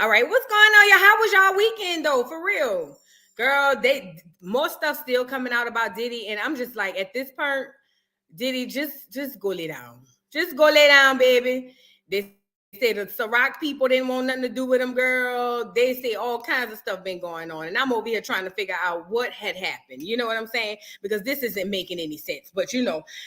All right, what's going on, y'all? How was y'all weekend though? For real, girl. More stuff still coming out about Diddy, and I'm just like, at this point, Diddy, just go lay down. Just go lay down, baby. They say the Ciroc people didn't want nothing to do with him, girl. They say all kinds of stuff been going on. And I'm over here trying to figure out what had happened. You know what I'm saying? Because this isn't making any sense. But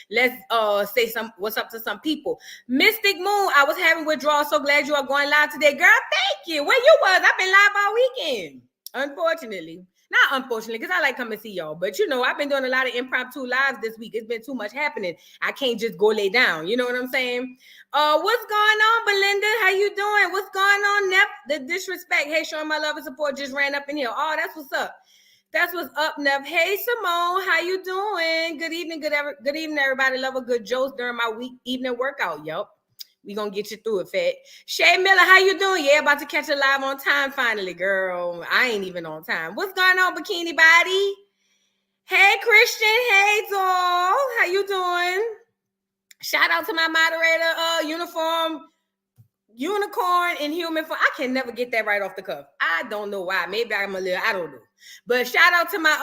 let's say what's up to some people. Mystic Moon, I was having withdrawal. So glad you are going live today. Girl, thank you. Where you was? I've been live all weekend. Unfortunately. Not unfortunately, because I like coming to see y'all. But I've been doing a lot of impromptu lives this week. It's been too much happening. I can't just go lay down. You know what I'm saying? What's going on, Belinda? How you doing? What's going on, Nep? The disrespect. Hey, showing my love and support just ran up in here. Oh, that's what's up. That's what's up, Nep. Hey, Simone, how you doing? Good evening, good evening, everybody. Love a good Joce during my evening workout. Yup. We gonna get you through it, Fat. Shay Miller, how you doing? Yeah, about to catch a live on time finally, girl. I ain't even on time. What's going on, Bikini Body? Hey, Christian. Hey, doll. How you doing? Shout out to my moderator, unicorn in human form. I can never get that right off the cuff. I don't know why. Maybe I don't know. But shout out to my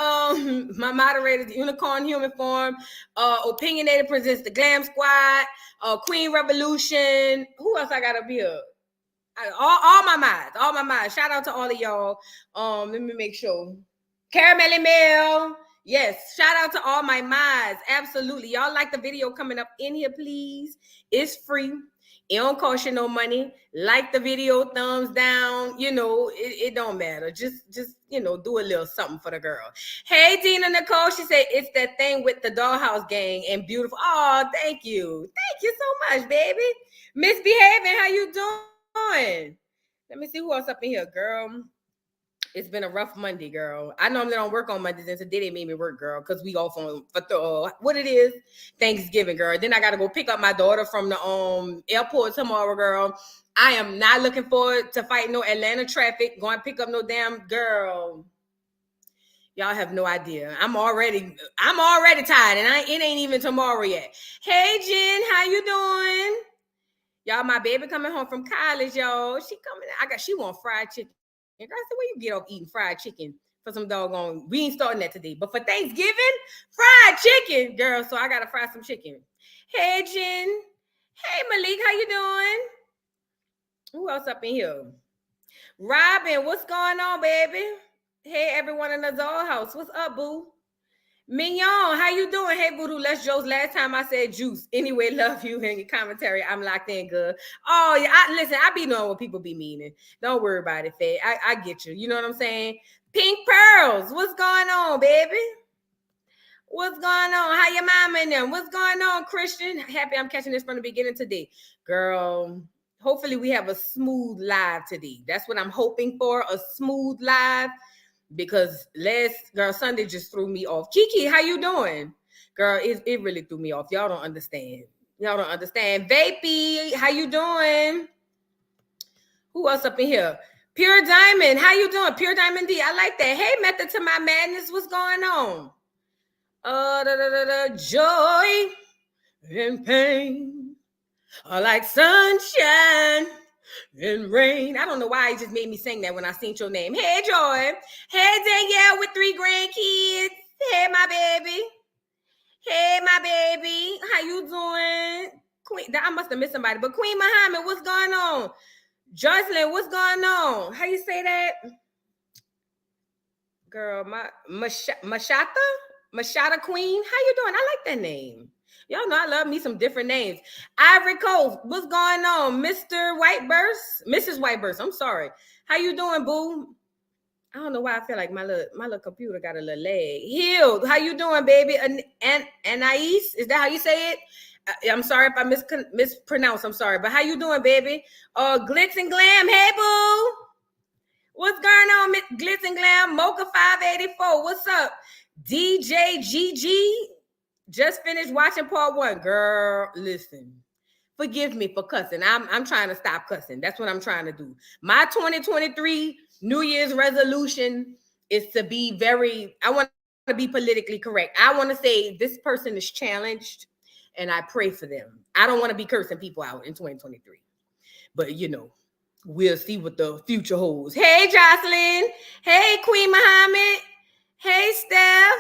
my moderator, unicorn human form. Opinionated presents the Glam Squad. Queen Revolution. Who else I got up here? All my minds. Shout out to all of y'all. Let me make sure. Caramel Mail. Yes, shout out to all my mods. Absolutely. Y'all like the video coming up in here, please. It's free. It don't cost you no money. Like the video, thumbs down. It don't matter. Just do a little something for the girl. Hey, Dina Nicole. She said it's that thing with the Dollhouse Gang and beautiful. Oh, thank you. Thank you so much, baby. Misbehaving. How you doing? Let me see who else up in here, girl. It's been a rough Monday, girl. I normally don't work on Mondays, and today they made me work, girl, because we off on what it is, Thanksgiving, girl. Then I gotta go pick up my daughter from the airport tomorrow, girl. I am not looking forward to fighting no Atlanta traffic, going to pick up no damn girl. Y'all have no idea. I'm already tired, and it ain't even tomorrow yet. Hey, Jen, how you doing? Y'all, my baby coming home from college, y'all. She want fried chicken. And girl, I said, where you get off eating fried chicken for some doggone? We ain't starting that today. But for Thanksgiving, fried chicken, girl. So I gotta fry some chicken. Hey, Jen. Hey, Malik, how you doing? Who else up in here? Robin, what's going on, baby? Hey, everyone in the dollhouse. What's up, boo? Mignon, how you doing? Hey, Voodoo, let's Joce. Last time I said juice. Anyway, love you and your commentary. I'm locked in good. Oh, yeah. I be knowing what people be meaning. Don't worry about it, Faye. I get you. You know what I'm saying? Pink Pearls, what's going on, baby? What's going on? How your mama and them? What's going on, Christian? Happy I'm catching this from the beginning today. Girl, hopefully we have a smooth live today. That's what I'm hoping for, a smooth live. Because Sunday just threw me off. Kiki, how you doing? Girl, it really threw me off. Y'all don't understand. Vapey, how you doing? Who else up in here? Pure Diamond, how you doing? Pure Diamond D, I like that. Hey, Method to My Madness, what's going on? Joy and pain are like sunshine and rain. I don't know why he just made me sing that when I seen your name. Hey, Joy. Hey, Danielle with 3 grandkids. Hey, my baby. Hey, my baby. How you doing? Queen, I must have missed somebody. But Queen Muhammad, what's going on? Jocelyn, what's going on? How you say that? Girl, Mashata Queen. How you doing? I like that name. Y'all know I love me some different names. Ivory Coast, what's going on? Mr. Whiteburst, Mrs. Whiteburst, I'm sorry. How you doing, boo? I don't know why I feel like my little computer got a little lag. Healed, how you doing, baby? Anais, is that how you say it? I'm sorry if I mispronounce. I'm sorry, but how you doing, baby? Glitz and Glam, hey, boo. What's going on, Glitz and Glam? Mocha 584, what's up? DJ GG. Just finished watching part 1. Girl, listen. Forgive me for cussing. I'm trying to stop cussing. That's what I'm trying to do. My 2023 New Year's resolution is to be I want to be politically correct. I want to say this person is challenged and I pray for them. I don't want to be cursing people out in 2023. But we'll see what the future holds. Hey, Jocelyn. Hey, Queen Muhammad. Hey, Steph.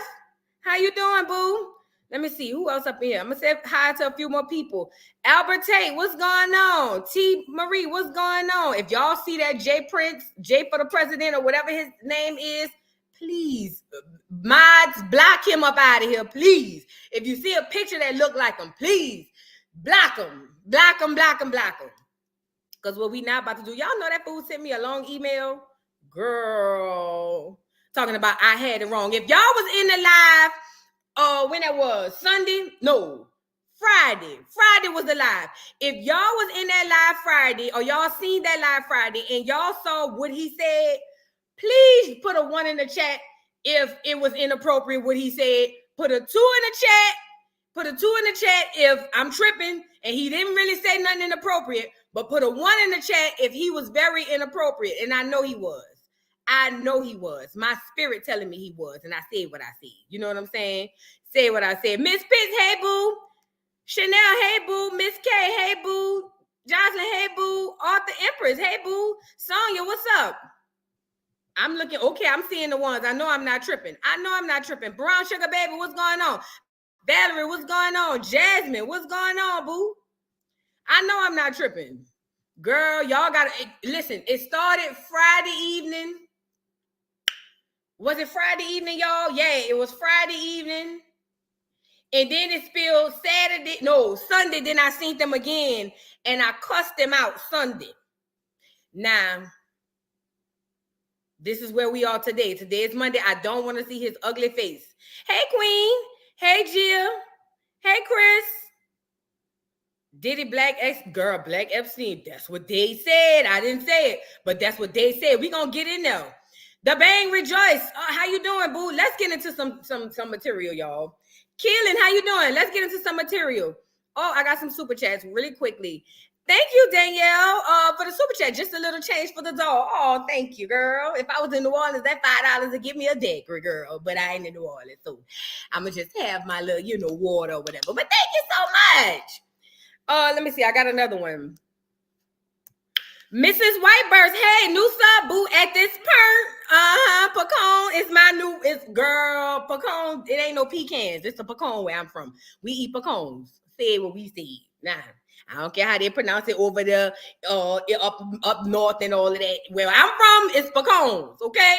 How you doing, boo? Let me see who else up in here. I'm gonna say hi to a few more people. Albert Tate, what's going on? T. Marie, what's going on? If y'all see that J Prince, J for the president, or whatever his name is, please, mods, block him up out of here, please. If you see a picture that look like him, please block him, block him, block him, block him. Because what we not about to do, y'all know that fool sent me a long email, girl, talking about I had it wrong. If y'all was in the live, when that was Sunday, no, Friday was the live. If y'all was in that live Friday, or y'all seen that live Friday, and y'all saw what he said, please put a 1 in the chat if it was inappropriate what he said. Put a 2 in the chat. Put a 2 in the chat if I'm tripping and he didn't really say nothing inappropriate. But put a 1 in the chat if he was very inappropriate. And I know he was. I know he was. My spirit telling me he was. And I said what I said. You know what I'm saying? Say what I said. Miss Pitts, hey boo. Chanel, hey boo. Miss K, hey boo. Jocelyn, hey boo. Arthur Empress, hey boo. Sonia, what's up? I'm looking. Okay, I'm seeing the ones. I know I'm not tripping. Brown Sugar Baby, what's going on? Valerie, what's going on? Jasmine, what's going on, boo? I know I'm not tripping. Girl, y'all got to listen. It started Friday evening. Was it Friday evening, y'all? Yeah, it was Friday evening. And then it spilled Sunday. Then I seen them again and I cussed them out Sunday. Now, this is where we are today. Today is Monday. I don't want to see his ugly face. Hey, Queen. Hey, Jill. Hey, Chris. Diddy Black Epstein. That's what they said. I didn't say it, but that's what they said. We gonna get in there. The Bang Rejoice. How you doing, boo? Let's get into some material, y'all. Keelan, how you doing? Let's get into some material. Oh, I got some super chats really quickly. Thank you, Danielle, for the super chat. Just a little change for the doll. Oh, thank you, girl. If I was in New Orleans, that $5 would give me a dagger, girl. But I ain't in New Orleans, so I'm going to just have my little, water or whatever. But thank you so much. Let me see. I got another one. Mrs. Whitebirds, hey, new sub, boo, at this perk. Pecan is my new, pecan, it ain't no pecans. It's a pecan where I'm from. We eat pecans. Say what we say. Nah. I don't care how they pronounce it over there, up north and all of that. Where I'm from, it's pecans, okay?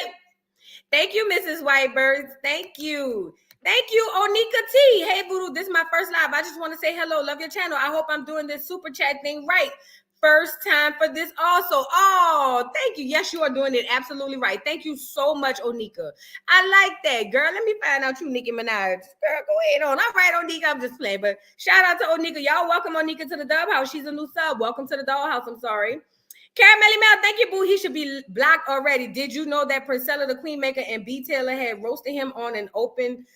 Thank you, Mrs. Whitebirds. Thank you. Thank you, Onika T. Hey, Voodoo, this is my first live. I just want to say hello. Love your channel. I hope I'm doing this super chat thing right. First time for this also. Oh, thank you. Yes, you are doing it absolutely right. Thank you so much, Onika. I like that, girl. Let me find out you Nicki Minaj. Girl, go ahead on. All right, Onika, I'm just playing. But shout out to Onika. Y'all welcome Onika to the Dub House. She's a new sub. Welcome to the Dollhouse. I'm sorry. Caramelly Mel, thank you, boo. He should be blocked already. Did you know that Priscilla the Queen Maker and B. Taylor had roasted him on an open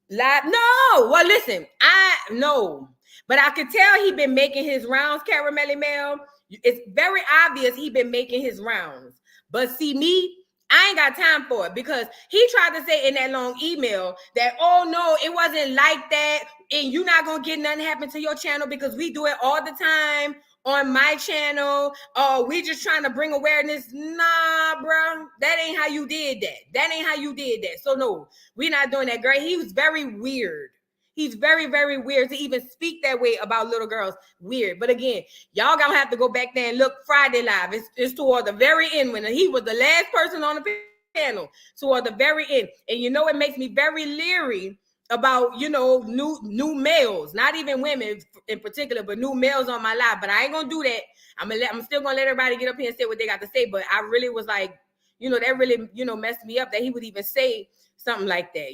live? No. Well, listen, I know. But I could tell he been making his rounds, Caramelly Mel. It's very obvious he been making his rounds. But see me, I ain't got time for it because he tried to say in that long email that, oh, no, it wasn't like that. And you're not going to get nothing happen to your channel because we do it all the time on my channel. Oh, we just trying to bring awareness. Nah, bro, that ain't how you did that. So, no, we're not doing that, girl. He was very weird. He's very, very weird to even speak that way about little girls. Weird. But again, y'all gonna have to go back there and look Friday live. It's toward the very end when he was the last person on the panel, toward the very end. And it makes me very leery about, new males, not even women in particular, but new males on my live. But I ain't gonna do that. I'm still gonna let everybody get up here and say what they got to say. But I really was like, that really, messed me up that he would even say something like that,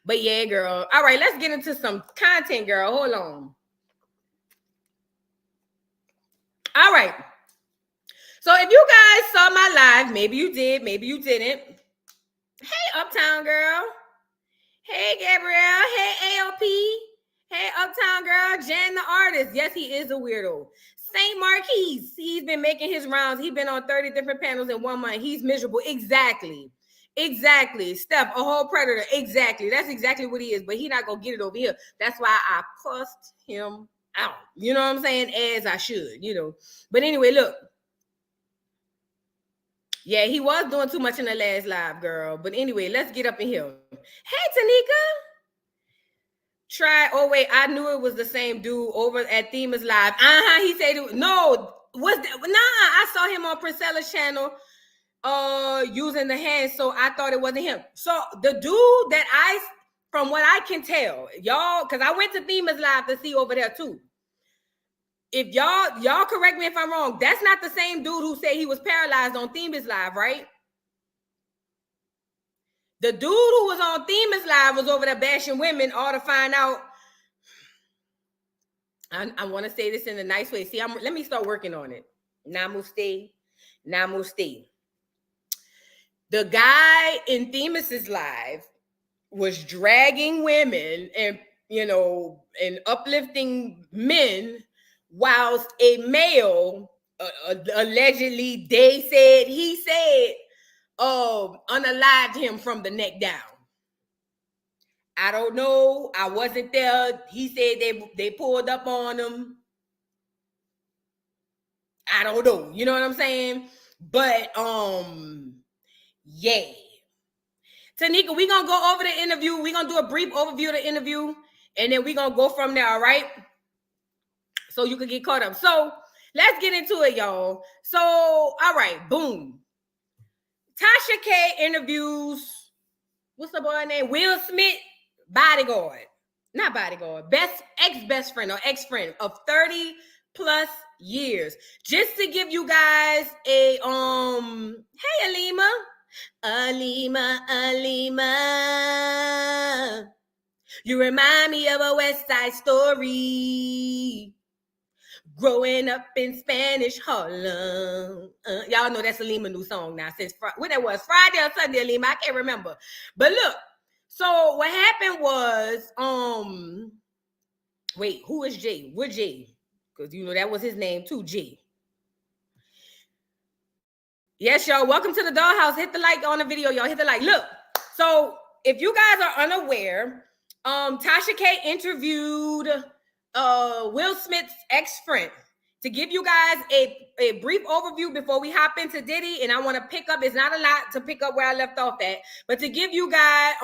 But yeah, girl. All right, let's get into some content, girl. Hold on. All right. So if you guys saw my live, maybe you did, maybe you didn't. Hey, Uptown Girl. Hey, Gabrielle. Hey, AOP. Hey, Uptown Girl. Jan the artist. Yes, he is a weirdo. Saint Marquise. He's been making his rounds. He's been on 30 different panels in 1 month. He's miserable. Exactly. Steph, a whole predator. Exactly. That's exactly what he is. But he not going to get it over here. That's why I cussed him out. You know what I'm saying? As I should, But anyway, look. Yeah, he was doing too much in the last live, girl. But anyway, let's get up in here. Hey, Tanika. Oh wait, I knew it was the same dude over at Themas Live. He said no. Was that? Nah, I saw him on Priscilla's channel using the hand, so I thought it wasn't him. So the dude that from what I can tell, y'all, because I went to Themas Live to see over there too. If y'all correct me if I'm wrong, that's not the same dude who said he was paralyzed on Themas Live, right? The dude who was on Themas Live was over there bashing women, all to find out. I want to say this in a nice way. See, let me start working on it. Namaste. The guy in Themas's live was dragging women and, and uplifting men, whilst a male, allegedly, he said, unalived him from the neck down. I don't know. I wasn't there. He said they pulled up on him. I don't know. You know what I'm saying? But yeah. Tanika, we're gonna go over the interview. We're gonna do a brief overview of the interview, and then we're gonna go from there, all right? So you can get caught up. So let's get into it, y'all. So, all right, boom. Tasha K interviews, what's the boy name? Will Smith, bodyguard. Not bodyguard, ex-best friend or ex-friend of 30 plus years. Just to give you guys a hey Alima, you remind me of a West Side Story. Growing up in Spanish Harlem. Y'all know that's Alima new song now. Since when it was Friday or Sunday, Alima, I can't remember. But look, so what happened was, wait, who is Jay? What Jay? Because that was his name too, Jay. Yes, y'all. Welcome to the dollhouse. Hit the like on the video, y'all. Hit the like. Look, so if you guys are unaware, Tasha K interviewed Will Smith's ex-friend. To give you guys a brief overview before we hop into Diddy, and I want to pick up, it's not a lot to pick up where I left off at, but to give you guys,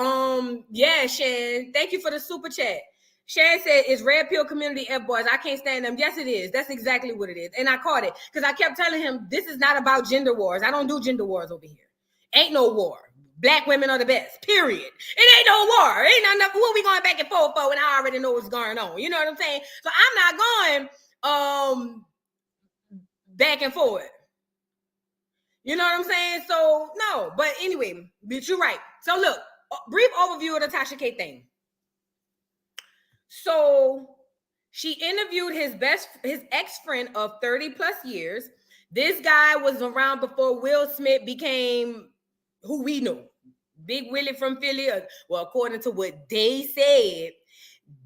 yeah, Shan, thank you for the super chat. Shan said, it's Red Pill Community F-boys. I can't stand them. Yes, it is. That's exactly what it is. And I caught it because I kept telling him, this is not about gender wars. I don't do gender wars over here. Ain't no war. Black women are the best, period. It ain't no war. It ain't nothing. What we going back and forth for when I already know what's going on? You know what I'm saying? So I'm not going back and forth. You know what I'm saying? So, no. But anyway, but you're right. So, look, brief overview of the Tasha K thing. So she interviewed his ex-friend of 30 plus years. This guy was around before Will Smith became who we know. Big Willie from Philly. Well, according to what they said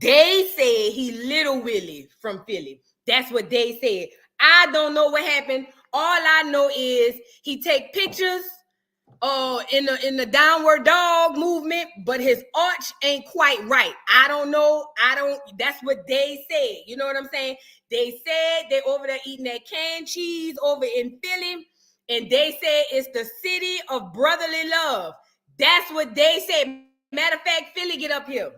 he Little Willie from Philly. That's what they said. I don't know what happened. All I know is he take pictures in the downward dog movement, but his arch ain't quite right. I don't know. That's what they said. You know what I'm saying? They said they over there eating that canned cheese over in Philly, and they said it's the city of brotherly love. That's what they said. Matter of fact, Philly, get up here.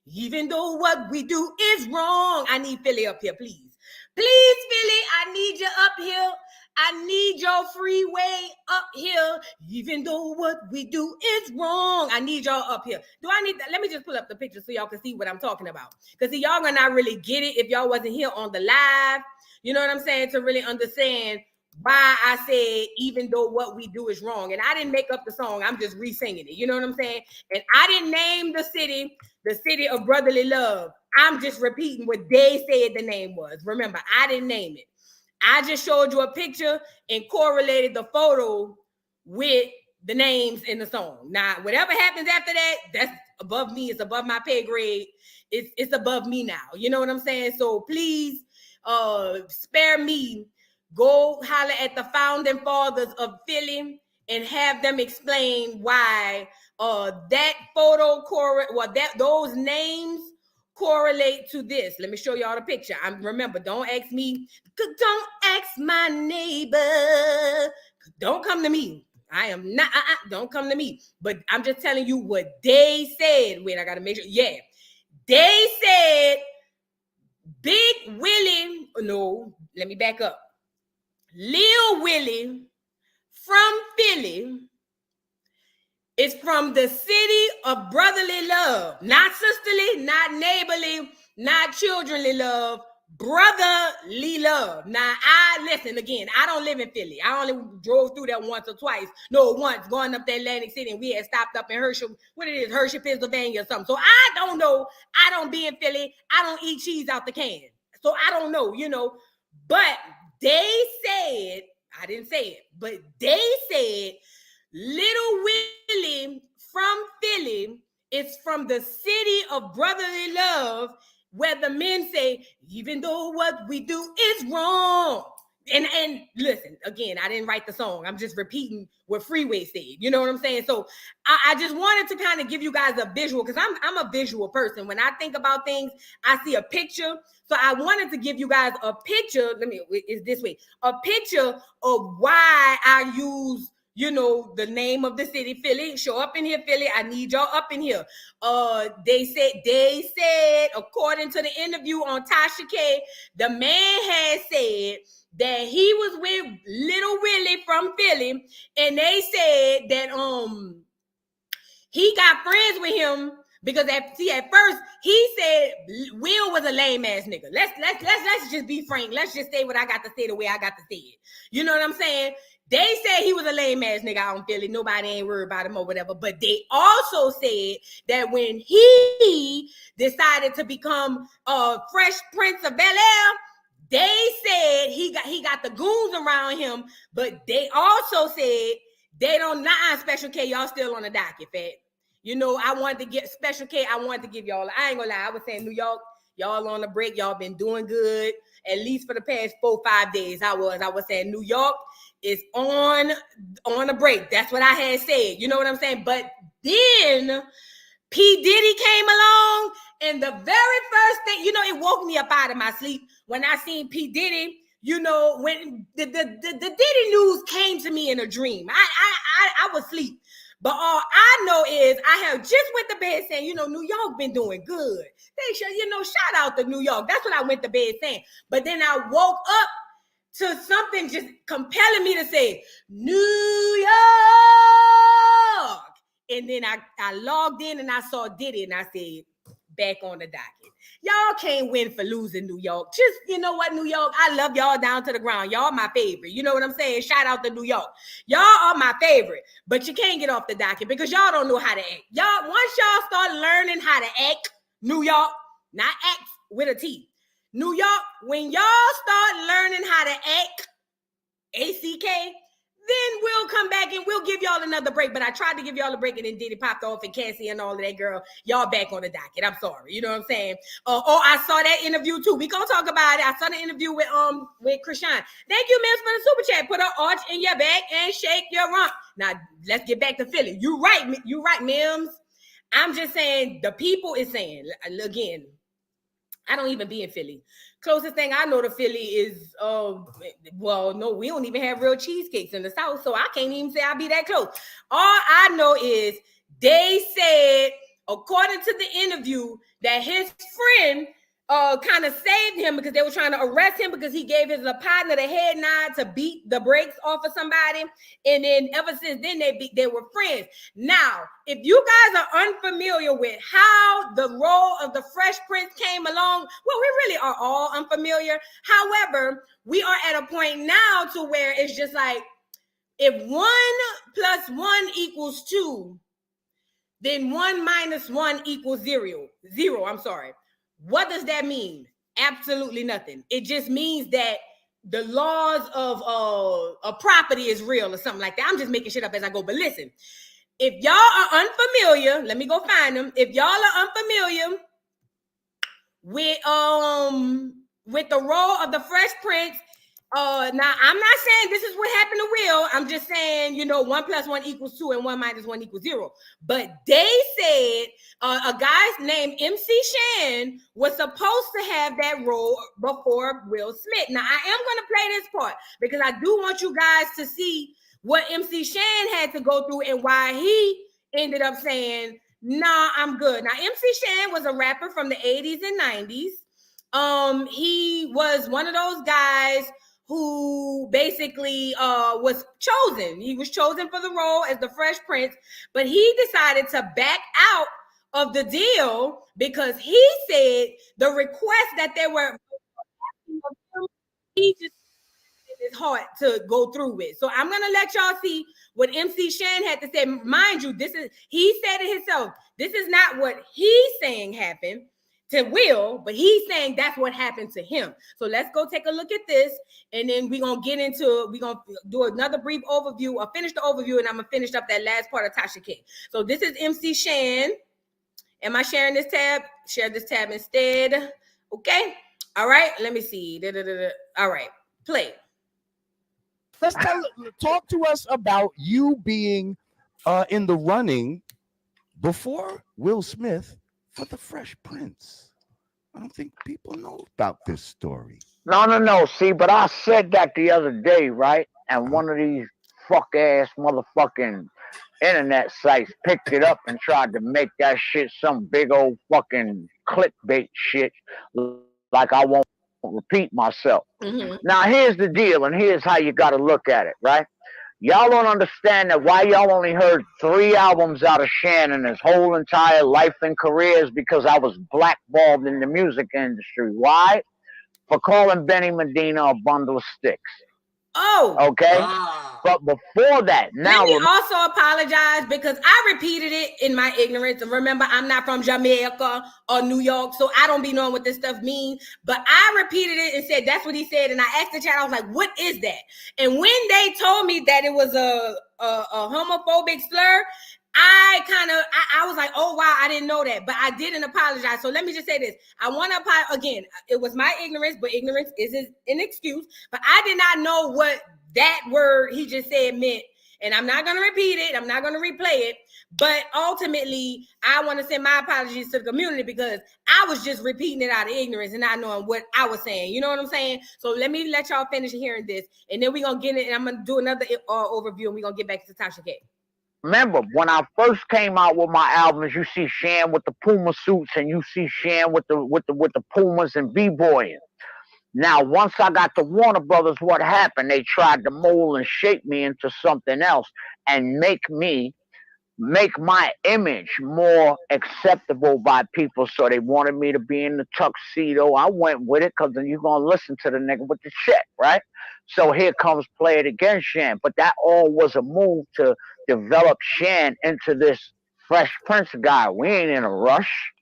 Even though what we do is wrong, I need Philly up here, please. Please, Philly, I need you up here. I need your freeway up here. Even though what we do is wrong, I need y'all up here. Do I need that? Let me just pull up the picture so y'all can see what I'm talking about. Because y'all gonna not really get it if y'all wasn't here on the live. You know what I'm saying? To really understand why I said even though what we do is wrong. And I didn't make up the song. I'm just re-singing it. You know what I'm saying? And I didn't name the city of brotherly love. I'm just repeating what they said the name was. Remember, I didn't name it. I just showed you a picture and correlated the photo with the names in the song. Now, whatever happens after that, that's above me. It's above my pay grade. It's above me now. You know what I'm saying? So please spare me. Go holler at the founding fathers of Philly and have them explain why that photo those names correlate to this. Let me show y'all the picture. Remember, don't ask me. Don't ask my neighbor. Don't come to me. I am not. Don't come to me. But I'm just telling you what they said. Wait, I gotta make sure. Yeah, they said Big Willie. No, let me back up. Lil Willie from Philly is from the city of brotherly love, not sisterly, not neighborly, not childrenly love, brotherly love. Now, listen again, I don't live in Philly. I only drove through there once or twice. No, once going up to Atlantic City, and we had stopped up in Hershey, Hershey, Pennsylvania or something. So I don't know. I don't be in Philly. I don't eat cheese out the can. So I don't know, But they said, I didn't say it, but they said Little Willie from Philly is from the city of brotherly love, where the men say, even though what we do is wrong. And listen, again, I didn't write the song. I'm just repeating what Freeway said. You know what I'm saying? So I just wanted to kind of give you guys a visual, because I'm a visual person. When I think about things, I see a picture. So I wanted to give you guys a picture. It's this way. A picture of why I use the name of the city, Philly. Show up in here, Philly. I need y'all up in here. They said, according to the interview on Tasha K, the man had said that he was with Little Willie from Philly, and they said that he got friends with him because at first he said Will was a lame ass nigga. Let's just be frank. Let's just say what I got to say the way I got to say it. You know what I'm saying? They said he was a lame ass nigga out in Philly. Nobody ain't worried about him or whatever. But they also said that when he decided to become Fresh Prince of Bel-Air, they said he got the goons around him. But they also said they don't not Special K. Y'all still on the docket, fat. I wanted to get Special K. I wanted to give y'all. I ain't gonna lie. I was saying New York, y'all on the break. Y'all been doing good. At least for the past 4-5 days. I was saying New York is on a break. That's what I had said. You know what I'm saying? But then P. Diddy came along, and the very first thing, it woke me up out of my sleep when I seen P. Diddy. When the Diddy news came to me in a dream. I was asleep. But all I know is I have just went to bed saying, New York been doing good. They should, shout out to New York. That's what I went to bed saying. But then I woke up to something just compelling me to say, New York. And then I logged in and I saw Diddy and I said, back on the docket. Y'all can't win for losing New York. Just, you know what, New York? I love y'all down to the ground. Y'all my favorite. You know what I'm saying? Shout out to New York. Y'all are my favorite. But you can't get off the docket because y'all don't know how to act. Once y'all start learning how to act, New York, not act with a T. New York, when y'all start learning how to act, ACK, then we'll come back and we'll give y'all another break. But I tried to give y'all a break and then Diddy popped off and Cassie and all of that, girl. Y'all back on the docket. I'm sorry. You know what I'm saying? I saw that interview too. We gonna talk about it. I saw the interview with Krishan. Thank you, Mims, for the super chat. Put an arch in your back and shake your rump. Now let's get back to Philly. You right, Mims. I'm just saying the people is saying again. I don't even be in Philly. Closest thing I know to Philly is, no, we don't even have real cheesecakes in the South, so I can't even say I be that close. All I know is they said, according to the interview, that his friend kind of saved him because they were trying to arrest him because he gave his partner the head nod to beat the brakes off of somebody. And then ever since then, they were friends. Now, if you guys are unfamiliar with how the role of the Fresh Prince came along, well, we really are all unfamiliar. However, we are at a point now to where it's just like, if 1 + 1 = 2, then 1 - 1 = 0. I'm sorry. What does that mean? Absolutely nothing. It just means that the laws of a property is real or something like that. I'm just making shit up as I go. But listen, if y'all are unfamiliar, let me go find them. If y'all are unfamiliar with the role of the Fresh Prince, now I'm not saying this is what happened to Will. I'm just saying, 1 + 1 = 2 and 1 - 1 = 0. But they said a guy's named MC Shan was supposed to have that role before Will Smith. Now I am going to play this part because I do want you guys to see what MC Shan had to go through and why he ended up saying, nah, I'm good. Now, MC Shan was a rapper from the 80s and 90s. He was one of those guys who basically was chosen. He was chosen for the role as the Fresh Prince, but he decided to back out of the deal because he said the request that they were he just in his heart to go through with. So I'm gonna let y'all see what MC Shan had to say. Mind you, he said it himself. This is not what he's saying happened to Will, but he's saying that's what happened to him. So let's go take a look at this, and then we're gonna do another brief overview, or finish the overview, and I'm gonna finish up that last part of Tasha K. So this is MC Shan. Am I sharing this tab? Share this tab instead. Okay. All right. Let me see. All right. Play. Let's talk to us about you being in the running before Will Smith for the Fresh Prince. I don't think people know about this story. No. See, but I said that the other day, right? And one of these fuck-ass motherfucking internet sites picked it up and tried to make that shit some big old fucking clickbait shit, like I won't repeat myself. Mm-hmm. Now, here's the deal, and here's how you got to look at it, right? Y'all don't understand that why y'all only heard 3 albums out of Shannon his whole entire life and career is because I was blackballed in the music industry. Why? For calling Benny Medina a bundle of sticks. Oh, okay. Wow. But before that, now Benny also apologized because I repeated it in my ignorance. And remember, I'm not from Jamaica or New York, so I don't be knowing what this stuff means. But I repeated it and said that's what he said. And I asked the chat, I was like, "What is that?" And when they told me that it was a homophobic slur, I was like, oh, wow, I didn't know that. But I didn't apologize. So let me just say this. I want to apologize. Again, it was my ignorance, but ignorance isn't an excuse. But I did not know what that word he just said meant. And I'm not going to repeat it. I'm not going to replay it. But ultimately, I want to send my apologies to the community because I was just repeating it out of ignorance and not knowing what I was saying. You know what I'm saying? So let me let y'all finish hearing this. And then we're going to get it. And I'm going to do another overview. And we're going to get back to Tasha K. Remember, when I first came out with my albums, you see Shan with the Puma suits and you see Shan with the Pumas and B-boying. Now, once I got to Warner Brothers, what happened? They tried to mold and shape me into something else and make my image more acceptable by people. So they wanted me to be in the tuxedo. I went with it because then you're going to listen to the nigga with the check, right? So here comes Play It Again Shan. But that all was a move to develop Shan into this Fresh Prince guy. We ain't in a rush.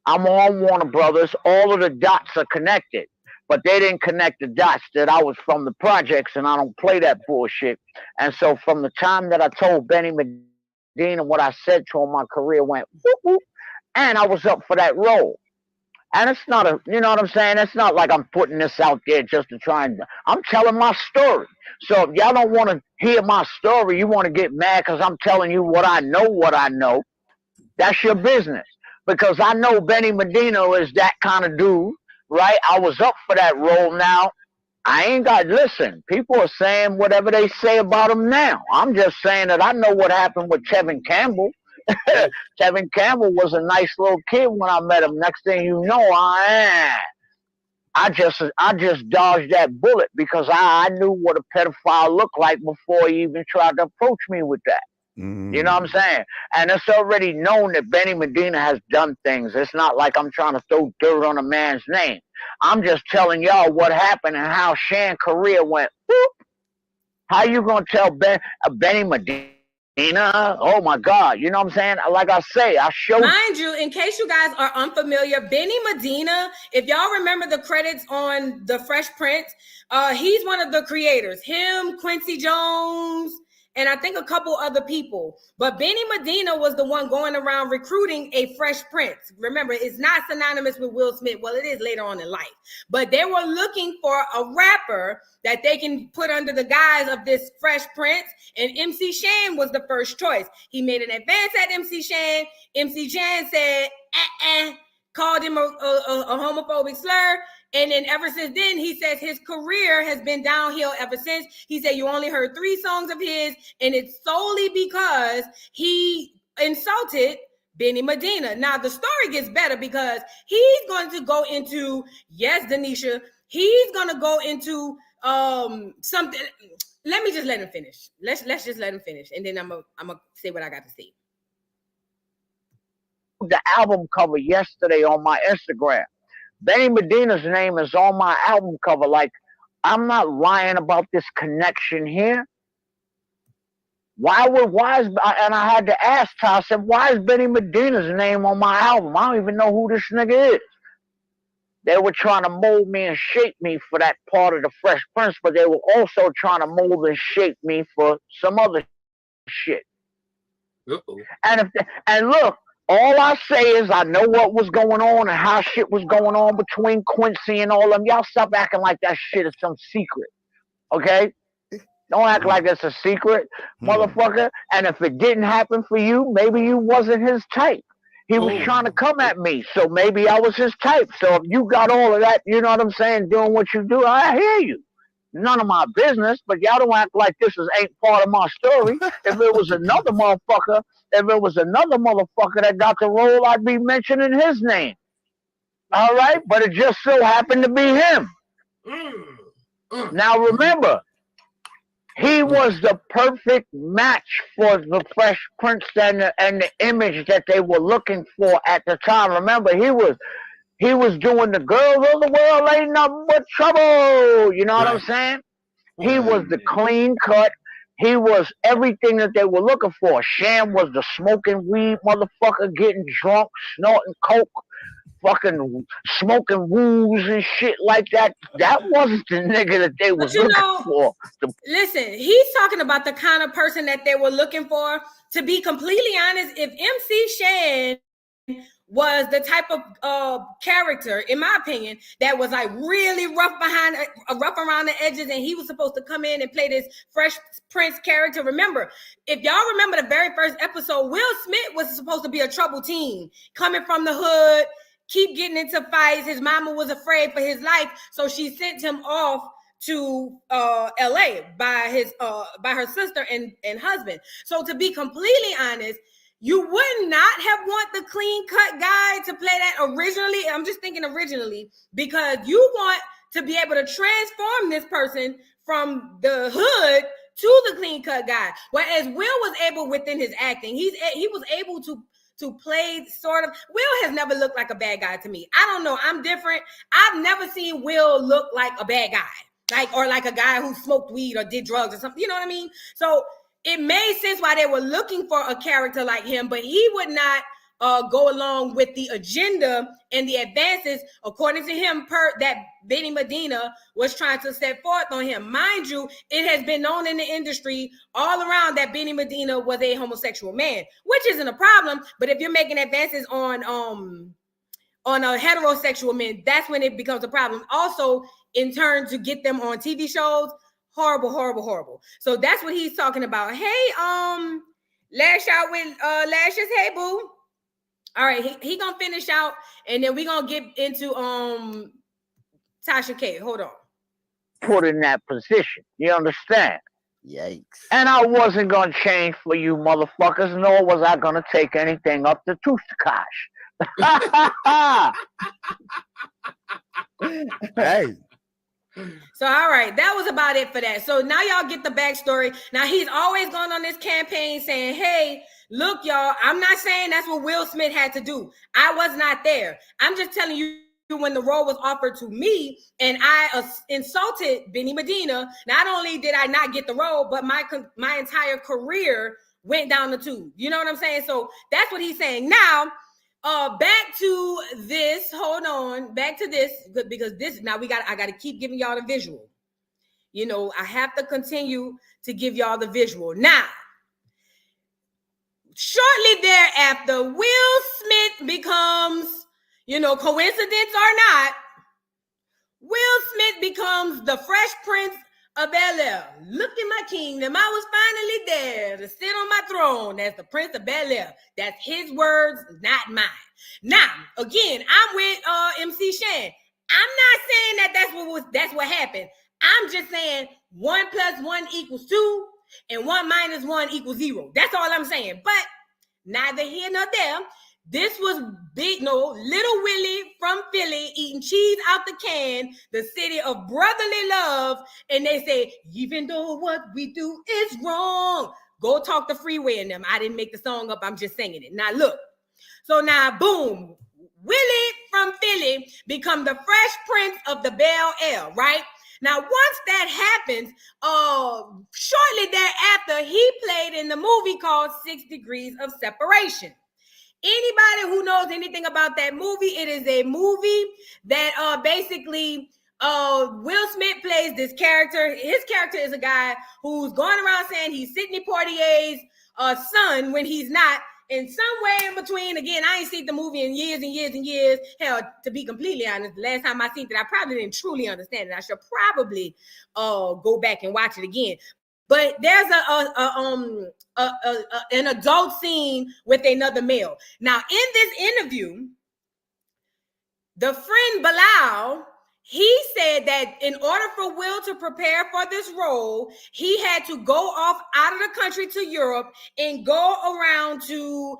I'm on Warner Brothers. All of the dots are connected. But they didn't connect the dots that I was from the projects, and I don't play that bullshit. And so from the time that I told Benny Medina what I said to him, my career went whoop, whoop, and I was up for that role. And it's not you know what I'm saying? It's not like I'm putting this out there just to try and, I'm telling my story. So if y'all don't want to hear my story, you want to get mad because I'm telling you what I know, that's your business. Because I know Benny Medina is that kind of dude, right? I was up for that role. Now, I ain't got, listen, people are saying whatever they say about him now. I'm just saying that I know what happened with Tevin Campbell. Tevin Campbell was a nice little kid when I met him. Next thing you know, I just dodged that bullet because I knew what a pedophile looked like before he even tried to approach me with that. You know what I'm saying? And it's already known that Benny Medina has done things. It's not like I'm trying to throw dirt on a man's name. I'm just telling y'all what happened and how Shan's career went. Whoop. How you gonna tell Benny Medina? Oh my God, you know what I'm saying? Like I say, I showed. Mind you, in case you guys are unfamiliar, Benny Medina, if y'all remember the credits on The Fresh Prince, he's one of the creators. Him, Quincy Jones, and I think a couple other people. But Benny Medina was the one going around recruiting a Fresh Prince. Remember, it's not synonymous with Will Smith. Well, it is later on in life. But they were looking for a rapper that they can put under the guise of this Fresh Prince. And MC Shan was the first choice. He made an advance at MC Shan. MC Shan said, called him a homophobic slur. And then ever since then, he says his career has been downhill ever since. He said you only heard 3 songs of his, and it's solely because he insulted Benny Medina. Now, the story gets better because he's going to go into, yes, Denisha, he's going to go into something. Let me just let him finish. Let's just let him finish, and then I'm gonna say what I got to say. The album cover yesterday on my Instagram. Benny Medina's name is on my album cover. Like, I'm not lying about this connection here. And I had to ask Tasha, why is Benny Medina's name on my album? I don't even know who this nigga is. They were trying to mold me and shape me for that part of the Fresh Prince, but they were also trying to mold and shape me for some other shit. Uh-oh. And look, all I say is I know what was going on and how shit was going on between Quincy and all them. Y'all stop acting like that shit is some secret, okay? Don't act like it's a secret, motherfucker. And if it didn't happen for you, maybe you wasn't his type. He was trying to come at me, so maybe I was his type. So if you got all of that, you know what I'm saying, doing what you do, I hear you. None of my business, but y'all don't act like this ain't part of my story. If it was another motherfucker that got the role, I'd be mentioning his name. All right? But it just so happened to be him. Now remember, he was the perfect match for the Fresh Prince and the image that they were looking for at the time. Remember, he was doing the girls of the world ain't nothing but trouble. You know what I'm saying? He was the clean cut. He was everything that they were looking for. Sham was the smoking weed motherfucker, getting drunk, snorting coke, fucking smoking woos and shit like that. That wasn't the nigga that they was looking for. Listen, he's talking about the kind of person that they were looking for. To be completely honest, if MC Shan was the type of character, in my opinion, that was like really rough around the edges, and he was supposed to come in and play this Fresh Prince character. Remember, if y'all remember the very first episode, Will Smith was supposed to be a trouble teen, coming from the hood, keep getting into fights. His mama was afraid for his life, so she sent him off to LA by her sister and husband. So to be completely honest, you would not have want the clean cut guy to play that originally. I'm just thinking originally, because you want to be able to transform this person from the hood to the clean cut guy. Whereas Will was able within his acting, he was able to play sort of. Will has never looked like a bad guy to me. I don't know. I'm different. I've never seen Will look like a bad guy, or like a guy who smoked weed or did drugs or something. You know what I mean? So it made sense why they were looking for a character like him, but he would not go along with the agenda and the advances, according to him, that Benny Medina was trying to set forth on him. Mind you, it has been known in the industry all around that Benny Medina was a homosexual man, which isn't a problem. But if you're making advances on a heterosexual man, that's when it becomes a problem. Also, in turn, to get them on TV shows, horrible. So that's what he's talking about. Hey, lash out with lashes. Hey, boo. All right, he gonna finish out, and then we gonna get into Tasha K. Hold on. Put in that position. You understand? Yikes. And I wasn't gonna change for you motherfuckers, nor was I gonna take anything up to Tushkash. Hey. So, all right, that was about it for that. So now y'all get the backstory. Now he's always going on this campaign saying, hey, look, y'all, I'm not saying that's what Will Smith had to do. I was not there. I'm just telling you, when the role was offered to me and I insulted Benny Medina, not only did I not get the role, but my entire career went down the tube. You know what I'm saying? So that's what he's saying. Now, back to this. Hold on. Back to this, because this now I got to keep giving y'all the visual. You know, I have to continue to give y'all the visual. Now, shortly thereafter, Will Smith becomes, coincidence or not, Will Smith becomes the Fresh Prince of Bel-Air. Look at my kingdom. I was finally there to sit on my throne as the Prince of Bel-Air. That's his words, not mine. Now, again, I'm with MC Shan. I'm not saying that that's what happened. I'm just saying 1 + 1 = 2 and 1 - 1 = 0. That's all I'm saying. But neither here nor there. This was Little Willie from Philly eating cheese out the can, the city of brotherly love. And they say, even though what we do is wrong, go talk to Freeway and them. I didn't make the song up. I'm just singing it. Now look. So now, boom, Willie from Philly become the Fresh Prince of the Bel Air, right? Now, once that happens, shortly thereafter, he played in the movie called 6 Degrees of Separation. Anybody who knows anything about that movie, it is a movie that basically Will Smith plays this character. His character is a guy who's going around saying he's Sidney Poitier's son when he's not. And somewhere in between, again, I ain't seen the movie in years and years and years. Hell, to be completely honest, the last time I seen it, I probably didn't truly understand it. I should probably go back and watch it again. But there's an adult scene with another male. Now, in this interview, the friend Bilal, he said that in order for Will to prepare for this role, he had to go off out of the country to Europe and go around to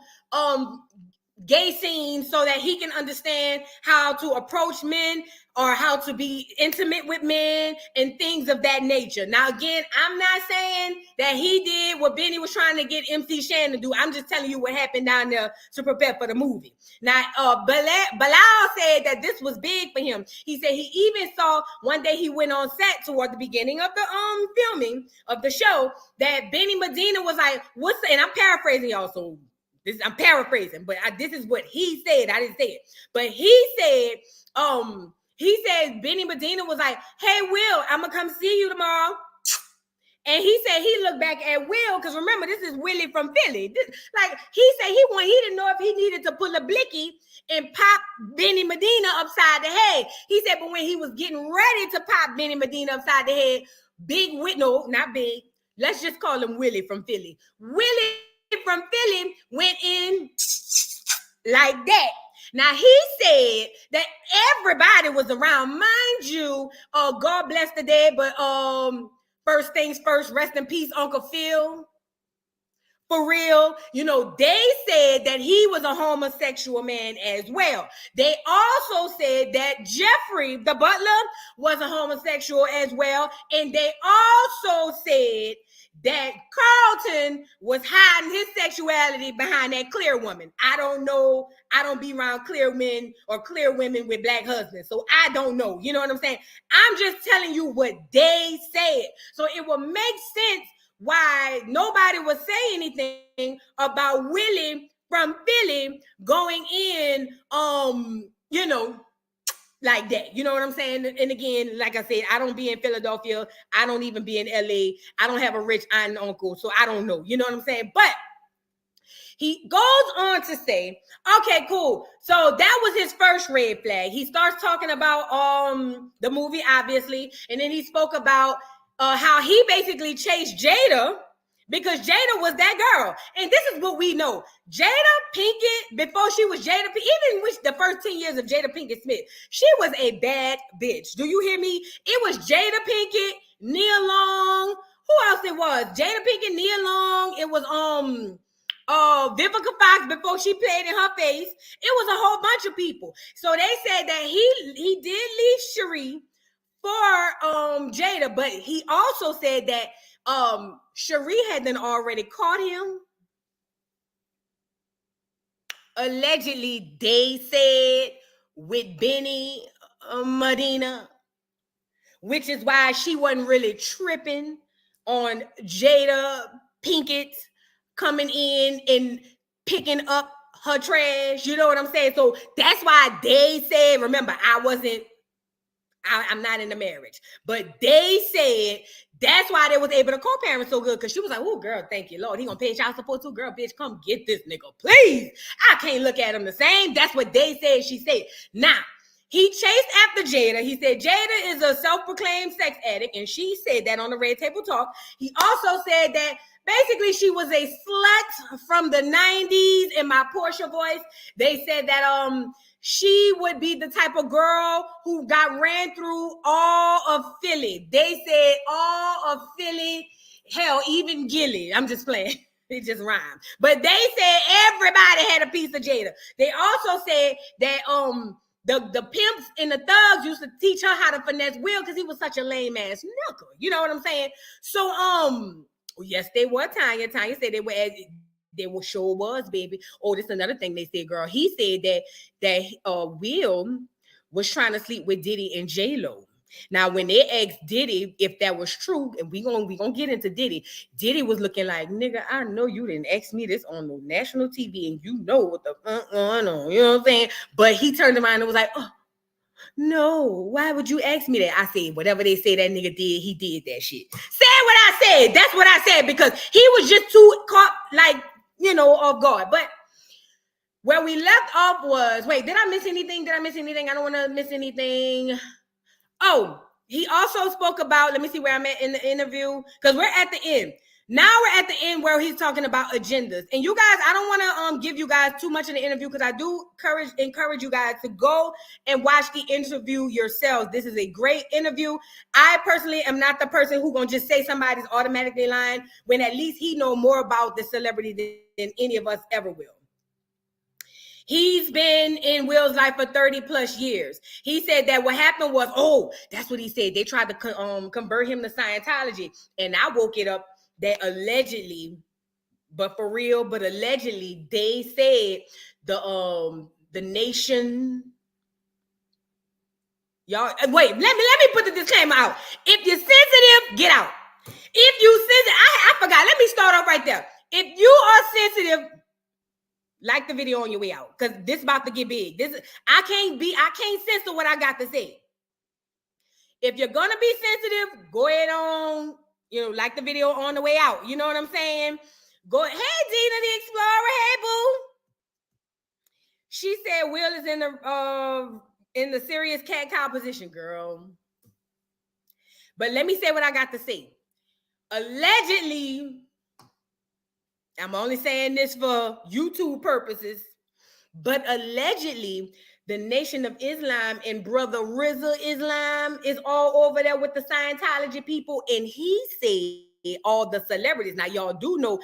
gay scenes so that he can understand how to approach men or how to be intimate with men and things of that nature. Now, again, I'm not saying that he did what Benny was trying to get MC Shan to do. I'm just telling you what happened down there to prepare for the movie. Now, Bilal said that this was big for him. He said he even saw one day he went on set toward the beginning of the filming of the show that Benny Medina was like, and I'm paraphrasing y'all, so I'm paraphrasing, but this is what he said. I didn't say it, but he said Benny Medina was like, "Hey, Will, I'm gonna come see you tomorrow." And he said he looked back at Will because remember this is Willie from Philly. He said he didn't know if he needed to pull a blicky and pop Benny Medina upside the head. He said, but when he was getting ready to pop Benny Medina upside the head, not big. Let's just call him Willie from Philly. Willie from Philly went in like that. Now, he said that everybody was around. Mind you, God bless the dead, but first things first, rest in peace, Uncle Phil. For real, they said that he was a homosexual man as well. They also said that Jeffrey, the butler, was a homosexual as well. And they also said that Carlton was hiding his sexuality behind that clear woman. I don't know. I don't be around clear men or clear women with black husbands. So I don't know. You know what I'm saying? I'm just telling you what they said. So it will make sense why nobody would say anything about Willie from Philly going in, like that. You know what I'm saying? And again, like I said, I don't be in Philadelphia. I don't even be in LA. I don't have a rich aunt and uncle, so I don't know. You know what I'm saying? But he goes on to say, okay, cool. So that was his first red flag. He starts talking about the movie, obviously, and then he spoke about how he basically chased Jada because Jada was that girl. And this is what we know. Jada Pinkett, before she was Jada, even with the first 10 years of Jada Pinkett Smith, she was a bad bitch. Do you hear me? It was Jada Pinkett, Nia Long. Who else it was? Jada Pinkett, Nia Long. It was Vivica Fox before she played in her face. It was a whole bunch of people. So they said that he did leave Cherie for Jada, but he also said that Cherie had then already caught him. Allegedly, they said with Benny Medina, which is why she wasn't really tripping on Jada Pinkett coming in and picking up her trash. You know what I'm saying? So that's why they said, remember, I'm not in the marriage, but they said that's why they was able to co-parent so good because she was like, oh, girl, thank you, Lord. He gonna pay child support too. Girl, bitch, come get this nigga, please. I can't look at him the same. That's what they said, she said. Now, he chased after Jada. He said Jada is a self-proclaimed sex addict, and she said that on the Red Table Talk. He also said that basically she was a slut from the 90s in my Portia voice. They said that she would be the type of girl who got ran through all of Philly. They said all of Philly, hell, even Gilly. I'm just playing. It just rhymed. But they said everybody had a piece of Jada. They also said that the pimps and the thugs used to teach her how to finesse Will because he was such a lame ass knuckle. You know what I'm saying? So yes, they were Tanya. Tanya said they were sure was, baby. Oh, this is another thing they said, girl. He said that Will was trying to sleep with Diddy and J-Lo. Now, when they asked Diddy if that was true, and we gonna get into Diddy, Diddy was looking like, nigga, I know you didn't ask me this on the national TV, and you know what the on, you know what I'm saying? But he turned around and was like, oh, no, why would you ask me that? I said, whatever they say that nigga did, he did that shit. Said what I said. That's what I said, because he was just too caught, like, off guard. But where we left off was, wait, did I miss anything? I don't want to miss anything. Oh, he also spoke about, let me see where I'm at in the interview, because we're at the end. Now we're at the end where he's talking about agendas. And you guys, I don't want to give you guys too much in the interview, because I do encourage you guys to go and watch the interview yourselves. This is a great interview. I personally am not the person who's going to just say somebody's automatically lying when at least he know more about the celebrity than any of us ever will. He's been in Will's life for 30 plus years. He said that what happened was, that's what he said. They tried to convert him to Scientology. And I woke it up that allegedly, allegedly, they said the nation. Y'all, wait, let me put the disclaimer out. If you're sensitive, get out. If you sensitive, I forgot. Let me start off right there. If you are sensitive, like the video on your way out, because this about to get big. I can't censor what I got to say. If you're gonna be sensitive, go ahead on, like the video on the way out. You know what I'm saying? Go, hey Dina the Explorer, hey boo. She said Will is in the serious cat cow position, girl. But let me say what I got to say. Allegedly, I'm only saying this for YouTube purposes, but allegedly, the Nation of Islam and Brother Rizza Islam is all over there with the Scientology people, and he said all the celebrities. Now, y'all do know,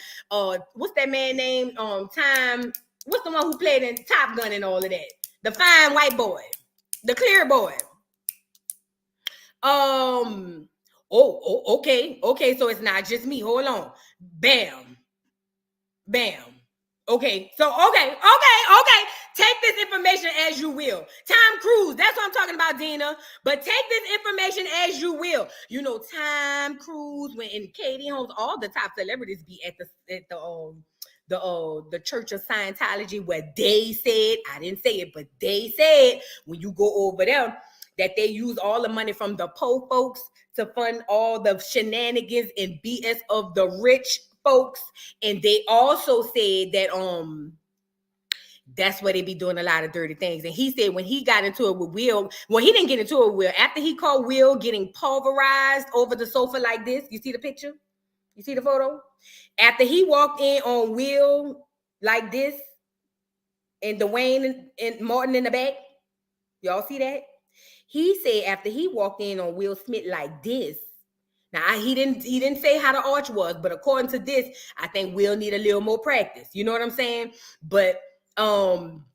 what's that man named? What's the one who played in Top Gun and all of that? The fine white boy, the clear boy. Okay, so it's not just me. Hold on. Bam. Okay, so okay. Take this information as you will. Tom Cruise, that's what I'm talking about, Dina. But take this information as you will. Tom Cruise, and Katie Holmes, all the top celebrities be at the Church of Scientology, where they said, I didn't say it, but they said when you go over there that they use all the money from the poor folks to fund all the shenanigans and BS of the rich folks. And they also said that that's where they be doing a lot of dirty things. And he said when he got into it with Will, well, he didn't get into it with Will. After he caught Will getting pulverized over the sofa like this, you see the picture? You see the photo? After he walked in on Will like this, and Dwayne and Martin in the back, y'all see that? He said after he walked in on Will Smith like this, now he didn't say how the arch was, but according to this, I think Will need a little more practice. You know what I'm saying? But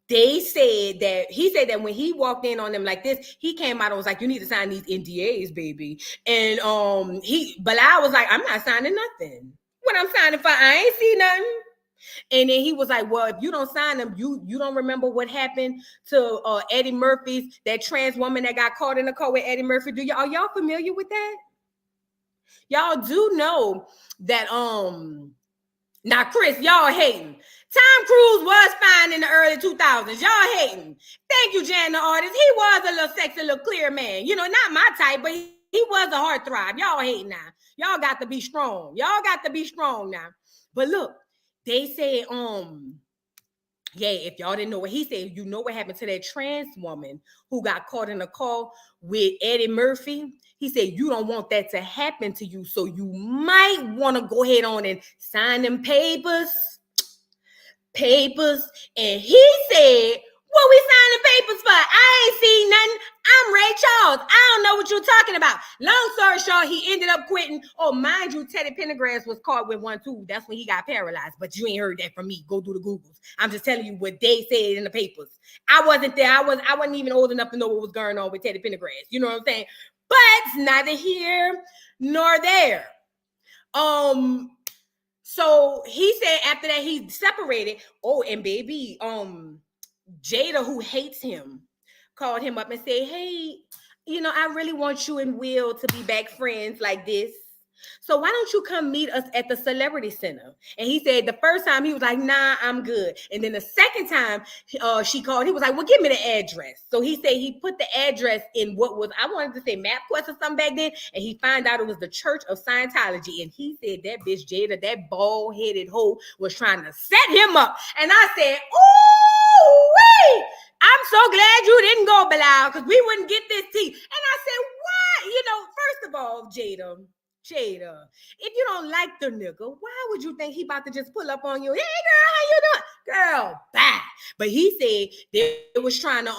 they said that he said that when he walked in on them like this, he came out and was like, you need to sign these NDAs, baby. And but I was like, I'm not signing nothing. What I'm signing for, I ain't see nothing. And then he was like, well, if you don't sign them, you don't remember what happened to Eddie Murphy's, that trans woman that got caught in the car with Eddie Murphy. Are y'all familiar with that? Y'all do know that now Chris, y'all hating. Tom Cruise was fine in the early 2000s. Y'all hating. Thank you, Jan the artist. He was a little sexy, little clear man. Not my type, but he was a heartthrob. Y'all hating now. Y'all got to be strong. Y'all got to be strong now. But look, they said Yeah, if y'all didn't know what he said, you know what happened to that trans woman who got caught in a call with Eddie Murphy. He said, you don't want that to happen to you, so you might want to go ahead on and sign them papers. And he said, what we signing papers for? I ain't seen nothing. I'm Ray Charles. I don't know what you're talking about. Long story short, he ended up quitting. Oh, mind you, Teddy Pendergrass was caught with one too. That's when he got paralyzed. But you ain't heard that from me. Go do the Googles. I'm just telling you what they said in the papers. I wasn't there. I wasn't even old enough to know what was going on with Teddy Pendergrass. You know what I'm saying? But neither here nor there. So he said after that he separated. Oh, and baby, Jada, who hates him, called him up and said, hey, I really want you and Will to be back friends like this. So why don't you come meet us at the Celebrity Center? And he said the first time he was like, nah, I'm good. And then the second time she called, he was like, well, give me the address. So he said he put the address in what was, I wanted to say MapQuest or something back then. And he found out it was the Church of Scientology. And he said that bitch Jada, that bald-headed hoe, was trying to set him up. And I said, ooh, wait. I'm so glad you didn't go, Bilal, because we wouldn't get this tea. And I said, what? First of all, Jada, if you don't like the nigga, why would you think he about to just pull up on you? Hey, girl, how you doing? Girl, bye. But he said they was trying to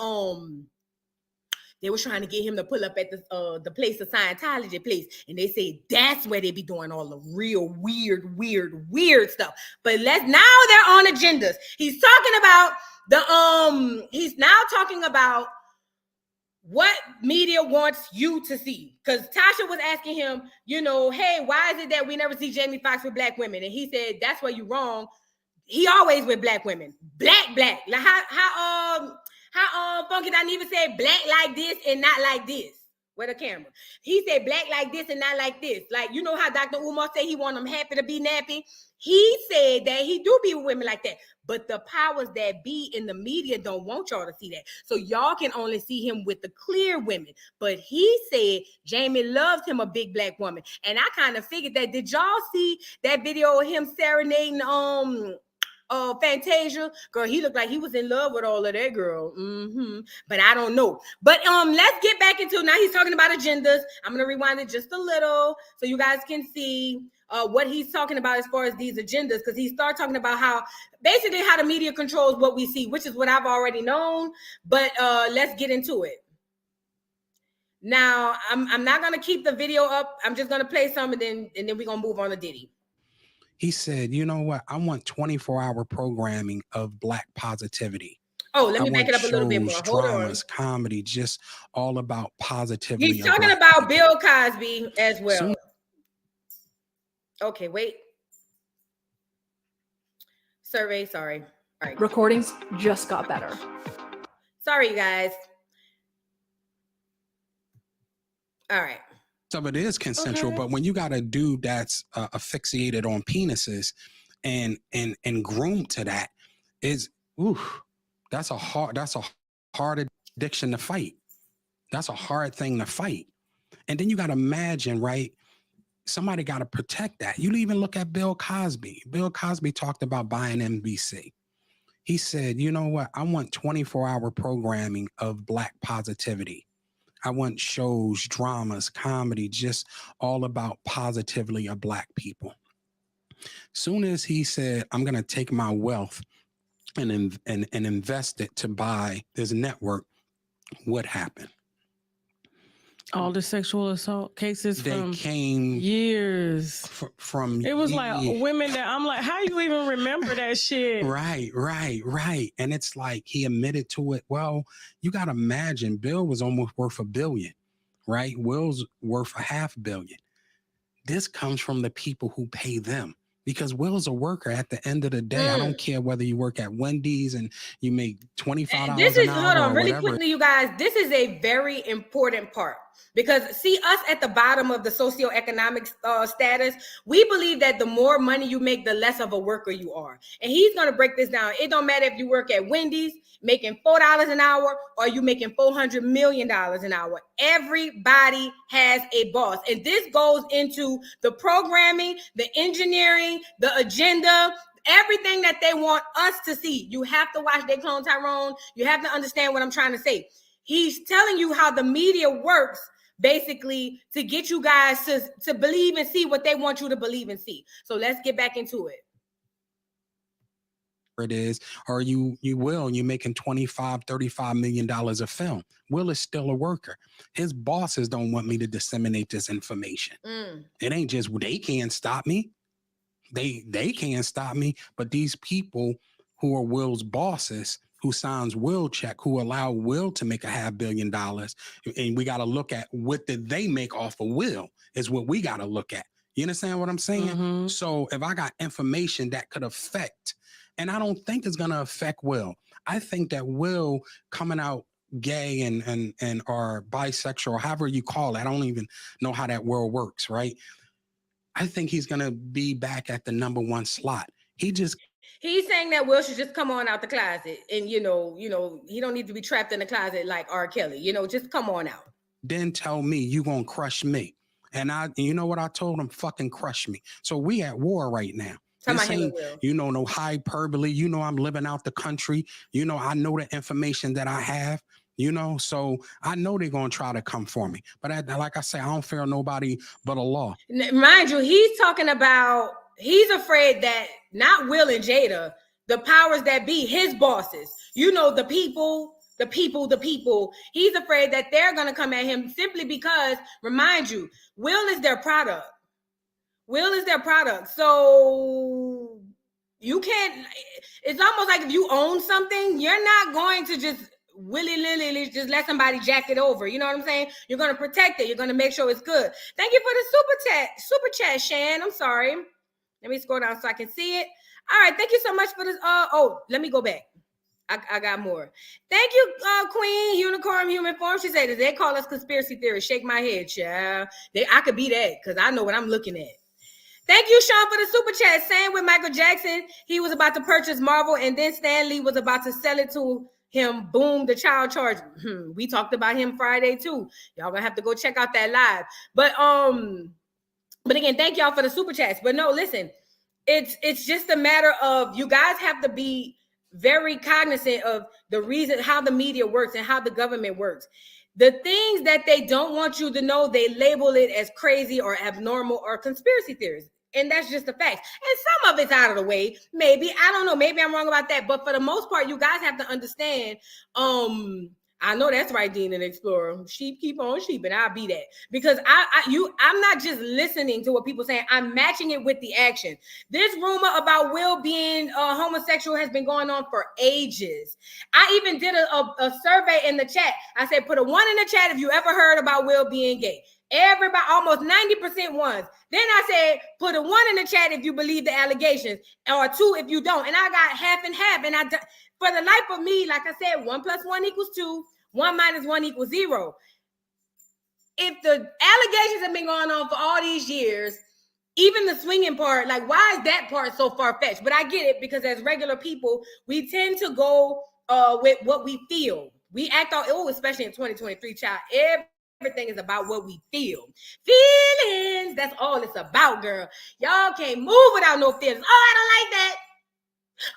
get him to pull up at the place of Scientology place. And they say that's where they be doing all the real weird stuff. But now they're on agendas. He's now talking about what media wants you to see. Because Tasha was asking him, hey, why is it that we never see Jamie Foxx with black women? And he said, that's where you're wrong. He always with black women. Black. Like how Funky Don even said black like this and not like this. Where the camera? He said black like this and not like this. Like, you know how Dr. Umar said he want them happy to be nappy? He said that he do be with women like that. But the powers that be in the media don't want y'all to see that. So y'all can only see him with the clear women. But he said Jamie loved him a big black woman. And I kind of figured that. Did y'all see that video of him serenading Fantasia? Girl, he looked like he was in love with all of that, girl. But I don't know. But let's get back into, now he's talking about agendas. I'm gonna rewind it just a little so you guys can see what he's talking about as far as these agendas, because he started talking about how the media controls what we see, which is what I've already known. But let's get into it. Now, I'm not gonna keep the video up. I'm just gonna play some and then we're gonna move on to Diddy. He said, you know what? I want 24-hour programming of black positivity. Oh, let me back it up a little bit more. Hold dramas, on. comedy, just all about positivity. He's talking about Bill Cosby as well. Okay, wait. Survey, sorry. All right. Recordings just got better. Sorry, you guys. All right. So it is consensual, but when you got a dude that's asphyxiated on penises and groomed to that, that's a hard addiction to fight. That's a hard thing to fight. And then you got to imagine, right? Somebody got to protect that. You even look at Bill Cosby. Bill Cosby talked about buying NBC. He said, you know what? I want 24-hour programming of black positivity. I want shows, dramas, comedy, just all about positively of black people. Soon as he said, I'm going to take my wealth and invest it to buy this network, what happened? All the sexual assault cases they came years from it was like women that I'm like, how you even remember that shit? Right. And it's like he admitted to it. Well, you got to imagine Bill was almost worth $1 billion, right? Will's worth $500 million. This comes from the people who pay them. Because Will's a worker at the end of the day. I don't care whether you work at Wendy's and you make $25 an hour. Hold on, really quickly, you guys. This is a very important part. Because see, us at the bottom of the socioeconomic status, we believe that the more money you make, the less of a worker you are. And he's going to break this down. It don't matter if you work at Wendy's making $4 an hour or you making $400 million an hour. Everybody has a boss. And this goes into the programming, the engineering, the agenda, everything that they want us to see. You have to watch They Clone Tyrone. You have to understand what I'm trying to say. He's telling you how the media works, basically, to get you guys to believe and see what they want you to believe and see. So let's get back into it. It is, or you're making $25-35 million a film. Will is still a worker. His bosses don't want me to disseminate this information. It ain't just they can't stop me. They can't stop me, but these people who are Will's bosses, who signs Will check, who allow Will to make $500 million, and we got to look at what did they make off of Will is what we got to look at. You understand what I'm saying? Mhm. So if I got information that could affect, and I don't think it's gonna affect Will. I think that Will coming out gay and or bisexual, however you call it, I don't even know how that world works, right? I think he's gonna be back at the number one slot. He's saying that Will should just come on out the closet, and you know, he don't need to be trapped in the closet like R. Kelly. Just come on out. Then tell me you gonna crush me, and you know what I told him? Fucking crush me. So we at war right now. This ain't, no hyperbole. I'm living out the country. I know the information that I have. So I know they're gonna try to come for me. But like I say, I don't fear nobody but Allah. Mind you, he's talking about he's afraid that not Will and Jada, the powers that be, his bosses, the people. He's afraid that they're gonna come at him simply because, remind you, Will is their product. So you can't, it's almost like if you own something, you're not going to just willy-nilly just let somebody jack it over. You know what I'm saying? You're going to protect it. You're going to make sure it's good. Thank you for the super chat, Shan. I'm sorry. Let me scroll down so I can see it. All right. Thank you so much for this. Let me go back. I got more. Thank you, Queen Unicorn Human Form. She said, they call us conspiracy theorists. Shake my head, child. I could be that because I know what I'm looking at. Thank you, Sean, for the super chat. Same with Michael Jackson. He was about to purchase Marvel, and then Stan Lee was about to sell it to him. Boom, the child charge. We talked about him Friday too. Y'all gonna have to go check out that live. But again, thank y'all for the super chats. But no, listen, it's just a matter of you guys have to be very cognizant of the reason how the media works and how the government works. The things that they don't want you to know, they label it as crazy or abnormal or conspiracy theories. And that's just a fact. And some of it's out of the way. Maybe, I don't know. Maybe I'm wrong about that. But for the most part, you guys have to understand. I know that's right, Dean and Explorer. Sheep keep on sheeping. I'll be that. Because I'm not just listening to what people saying. I'm matching it with the action. This rumor about Will being homosexual has been going on for ages. I even did a survey in the chat. I said, put a 1 in the chat if you ever heard about Will being gay. Everybody, almost 90% ones. Then I said, put a 1 in the chat if you believe the allegations, or 2 if you don't. And I got half and half. And for the life of me, like I said, 1 + 1 = 2. 1 - 1 = 0. If the allegations have been going on for all these years, even the swinging part, like, why is that part so far-fetched? But I get it, because as regular people, we tend to go with what we feel. We act out, especially in 2023, child. Everything is about what we feel. Feelings, that's all it's about, girl. Y'all can't move without no feelings. Oh, I don't like that.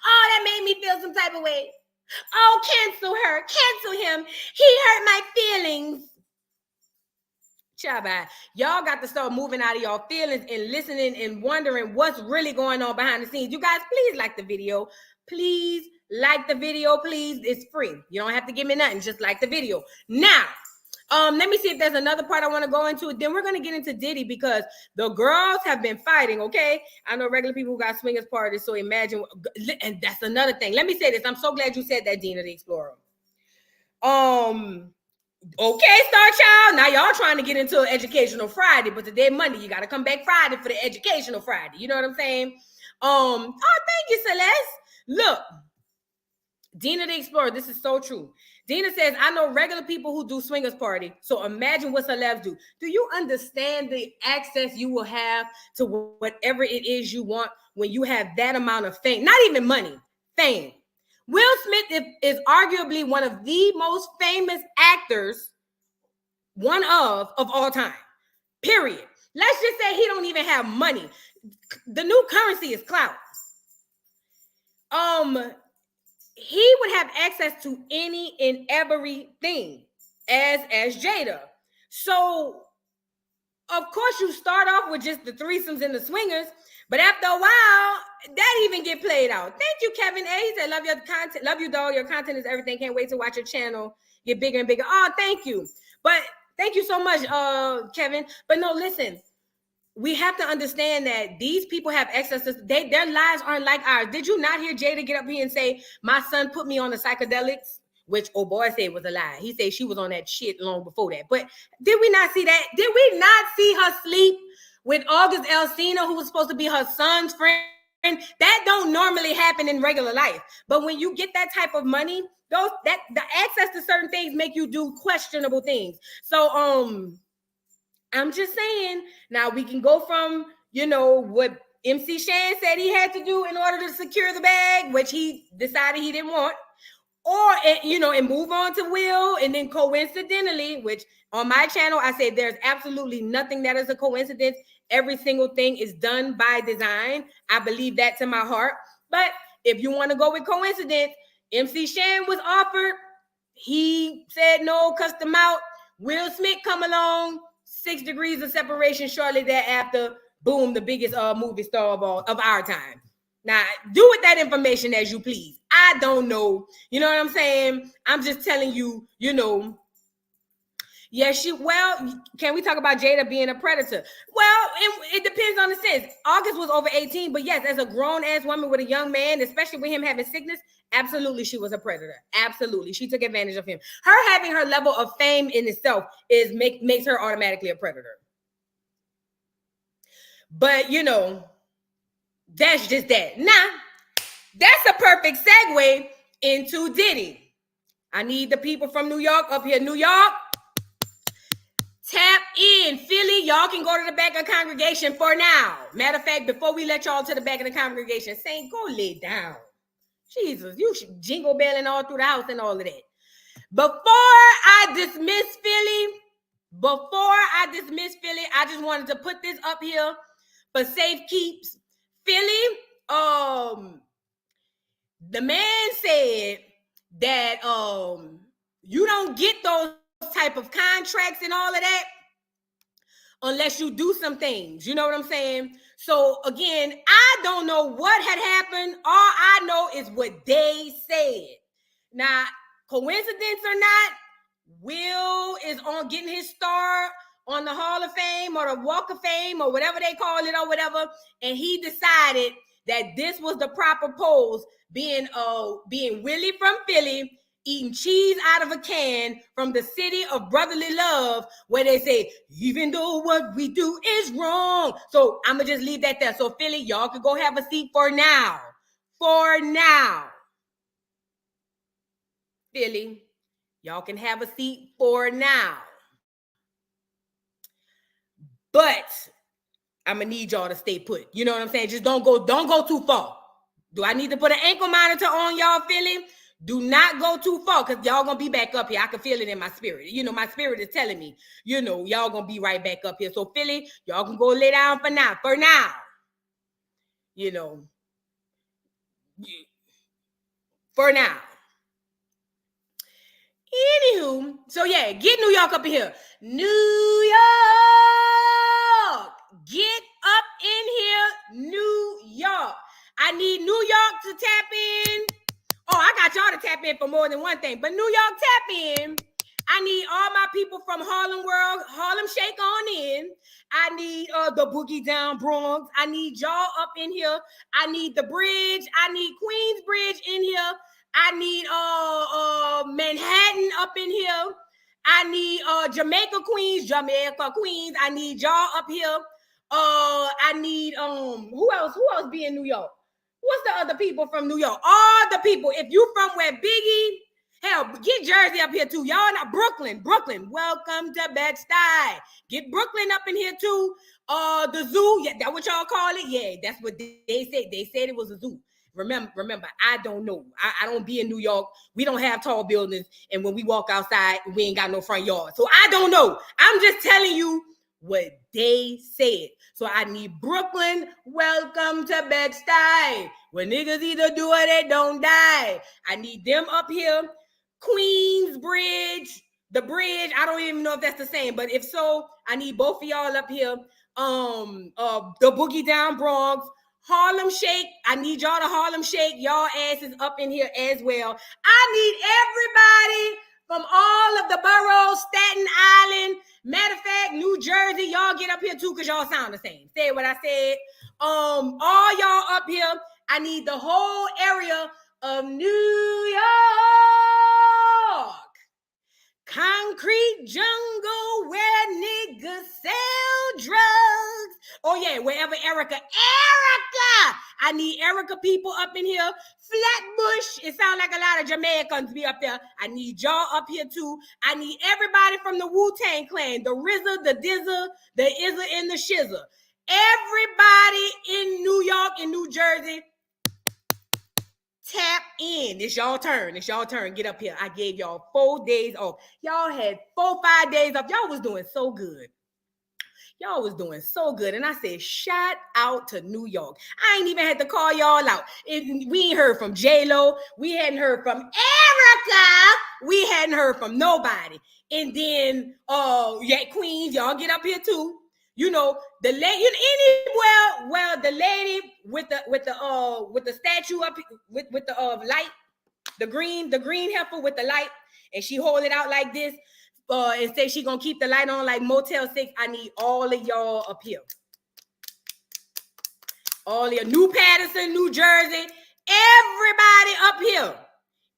Oh, that made me feel some type of way. Oh, cancel her. Cancel him. He hurt my feelings. Child, y'all got to start moving out of y'all feelings and listening and wondering what's really going on behind the scenes. You guys, please like the video. Please like the video, please. It's free. You don't have to give me nothing. Just like the video. Now, let me see if there's another part I want to go into. Then we're going to get into Diddy, because the girls have been fighting, okay? I know regular people who got swingers parties, so imagine. And that's another thing. Let me say this. I'm so glad you said that, Dina the Explorer. Okay, Star Child. Now y'all trying to get into Educational Friday, but today Monday, you got to come back Friday for the Educational Friday. You know what I'm saying? Thank you, Celeste. Look, Dina the Explorer, this is so true. Dina says, I know regular people who do swingers party, so imagine what celebs do. Do you understand the access you will have to whatever it is you want when you have that amount of fame? Not even money, fame. Will Smith is arguably one of the most famous actors, one of all time, period. Let's just say he don't even have money. The new currency is clout. he would have access to any and everything as Jada. So of course you start off with just the threesomes and the swingers, but after a while, that even get played out. Thank you, Kevin A. He said, love your content, love you, dog. Your content is everything. Can't wait to watch your channel get bigger and bigger. Oh, thank you. But thank you so much, Kevin. But no, listen. We have to understand that these people have access to their lives aren't like ours. Did you not hear Jada get up here and say, my son put me on the psychedelics? Which old boy said was a lie. He said she was on that shit long before that. But did we not see that? Did we not see her sleep with August Alsina, who was supposed to be her son's friend? That don't normally happen in regular life. But when you get that type of money, the access to certain things make you do questionable things. So I'm just saying, now we can go from, what MC Shan said he had to do in order to secure the bag, which he decided he didn't want, or, and move on to Will. And then coincidentally, which on my channel, I say there's absolutely nothing that is a coincidence. Every single thing is done by design. I believe that to my heart. But if you want to go with coincidence, MC Shan was offered. He said no, cussed him out. Will Smith come along. 6 degrees of separation shortly thereafter. Boom, the biggest movie star of our time. Now, do with that information as you please. I don't know. You know what I'm saying? I'm just telling you, Yes, can we talk about Jada being a predator? Well, it depends on the sense. August was over 18, but yes, as a grown-ass woman with a young man, especially with him having sickness, absolutely she was a predator. Absolutely. She took advantage of him. Her having her level of fame in itself makes her automatically a predator. But, that's just that. Now, that's a perfect segue into Diddy. I need the people from New York up here. New York, tap in. Philly, y'all can go to the back of the congregation for now. Matter of fact, before we let y'all to the back of the congregation, Saint, go lay down. Jesus, you should jingle belling all through the house and all of that. Before I dismiss Philly, I just wanted to put this up here for safe keeps. Philly, the man said that you don't get those type of contracts and all of that unless you do some things. You know what I'm saying? So again, I don't know what had happened. All I know is what they said. Now, coincidence or not, Will is on getting his star on the Hall of Fame or the Walk of Fame or whatever they call it or whatever, and he decided that this was the proper pose, being Willie from Philly, eating cheese out of a can from the city of brotherly love, where they say, even though what we do is wrong. So I'm going to just leave that there. So Philly, y'all could go have a seat for now. For now. Philly, y'all can have a seat for now. But I'm going to need y'all to stay put. You know what I'm saying? Just don't go too far. Do I need to put an ankle monitor on y'all, Philly? Do not go too far, because y'all gonna be back up here. I can feel it in my spirit. My spirit is telling me, y'all gonna be right back up here. So Philly, y'all can go lay down for now. For now. For now. Anywho, so yeah, get New York up in here. New York! Get up in here, New York. I need New York to tap in. Oh, I got y'all to tap in for more than one thing. But New York, tap in. I need all my people from Harlem World. Harlem, shake on in. I need the Boogie Down Bronx. I need y'all up in here. I need the Bridge. I need Queensbridge in here. I need Manhattan up in here. I need Jamaica Queens. I need y'all up here. I need who else be in New York? What's the other people from New York? All the people. If you from where Biggie, hell, get Jersey up here too. Y'all not Brooklyn. Welcome to Bed-Stuy. Get Brooklyn up in here too. The zoo. Yeah, that what y'all call it? Yeah, that's what they said. They said it was a zoo. Remember, I don't know. I don't be in New York. We don't have tall buildings. And when we walk outside, we ain't got no front yard. So I don't know. I'm just telling you what they said. So I need Brooklyn. Welcome to Bed-Stuy. Where niggas either do or they don't die. I need them up here. Queensbridge, the bridge. I don't even know if that's the same, but if so, I need both of y'all up here. The Boogie Down Bronx, Harlem Shake. I need y'all to Harlem Shake. Y'all asses up in here as well. I need everybody from all of the boroughs, Staten Island. Matter of fact, New Jersey, y'all get up here too, because y'all sound the same. Say what I said. All y'all up here. I need the whole area of New York. Concrete jungle where niggas sell drugs. Oh yeah, wherever Erica. I need Erica people up in here. Flatbush. It sounds like a lot of Jamaicans be up there. I need y'all up here too. I need everybody from the Wu-Tang Clan. The RZA, the Dizza, the Izza, and the Shizza. Everybody in New York and New Jersey, tap in. It's y'all turn. It's y'all turn. Get up here. I gave y'all 4 days off. Y'all had 4-5 days off. Y'all was doing so good. Y'all was doing so good. And I said, shout out to New York. I ain't even had to call y'all out. We ain't heard from J-Lo. We hadn't heard from Erica. We hadn't heard from nobody. And then, yeah, Queens, y'all get up here too. You know, the lady anywhere, well, the lady with the statue up with the light, the green heifer with the light, and she hold it out like this, and say she gonna keep the light on like Motel 6. I need all of y'all up here. All of you, New Patterson, New Jersey, everybody up here.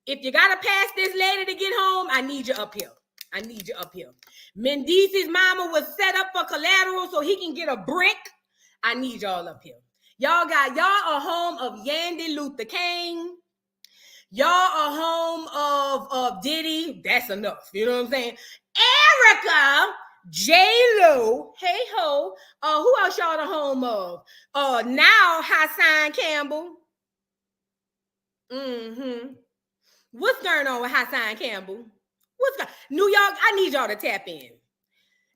If you gotta pass this lady to get home, I need you up here. I need you up here. Mendice's mama was set up for collateral so he can get a brick. I need y'all up here. Y'all are home of Yandy Luther King. Y'all are home of Diddy. That's enough. You know what I'm saying? Erica, J-Lo, hey ho. Who else y'all the home of? Now Hassan Campbell. What's going on with Hassan Campbell? New York, I need y'all to tap in.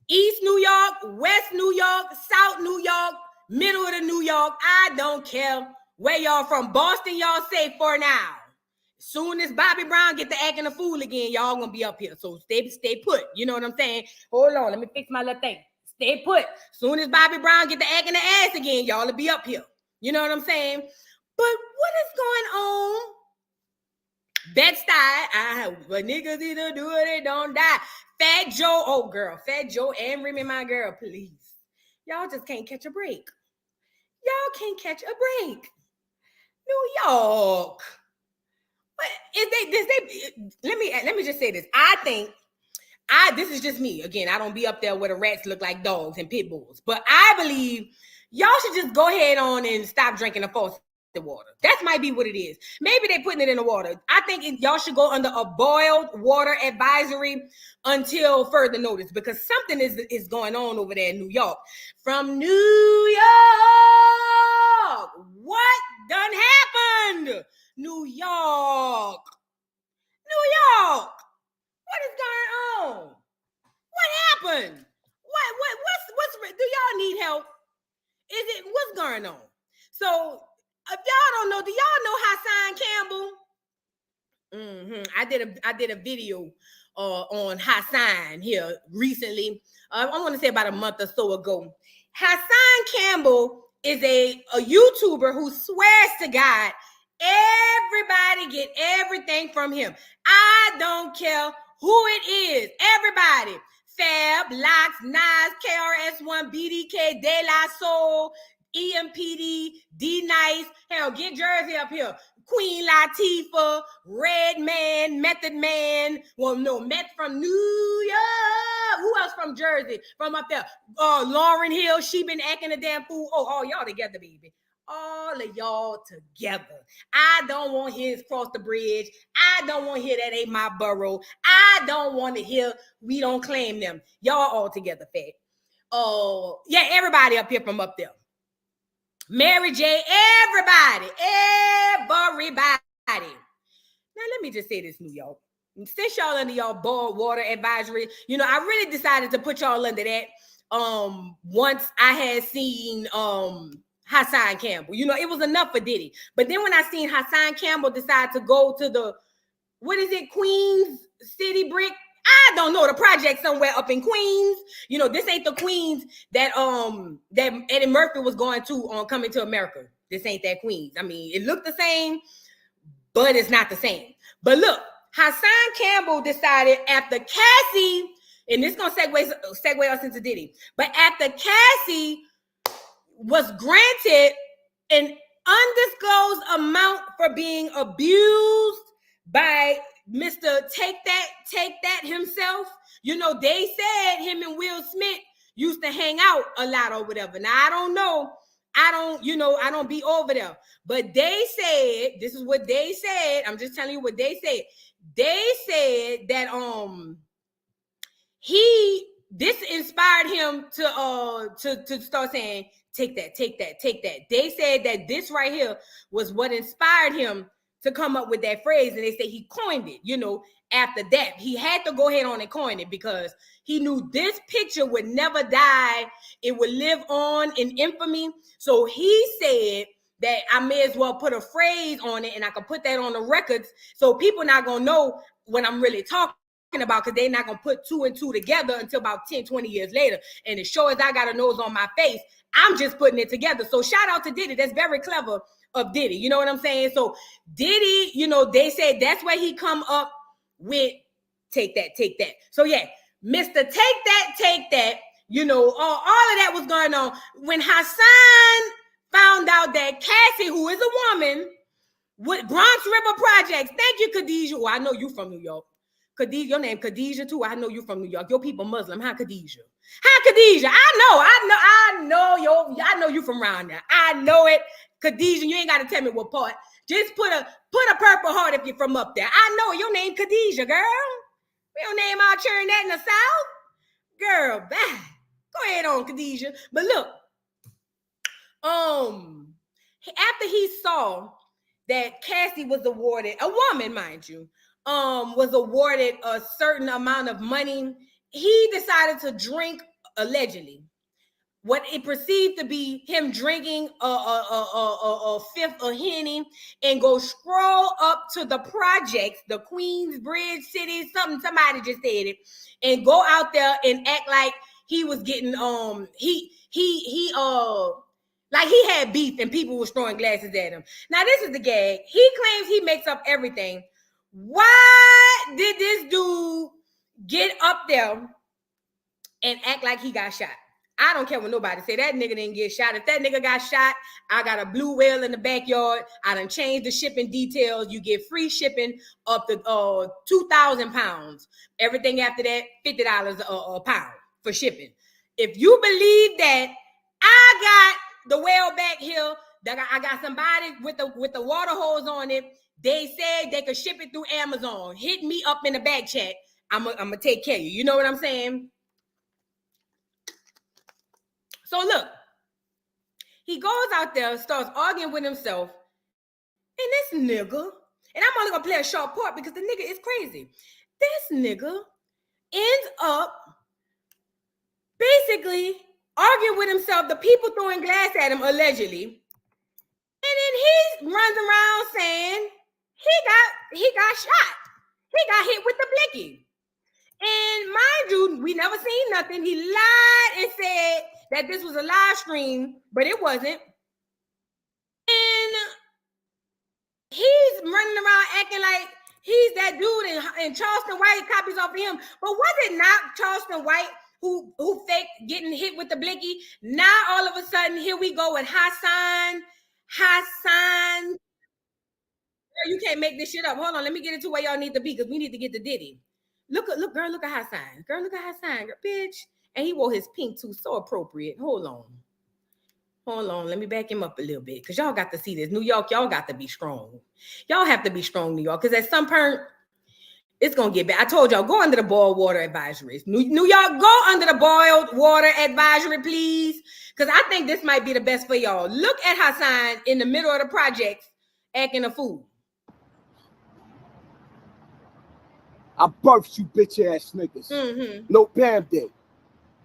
East New York, West New York, South New York, middle of the New York. I don't care where y'all from. Boston, y'all safe for now. Soon as Bobby Brown get to acting a fool again, y'all gonna be up here. So stay put. You know what I'm saying? Hold on, let me fix my little thing. Stay put. Soon as Bobby Brown get to acting the ass again, y'all will be up here. You know what I'm saying? But what is going on? Bed-Stuy, but niggas either do or they don't die. Fat Joe, oh girl, Fat Joe and Remy, my girl, please. Y'all just can't catch a break. Y'all can't catch a break. New York. But let me just say this. This is just me. Again, I don't be up there where the rats look like dogs and pit bulls. But I believe y'all should just go ahead on and stop drinking the faucet water. That might be what it is. Maybe they're putting it in the water. I think y'all should go under a boiled water advisory until further notice, because something is going on over there in New York. From New York, what done happened? New York. What is going on? What happened? What's do y'all need help? What's going on? So if y'all don't know, do y'all know Hassan Campbell? I did a video on Hassan here recently. I want to say about a month or so ago. Hassan Campbell is a YouTuber who swears to God everybody get everything from him. I don't care who it is. Everybody. Fab, Locks, Nas, KRS-One, BDK, De La Soul, EMPD, D-Nice, hell, get Jersey up here. Queen Latifah, Red Man, Method Man. Well, no, Meth from New York. Who else from Jersey? From up there. Lauryn Hill, she been acting a damn fool. Oh, all y'all together, baby. All of y'all together. I don't want to hear cross the bridge. I don't want to hear that ain't my borough. I don't want to hear we don't claim them. Y'all all together, fat. Yeah, everybody up here from up there. Mary J, everybody. Now, let me just say this, New York. Since y'all under y'all boiled water advisory, you know, I really decided to put y'all under that. Once I had seen, Hassan Campbell. You know, it was enough for Diddy. But then when I seen Hassan Campbell decide to go to the, what is it, Queens City Brick? I don't know, the project somewhere up in Queens. You know, this ain't the Queens that Eddie Murphy was going to on Coming to America. This ain't that Queens. I mean, it looked the same, but it's not the same. But look, Hassan Campbell decided after Cassie, and this gonna segue us into Diddy, but after Cassie was granted an undisclosed amount for being abused by Mr. Take That himself. You know, they said him and Will Smith used to hang out a lot or whatever. Now, I don't know. I don't be over there. But they said, this is what they said. I'm just telling you what they said. They said that this inspired him to start saying, take that. They said that this right here was what inspired him to come up with that phrase. And they say he coined it, you know, after that. He had to go ahead on and coin it because he knew this picture would never die. It would live on in infamy. So he said that I may as well put a phrase on it and I could put that on the records so people not going to know what I'm really talking about, because they're not going to put 2 and 2 together until about 10, 20 years later. And as sure as I got a nose on my face, I'm just putting it together. So shout out to Diddy. That's very clever of Diddy. You know what I'm saying? So Diddy, you know, they said that's where he come up with take that. So yeah, Mr. Take That, you know, all of that was going on. When Hassan found out that Cassie, who is a woman, with Bronx River Projects, thank you, Khadijah. Well, I know you from New York. Khadijah, your name Khadijah too. I know you from New York. Your people Muslim, huh, Khadijah? Hi, Khadijah. I know you from around there. I know it. Khadijah, you ain't got to tell me what part. Just put a purple heart if you're from up there. I know your name Khadijah, girl. We don't name our children that in the South. Girl, bye. Go ahead on, Khadijah. But look, after he saw that Cassie was awarded, a woman, mind you, was awarded a certain amount of money, he decided to drink, allegedly, what it perceived to be him drinking a fifth of Henny, and go scroll up to the projects, the Queensbridge City, somebody just said it, and go out there and act like he was getting like he had beef and people was throwing glasses at him. Now this is the gag. He claims he makes up everything. Why did this dude get up there and act like he got shot? I don't care what nobody say. That nigga didn't get shot. If that nigga got shot, I got a blue whale in the backyard. I done changed the shipping details. You get free shipping up to 2,000 pounds. Everything after that, $50 a pound for shipping. If you believe that, I got the whale back here. I got somebody with the water hose on it. They said they could ship it through Amazon. Hit me up in the back chat. I'm gonna take care of you. You know what I'm saying? So look, he goes out there, starts arguing with himself, and this nigga, and I'm only gonna play a short part because the nigga is crazy. This nigga ends up basically arguing with himself, the people throwing glass at him, allegedly, and then he runs around saying he got shot. He got hit with the blicky. And mind you, we never seen nothing. He lied and said that this was a live stream, but it wasn't. And he's running around acting like he's that dude, and Charleston White copies off of him. But was it not Charleston White who faked getting hit with the blicky? Now all of a sudden, here we go with Hassan. You can't make this shit up. Hold on, let me get into where y'all need to be, because we need to get to Diddy. Look, girl, look at Hassan. Girl, look at Hassan, girl, bitch. And he wore his pink too, so appropriate. Hold on, let me back him up a little bit, because y'all got to see this. New York, y'all got to be strong. Y'all have to be strong, New York, because at some point, it's going to get bad. I told y'all, go under the boiled water advisory. New York, go under the boiled water advisory, please, because I think this might be the best for y'all. Look at Hassan in the middle of the project acting a fool. I birthed you bitch ass niggas. Mm-hmm. No Band-Aid.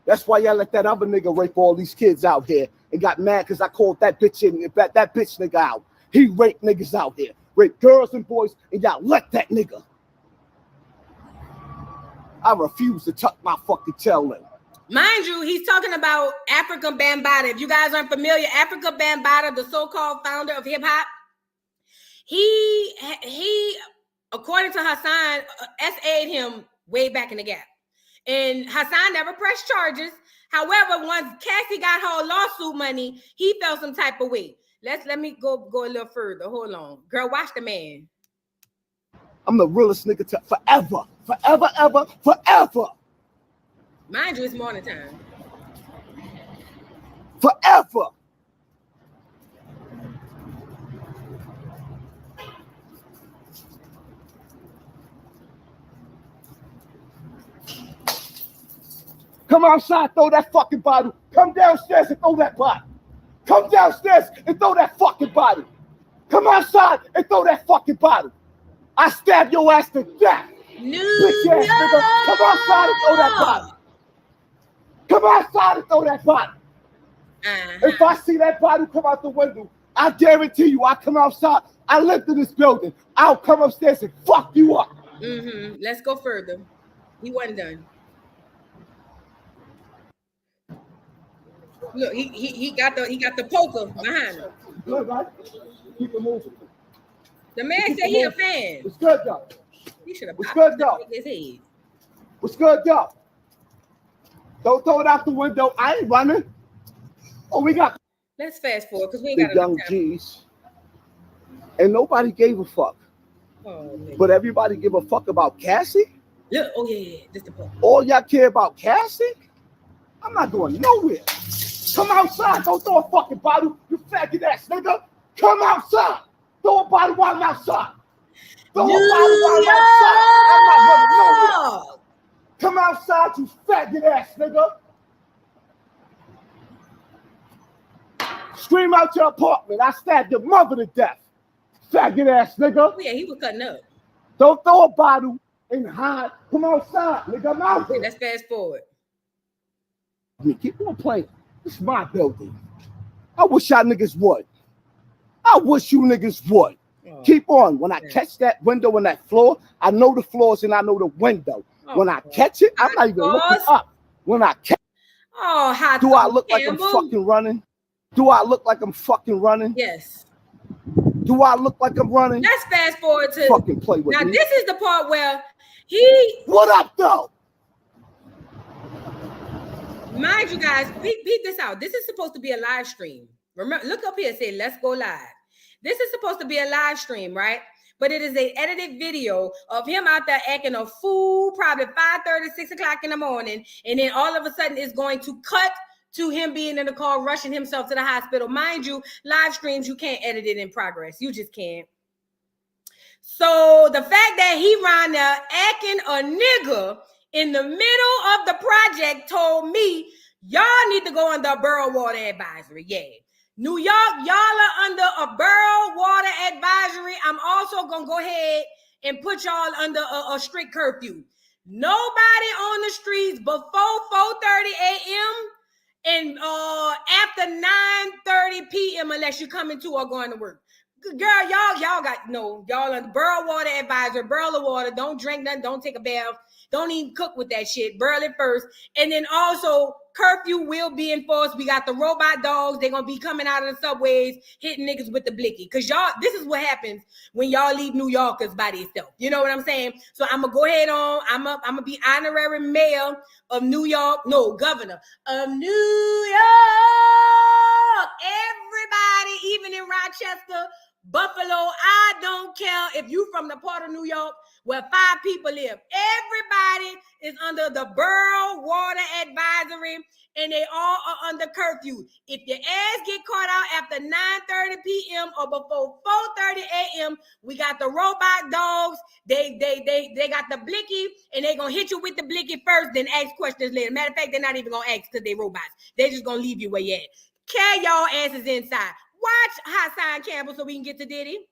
That's why y'all let that other nigga rape all these kids out here and got mad because I called that bitch that bitch nigga out. He raped niggas out here, raped girls and boys, and y'all let that nigga. I refuse to tuck my fucking tail in. Mind you, he's talking about Africa Bambaataa. If you guys aren't familiar, Africa Bambaataa, the so-called founder of hip hop, he, according to Hassan, SA'd him way back in the gap. And Hassan never pressed charges. However, once Cassie got her lawsuit money, he felt some type of way. Let me go a little further. Hold on. Girl, watch the man. I'm the realest nigga to forever. Forever, ever, forever. Mind you, it's morning time. Forever. Come outside, throw that fucking bottle. Come downstairs and throw that bottle. Come downstairs and throw that fucking bottle. Come outside and throw that fucking bottle. I stab your ass to death. Bitch ass nigga. Come outside and throw that bottle. Come outside and throw that bottle. If I see that bottle come out the window, I guarantee you I come outside. I lived in this building. I'll come upstairs and fuck you up. Let's go further. He wasn't done. Look, he got the poker behind him. Good, right? Keep it moving. The man said he a fan. What's good, though? He should have What's good, though? his head. What's good, though? Don't throw it out the window. I ain't running. Oh, we got. Let's fast forward because we ain't the got young enough time. G's, and nobody gave a fuck. Oh, but everybody give a fuck about Cassie. Look, oh yeah, this the point. All y'all care about Cassie? I'm not going nowhere. Come outside. Don't throw a fucking bottle, you faggot ass nigga. Come outside. Throw a bottle while I'm outside. Throw a bottle while I'm outside. I'm not going nowhere. Come outside, you faggot ass nigga. Scream out your apartment. I stabbed your mother to death. Faggot ass nigga. Oh, yeah, he was cutting up. Don't throw a bottle and hide. Come outside, nigga. I'm out here. Let's fast forward. I mean, keep on playing. This is my building. I wish y'all niggas would. I wish you niggas would. Oh, keep on. When I catch that window and that floor, I know the floors and I know the window. Oh, when I catch it, I'm not even looking up. When I catch it, do I look like I'm fucking running? Do I look like I'm fucking running? Yes. Do I look like I'm running? Let's fast forward to fucking play with now. Me. This is the part where he. What up, though? Mind you, guys, beat this out. This is supposed to be a live stream. Remember, look up here. Say, let's go live. This is supposed to be a live stream, right? But it is an edited video of him out there acting a fool, probably 5:30, 6 o'clock in the morning, and then all of a sudden it's going to cut to him being in the car, rushing himself to the hospital. Mind you, live streams, you can't edit it in progress. You just can't. So the fact that he ran there acting a nigga in the middle of the project told me, y'all need to go under a borough water advisory. Yeah. New York, y'all are under a borough water advisory. I'm also going to go ahead and put y'all under a strict curfew. Nobody on the streets before 4:30 a.m. and after 9:30 p.m. unless you're coming to or going to work. Girl, y'all got no, y'all on the borough water advisor, borough of water. Don't drink nothing, don't take a bath, don't even cook with that shit. Burl it first. And then also curfew will be enforced. We got the robot dogs, they're gonna be coming out of the subways, hitting niggas with the blicky. Cause y'all, this is what happens when y'all leave New Yorkers by themselves. You know what I'm saying? So I'm gonna go ahead on. I'm gonna be honorary mayor of New York, no, governor of New York. Everybody, even in Rochester, Buffalo, I don't care if you from the part of New York where 5 people live. Everybody is under the borough water advisory and they all are under curfew. If your ass get caught out after 9:30 p.m. or before 4:30 a.m., we got the robot dogs. They got the blicky and they gonna hit you with the blicky first, then ask questions later. Matter of fact, they're not even gonna ask because they robots. They're just gonna leave you where you at. Carry y'all asses inside. Watch Hassan Campbell so we can get to Diddy.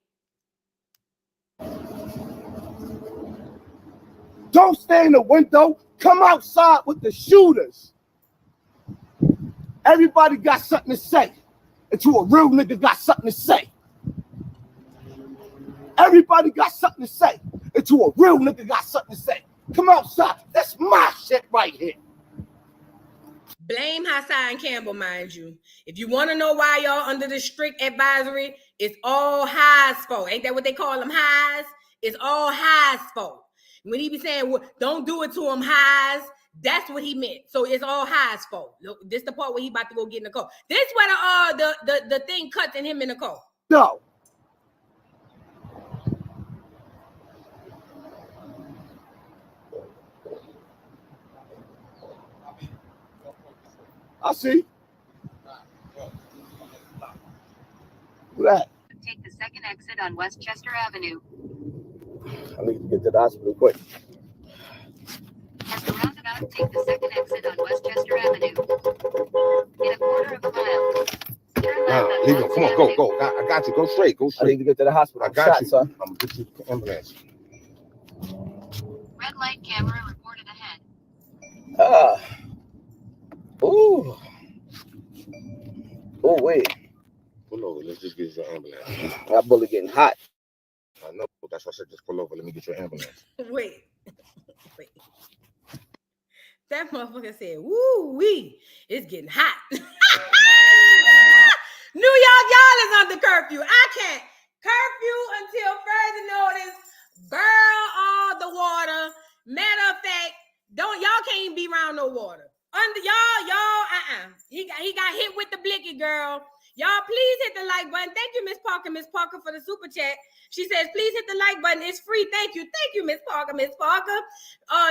Don't stay in the window. Come outside with the shooters. Everybody got something to say. Until a real nigga got something to say. Everybody got something to say. Until a real nigga got something to say. Come outside. That's my shit right here. Blame Hassan Campbell, mind you. If you want to know why y'all under the strict advisory, it's all High's fault. Ain't that what they call them, Highs? It's all High's fault. When he be saying, well, don't do it to him, Highs, that's what he meant. So it's all High's fault. Look, this the part where he about to go get in the car. This where the thing cuts in him in the car. No. I see. Who that? Take the second exit on Westchester Avenue. I need to get to the hospital quick. At the roundabout, take the second exit on Westchester Avenue. In a quarter of a mile. Turn left on Leave him. Johnson Come on, go, Avenue. go. I got you. Go straight. Go I straight. need to get to the hospital. I got you. son. I'm gonna get you the ambulance. Red light camera reported ahead. Ooh. Oh, wait. Pull over. Let's just get your ambulance. That bullet getting hot. I know. That's why I said just pull over. Let me get your ambulance. Wait. That motherfucker said, woo wee, it's getting hot. New York, y'all is under curfew. I can't. Curfew until further notice. Burn all the water. Matter of fact, y'all can't even be around no water. Under y'all, He got hit with the blicky, girl. Y'all, please hit the like button. Thank you, Miss Parker, for the super chat. She says, please hit the like button. It's free. Thank you, Miss Parker.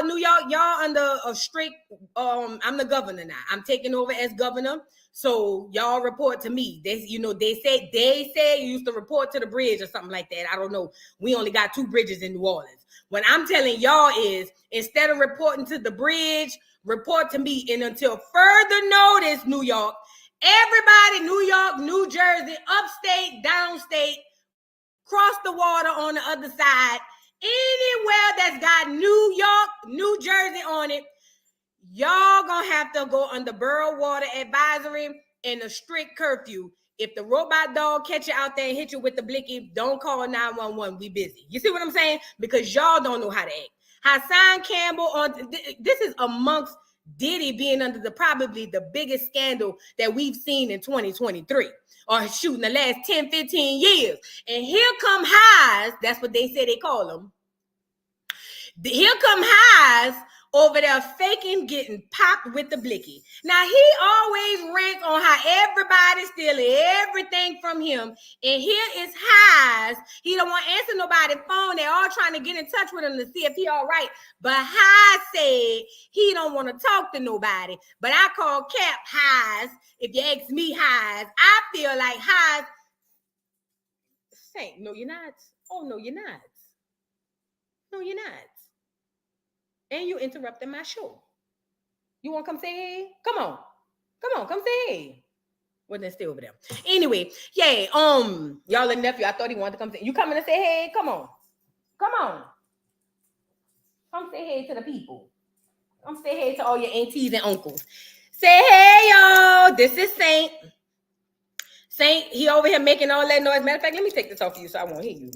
New York, y'all under a strict, I'm the governor now. I'm taking over as governor. So y'all report to me. They said you used to report to the bridge or something like that. I don't know. We only got 2 bridges in New Orleans. What I'm telling y'all is, instead of reporting to the bridge, report to me. And until further notice, New York, everybody, New York, New Jersey, upstate, downstate, cross the water on the other side, anywhere that's got New York, New Jersey on it, y'all gonna have to go under borough water advisory and a strict curfew. If the robot dog catch you out there and hit you with the blicky, don't call 911. We busy. You see what I'm saying? Because y'all don't know how to act. Hassan Campbell this is amongst Diddy being under probably the biggest scandal that we've seen in 2023, or shooting the last 10, 15 years. And here come Highs. That's what they say they call them. Here come Highs over there faking getting popped with the blicky. Now, he always rants on how everybody's stealing everything from him. And here is Highs. He don't want to answer nobody's phone. They're all trying to get in touch with him to see if he all right. But Highs said he don't want to talk to nobody. But I call Cap Highs. If you ask me, Highs, I feel like Highs. Saint, no, you're not. Oh, no, you're not. No, you're not. And you interrupted my show. You want to come say hey? Come on, come say hey. Well, then stay over there. Anyway, yeah, y'all and nephew, I thought he wanted to come say. You coming to say hey? Come on. Come say hey to the people. Come say hey to all your aunties and uncles. Say hey, y'all. This is Saint. Saint, he over here making all that noise. Matter of fact, let me take this off of you so I won't hear you.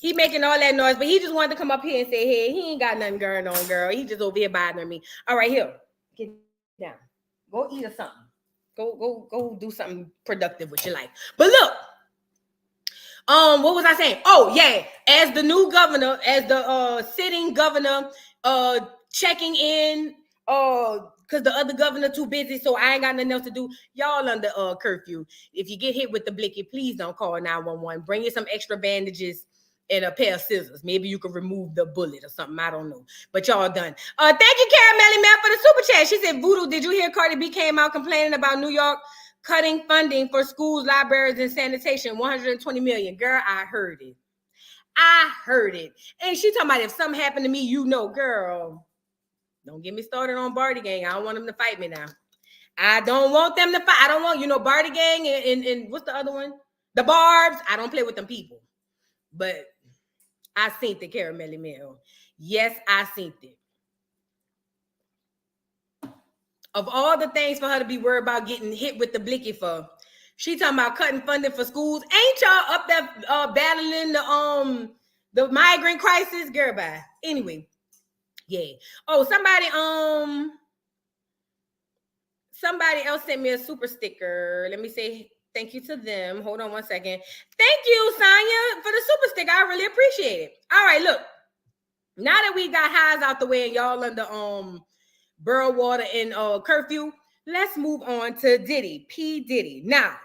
He making all that noise, but he just wanted to come up here and say, hey, he ain't got nothing going on, girl. He just over here bothering me. All right, here. Get down. Go eat or something. Go do something productive with your life. But look, what was I saying? Oh, yeah. As the new governor, as the sitting governor, checking in, because the other governor too busy, so I ain't got nothing else to do. Y'all under curfew. If you get hit with the blicky, please don't call 911. Bring you some extra bandages and a pair of scissors. Maybe you can remove the bullet or something. I don't know. But y'all done. Thank you, Caramelly Man, for the super chat. She said, Voodoo, did you hear Cardi B came out complaining about New York cutting funding for schools, libraries, and sanitation? 120 million. Girl, I heard it. And she talking about if something happened to me, you know, girl, don't get me started on Barty Gang. I don't want them to fight me now. I don't want them to fight. I don't want, Barty Gang and what's the other one? The Barbs. I don't play with them people. But I seen the Caramelly Mill. Yes, I seen it. Of all the things for her to be worried about getting hit with the blicky for, she talking about cutting funding for schools. Ain't y'all up there battling the migrant crisis? Girl, bye. Anyway, yeah. Oh, somebody else sent me a super sticker. Let me say thank you to them. Hold on one second. Thank you, Sonya, for the super sticker. I really appreciate it. All right, look. Now that we got highs out the way and y'all under borough water and curfew, let's move on to Diddy, P. Diddy. Now,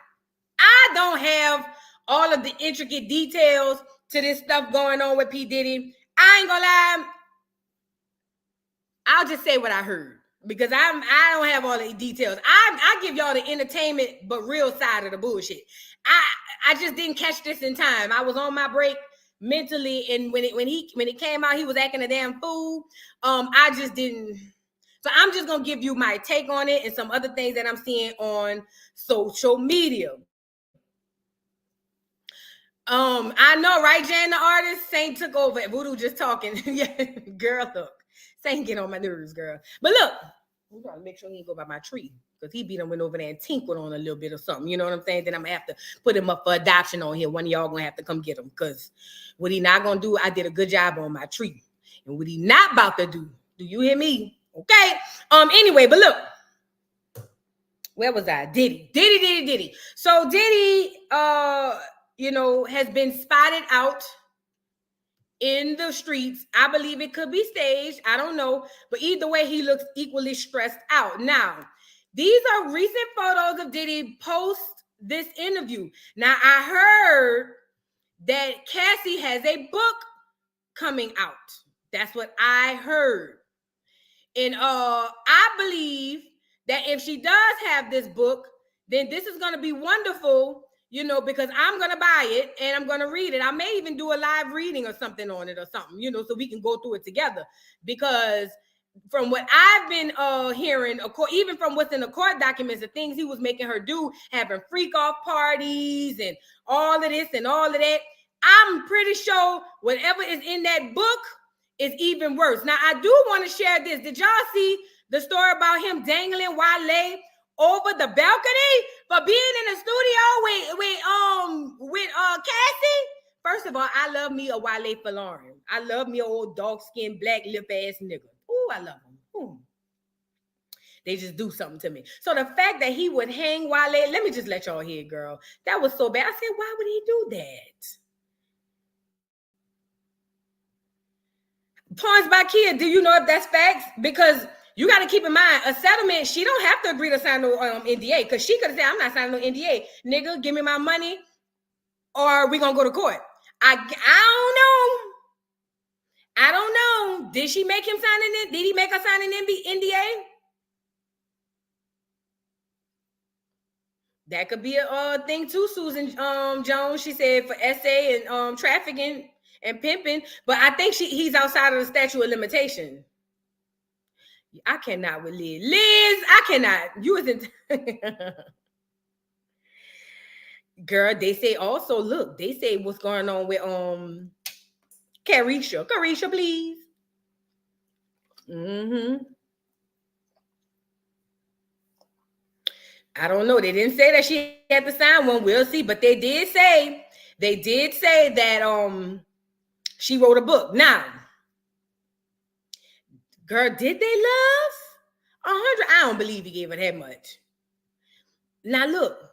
I don't have all of the intricate details to this stuff going on with P. Diddy. I ain't gonna lie. I'll just say what I heard because I don't have all the details. I give y'all the entertainment but real side of the bullshit. I just didn't catch this in time. I was on my break mentally, and when it came out, he was acting a damn fool. I just didn't. So I'm just gonna give you my take on it and some other things that I'm seeing on social media. I know, right, Jan, the artist? Saint took over. Voodoo just talking. Yeah, girl, look. Saint get on my nerves, girl. But look, we gotta make sure he ain't go by my tree because he beat him went over there and tinkled on a little bit or something. You know what I'm saying? Then I'm gonna have to put him up for adoption on here. One of y'all gonna have to come get him because what he not gonna do, I did a good job on my tree. And what he not about to do you hear me? Okay. Anyway, but look. Where was I? Diddy. So Diddy, has been spotted out in the streets. I believe it could be staged. I don't know. But either way, he looks equally stressed out. Now, these are recent photos of Diddy post this interview. Now, I heard that Cassie has a book coming out. That's what I heard. And I believe that if she does have this book, then this is going to be wonderful, because I'm going to buy it and I'm going to read it. I may even do a live reading or something on it or something, so we can go through it together. Because from what I've been hearing, even from what's in the court documents, the things he was making her do, having freak off parties and all of this and all of that, I'm pretty sure whatever is in that book is even worse. Now, I do want to share this. Did y'all see the story about him dangling Wale over the balcony for being in the studio with Cassie? First of all, I love me a Wale Falarin. I love me an old dark-skinned, black lip-ass nigga. Ooh, I love him. Ooh. They just do something to me. So the fact that he would hang Wale, let me just let y'all hear, girl. That was so bad. I said, why would he do that? Points by Kia, do you know if that's facts? Because you got to keep in mind, a settlement, she don't have to agree to sign no NDA, because she could have said, I'm not signing no NDA. Nigga, give me my money, or we going to go to court. I don't know. Did she make him sign it? Did he make her sign an NDA? That could be a thing too, Susan Jones. She said for essay and trafficking and pimping, but I think he's outside of the statute of limitation. I cannot with Liz. I cannot. You isn't. Girl, they say also, look, they say what's going on with Carisha. Carisha, please. I don't know. They didn't say that she had to sign one. We'll see. But they did say that she wrote a book. Now, girl, did they love 100? I don't believe he gave her that much. Now look.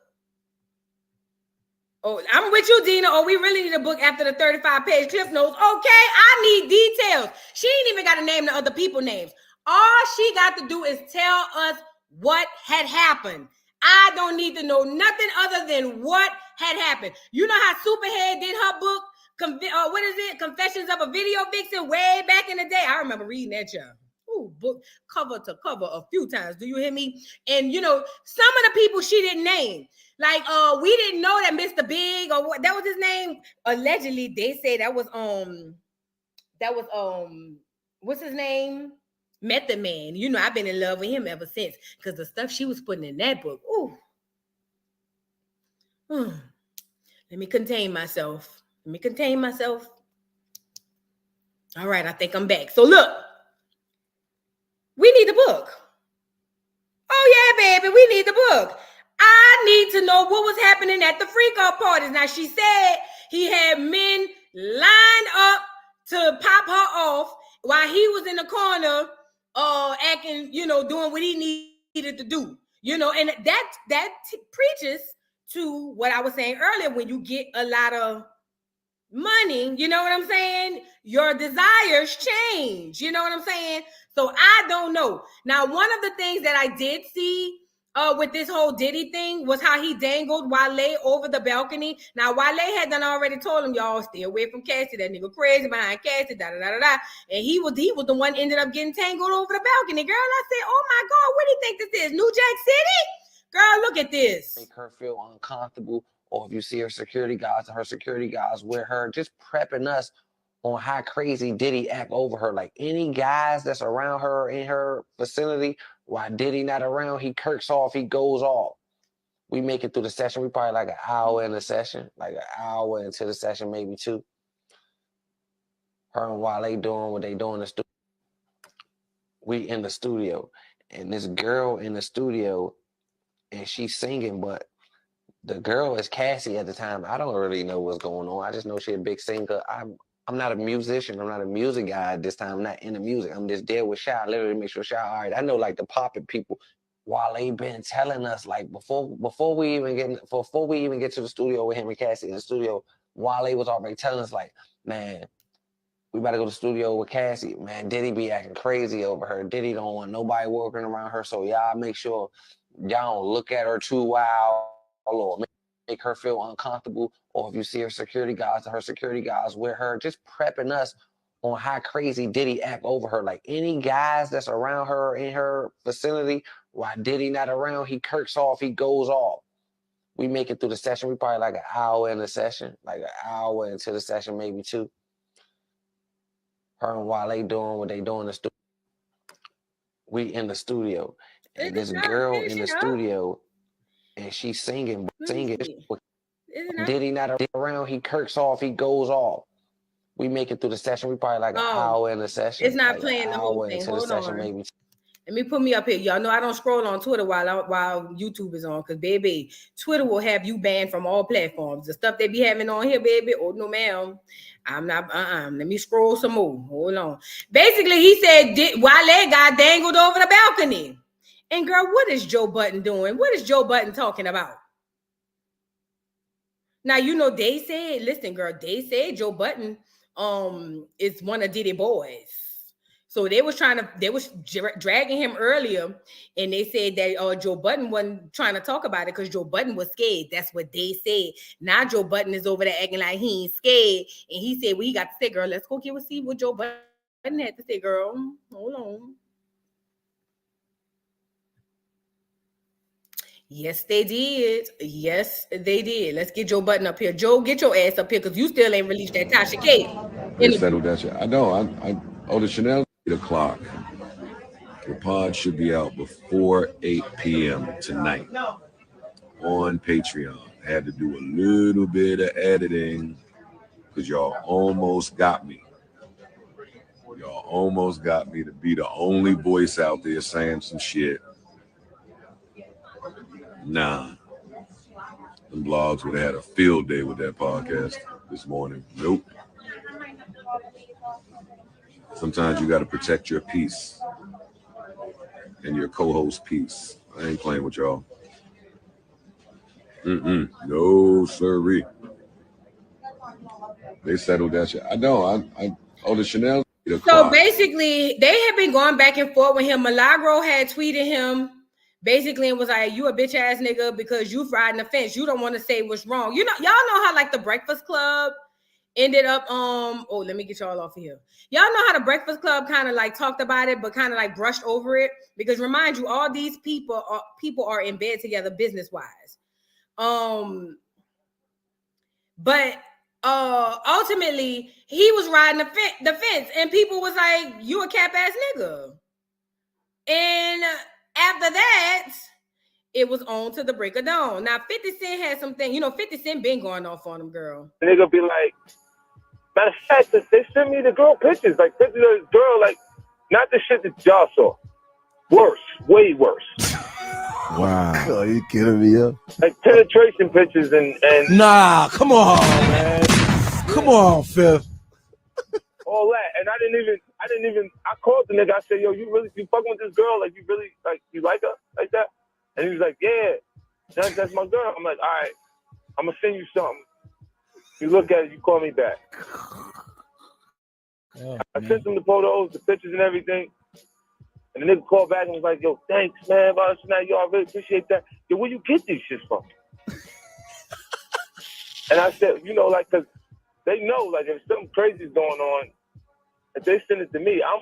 Oh, I'm with you, Dina. Oh, we really need a book after the 35-page cliff notes. Okay, I need details. She ain't even got to name the other people's names. All she got to do is tell us what had happened. I don't need to know nothing other than what had happened. You know how Superhead did her book? What is it? Confessions of a Video Vixen way back in the day. I remember reading that, y'all. Ooh, book cover to cover a few times. Do you hear me? And some of the people she didn't name. Like, we didn't know that Mr. Big or what that was his name. Allegedly, they say that was what's his name? Method Man. I've been in love with him ever since because the stuff she was putting in that book. Ooh. Let me contain myself. All right, I think I'm back. So look, we need the book. Oh yeah, baby, we need the book. I need to know what was happening at the freak out parties. Now she said he had men lined up to pop her off while he was in the corner, acting, doing what he needed to do. And that preaches to what I was saying earlier. When you get a lot of money, you know what I'm saying? Your desires change. You know what I'm saying? So I don't know. Now, one of the things that I did see with this whole Diddy thing was how he dangled Wale over the balcony. Now, Wale had done already told him, y'all stay away from Cassie. That nigga crazy behind Cassie, da-da-da-da-da. And he was the one ended up getting tangled over the balcony. Girl, I said, oh my God, what do you think this is? New Jack City? Girl, look at this. Make her feel uncomfortable, or if you see her security guards and her security guards with her, just prepping us on how crazy Diddy act over her. Like any guys that's around her in her vicinity, while Diddy not around, he kirks off, he goes off. We make it through the session. We probably like an hour in the session, like an hour into the session, maybe two. Her and Wale doing what they do in the studio. We in the studio, and this girl in the studio, and she's singing, but the girl is Cassie at the time. I don't really know what's going on. I just know she's a big singer. I'm not a musician. I'm not a music guy at this time. I'm not into music. I'm just there with Shy. Literally make sure Shy, all right. I know like the popping people. Wale been telling us like before we even get to the studio with him and Cassie in the studio, Wale was already telling us like, man, we about to go to the studio with Cassie. Man, Diddy be acting crazy over her. Diddy don't want nobody working around her. So y'all make sure y'all don't look at her too wild or make her feel uncomfortable. Or if you see her security guards with her, just prepping us on how crazy Diddy act over her. Like any guys that's around her in her vicinity, while Diddy not around, he kirks off, he goes off. We make it through the session. We probably like an hour in the session, like an hour into the session, maybe two. Her and Wale doing what they do in the studio. We in the studio, and this girl in the studio, and she's singing. Diddy not around, he kirks off, he goes off. We make it through the session. We probably like an hour in the session. It's not like playing the whole thing. Hold on. Maybe. Let me put me up here. Y'all know I don't scroll on Twitter while YouTube is on, because baby, Twitter will have you banned from all platforms. The stuff they be having on here, baby. Oh no, ma'am. I'm not. Let me scroll some more. Hold on. Basically, he said Wale got dangled over the balcony. And girl, what is Joe Budden doing? What is Joe Budden talking about? Now they said, listen, girl, they said Joe Budden is one of Diddy boys. So they was dragging him earlier, and they said that Joe Budden wasn't trying to talk about it because Joe Budden was scared. That's what they said. Now Joe Budden is over there acting like he ain't scared, and he said, "Well, he got to say, girl, let's go see what Joe Budden had to say, girl. Hold on." Yes, they did. Yes, they did. Let's get Joe Budden up here. Joe, get your ass up here because you still ain't released that Tasha K. They settled that shit. I know. The Chanel 8 o'clock. The pod should be out before 8 p.m. tonight on Patreon. I had to do a little bit of editing because y'all almost got me. Y'all almost got me to be the only voice out there saying some shit. Nah. The blogs would have had a field day with that podcast this morning. Nope. Sometimes you got to protect your peace and your co-host peace. I ain't playing with y'all. No, sirree. They settled that shit. I know. The Chanel. So basically, they have been going back and forth with him. Milagro had tweeted him basically and was like, "You a bitch ass nigga because you riding the fence. You don't want to say what's wrong." Y'all know how like the Breakfast Club ended up let me get y'all off of here. Y'all know how the Breakfast Club kind of like talked about it but kind of like brushed over it, because remind you, all these people are in bed together business wise, but ultimately he was riding the fence and people was like, "You a cap ass nigga," and after that it was on to the break of dawn. Now 50 Cent had something, 50 Cent been going off on him, girl. And they're gonna be like, matter of fact, they sent me the girl pictures, like pictures of this girl, like not the shit that y'all saw. Worse, way worse. Wow. Oh, you kidding me, yo? Like penetration pictures and Nah, come on, man. Come on, Fifth. all that. And I didn't even. I called the nigga. I said, yo, you fucking with this girl? Like, you like her like that? And he was like, yeah, that's my girl. I'm like, all right, I'm gonna send you something. You look at it, you call me back. I sent him the photos, the pictures, and everything. And the nigga called back and was like, yo, thanks, man. Yo, I really appreciate that. Yo, where you get these shit from? And I said, because they know, like, if something crazy is going on, if they send it to me, I'll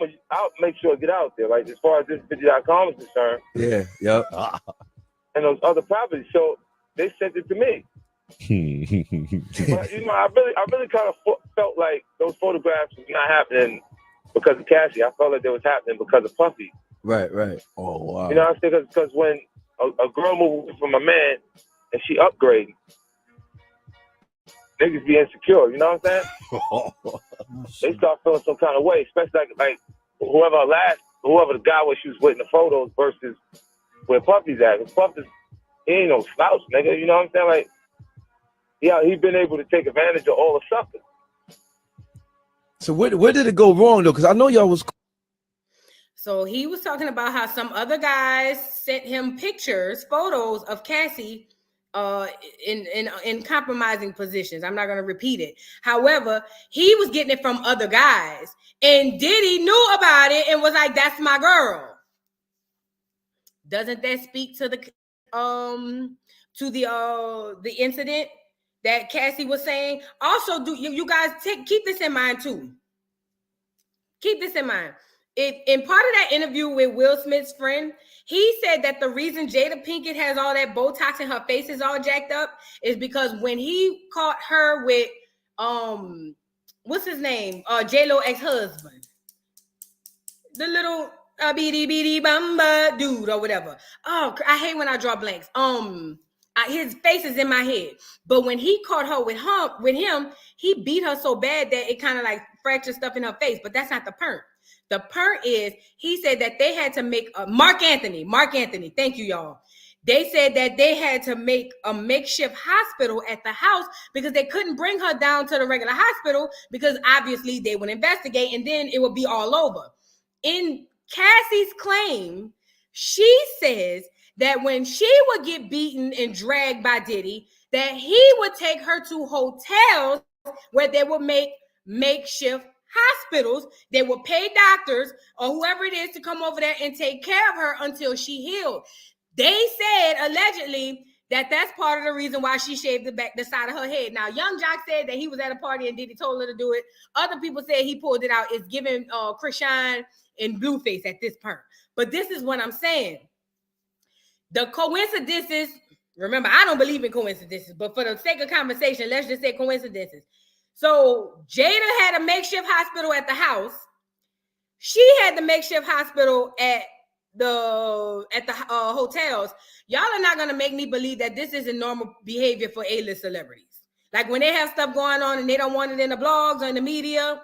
make sure it get out there. Like, as far as this video.com is concerned. Yeah, yep. And those other properties. So they sent it to me. But, I really kind of felt like those photographs was not happening because of Cassie. I felt like they was happening because of Puffy. Right. Oh, wow. You know what I'm saying? Because when a girl moves from a man and she upgrades, niggas be insecure. You know what I'm saying? They start feeling some kind of way, especially like whoever the guy was she was with in the photos versus where Puffy's at. Because Puffy's, he ain't no slouch, nigga. You know what I'm saying? Like, yeah, he's been able to take advantage of all the suffering. So where did it go wrong though? Because I know y'all was. So he was talking about how some other guys sent him photos of Cassie in compromising positions. I'm not going to repeat it. However, he was getting it from other guys. And Diddy knew about it and was like, that's my girl. Doesn't that speak to the incident that Cassie was saying? Also, do you guys keep this in mind too? Keep this in mind. In part of that interview with Will Smith's friend, he said that the reason Jada Pinkett has all that Botox and her face is all jacked up is because when he caught her with what's his name? J-Lo ex-husband. The little beady bamba dude or whatever. Oh, I hate when I draw blanks. His face is in my head. But when he caught her with him, he beat her so bad that it kind of like fractured stuff in her face. But that's not the perm. The perm is, he said that they had to make Mark Anthony. Thank you, y'all. They said that they had to make a makeshift hospital at the house because they couldn't bring her down to the regular hospital because obviously they would investigate and then it would be all over. In Cassie's claim, she says that when she would get beaten and dragged by Diddy, that he would take her to hotels where they would make makeshift hospitals. They would pay doctors or whoever it is to come over there and take care of her until she healed. They said allegedly that that's part of the reason why she shaved the side of her head. Now, Young Jock said that he was at a party and Diddy told her to do it. Other people said he pulled it out. It's giving Krishan and Blueface at this point. But this is what I'm saying. The coincidences, remember, I don't believe in coincidences, but for the sake of conversation, let's just say coincidences. So Jada had a makeshift hospital at the house. She had the makeshift hospital at the hotels. Y'all are not going to make me believe that this isn't normal behavior for A-list celebrities. Like when they have stuff going on and they don't want it in the blogs or in the media.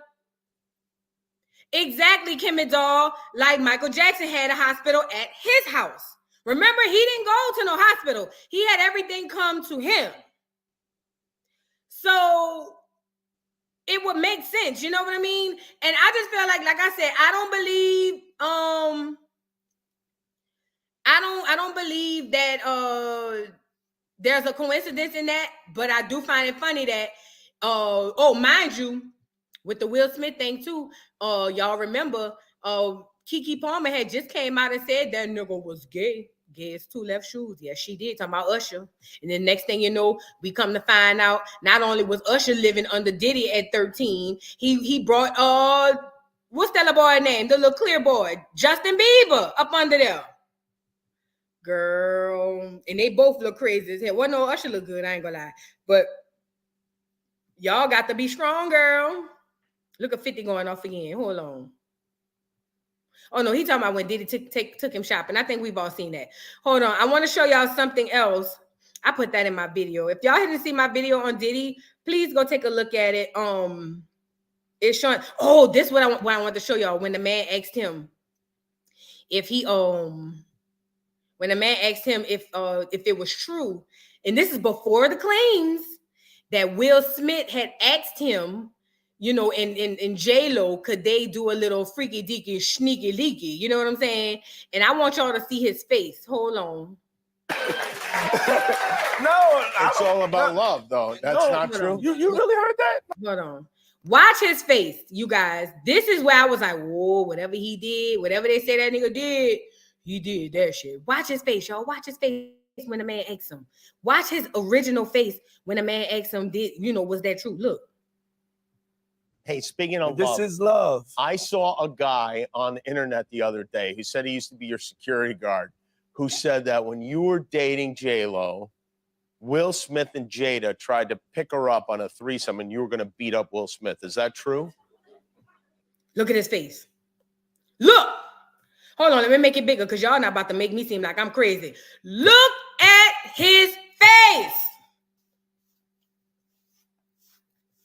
Exactly, Kim and Doll, like Michael Jackson had a hospital at his house. Remember, he didn't go to no hospital. He had everything come to him. So it would make sense, you know what I mean? And I just feel like I said, I don't believe that there's a coincidence in that, but I do find it funny that mind you, with the Will Smith thing too, y'all remember Keke Palmer had just came out and said that nigga was gay. Gay is two left shoes. Yes, she did. Talking about Usher. And then next thing you know, we come to find out not only was Usher living under Diddy at 13, he brought what's that little boy name? The little clear boy, Justin Bieber, up under there. Girl. And they both look crazy as hell. Well, no, Usher look good, I ain't gonna lie. But y'all got to be strong, girl. Look at 50 going off again. Hold on. Oh, no, he talking about when Diddy took him shopping. I think we've all seen that. Hold on. I want to show y'all something else. I put that in my video. If y'all didn't see my video on Diddy, please go take a look at it. It's showing. Oh, this is what I want to show y'all. When the man asked him if he when a man asked him if it was true, and this is before the claims that Will Smith had asked him, you know, in J-Lo, could they do a little freaky deaky, sneaky leaky? You know what I'm saying? And I want y'all to see his face. Hold on. No, it's all about love, though. That's not true. You really heard that? Hold on. Watch his face, you guys. This is where I was like, whoa, whatever he did, whatever they say that nigga did, he did that shit. Watch his face, y'all. Watch his face when the man asks him. Watch his original face when the man asks him, was that true? Look. Hey, speaking of This love, is love. I saw a guy on the internet the other day who said he used to be your security guard, who said that when you were dating J-Lo, Will Smith and Jada tried to pick her up on a threesome and you were going to beat up Will Smith. Is that true? Look at his face. Look. Hold on, let me make it bigger because y'all not about to make me seem like I'm crazy. Look at his face.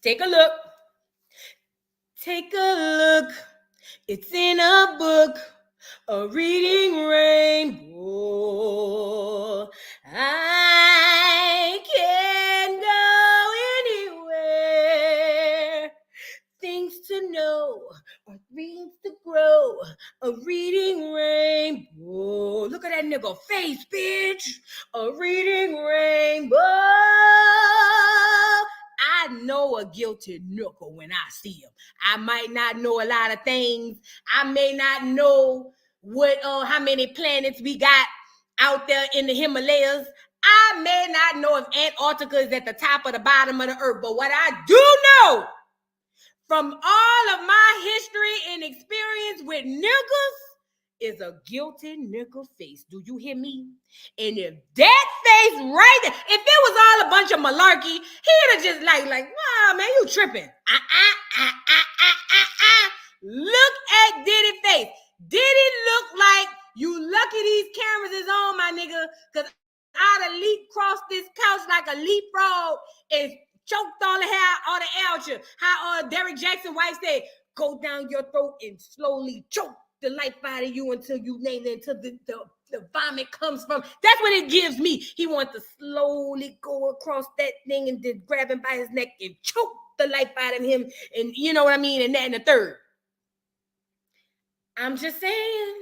Take a look. Take a look. It's in a book, a reading rainbow. I can go anywhere. Things to know, or dreams to grow, a reading rainbow. Look at that nigga face, bitch. A reading rainbow. I know a guilty nigga when I see him. I might not know a lot of things. I may not know how many planets we got out there in the Himalayas. I may not know if Antarctica is at the top or the bottom of the earth, but what I do know from all of my history and experience with niggas is a guilty nigga face. Do you hear me? And if that face right there, if it was all a bunch of malarkey, he'd have just like, wow, man, you tripping. Look at Diddy face. Diddy look like you lucky these cameras is on, my nigga, because I'd have leaped across this couch like a leapfrog and choked all the hair, all the air out you. How Derrick Jackson wife said, go down your throat and slowly choke the life out of you until you name it, until the vomit comes from. That's what it gives me. He wants to slowly go across that thing and then grab him by his neck and choke the life out of him. And you know what I mean? And that and the third. I'm just saying.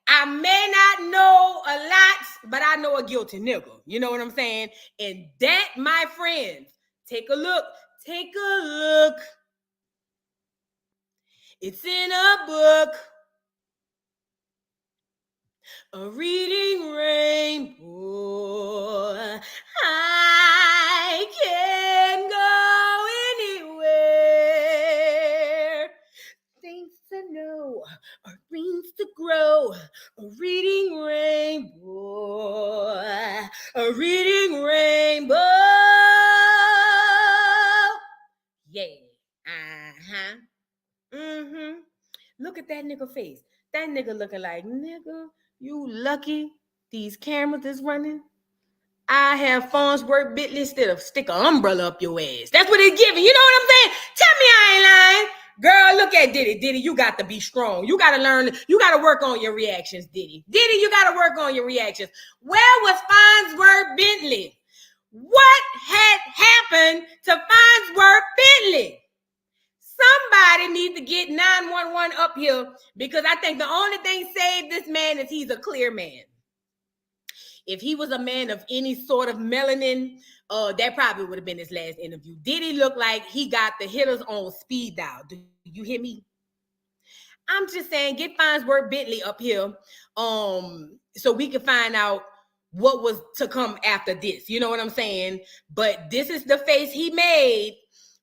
I may not know a lot, but I know a guilty nigga. You know what I'm saying? And that, my friends, take a look. Take a look. It's in a book. A reading rainbow. I can go anywhere. Things to know, or dreams to grow. A reading rainbow. A reading rainbow. Yeah. Uh-huh. Mm-hmm. Look at that nigga face. That nigga looking like, nigga, you lucky these cameras is running. I have Farnsworth Bentley instead of stick an umbrella up your ass. That's what it's giving. You know what I'm saying? Tell me I ain't lying. Girl, look at Diddy. Diddy, you got to be strong. You got to learn. You got to work on your reactions, Diddy. Diddy, you got to work on your reactions. Where was Farnsworth Bentley? What had happened to Farnsworth Bentley? Somebody needs to get 911 up here because I think the only thing saved this man is he's a clear man. If he was a man of any sort of melanin, that probably would have been his last interview. Diddy look like he got the hitters on speed dial. Do you hear me? I'm just saying, get Farnsworth Bentley up here so we can find out what was to come after this. You know what I'm saying? But this is the face he made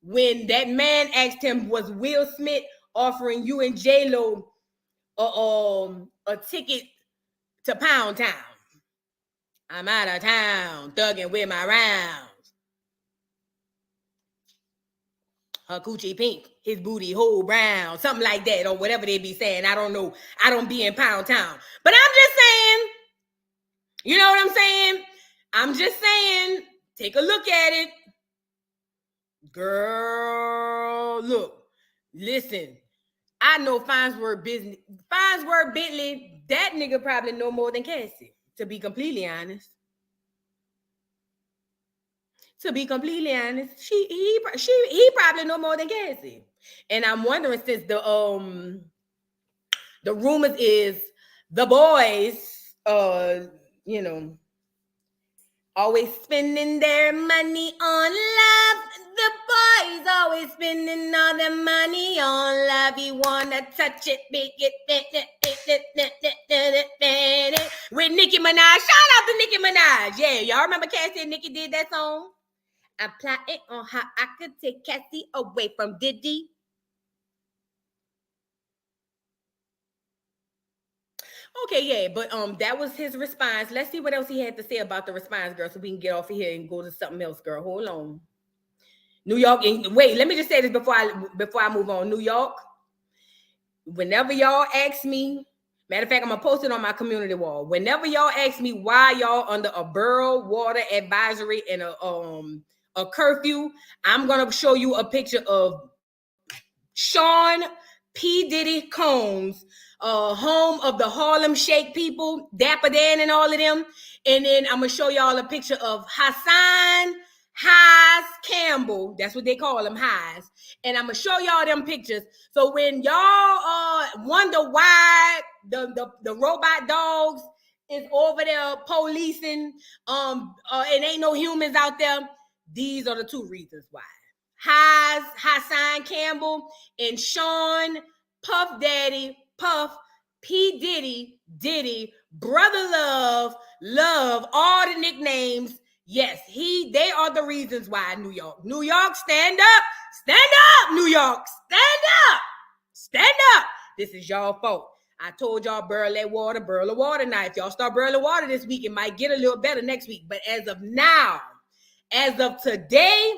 when that man asked him, was Will Smith offering you and J-Lo a ticket to Pound Town? I'm out of town, thugging with my rounds. Her coochie pink, his booty hole brown, something like that, or whatever they be saying. I don't know. I don't be in Pound Town. But I'm just saying, you know what I'm saying? I'm just saying, take a look at it. Girl, look, listen. I know Farnsworth Bentley, that nigga probably know more than Cassie, to be completely honest. He probably know more than Cassie. And I'm wondering, since the rumors is the boys, you know, always spending their money on love. The boys always spending all their money on love. You wanna touch it, big it, with Nicki Minaj. Shout out to Nicki Minaj. Yeah, y'all remember Cassie and Nicki did that song? I'm plotting on how I could take Cassie away from Diddy. Okay, yeah, but that was his response. Let's see what else he had to say about the response, girl, so we can get off of here and go to something else, girl. Hold on. New York, and wait, let me just say this before I move on. New York, whenever y'all ask me, matter of fact, I'm gonna post it on my community wall. Whenever y'all ask me why y'all under a borough water advisory and a curfew, I'm gonna show you a picture of Sean P. Diddy Combs, home of the Harlem Shake people, Dapper Dan and all of them. And then I'm going to show y'all a picture of Hassan Highs Campbell. That's what they call him, Highs. And I'm going to show y'all them pictures. So when y'all wonder why the robot dogs is over there policing, and ain't no humans out there, these are the two reasons why. Hassan Campbell and Sean Puff Daddy, Puff, P. Diddy, Brother Love, all the nicknames. Yes, they are the reasons why New York, stand up, New York, stand up. This is y'all fault. I told y'all burl a water now. If y'all start burling water this week, it might get a little better next week. But as of now, as of today,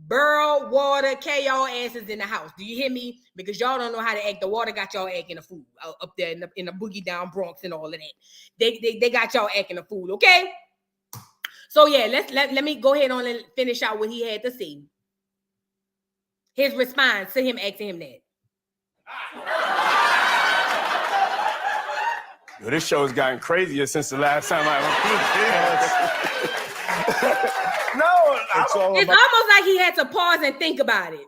burl water, y'all asses in the house. Do you hear me? Because y'all don't know how to act. The water got y'all acting a fool up there in the boogie down Bronx and all of that. They got y'all acting a fool, okay? So yeah, let me go ahead on and finish out what he had to say. His response to him asking him that. Yo, this show has gotten crazier since the last time I It's almost like he had to pause and think about it.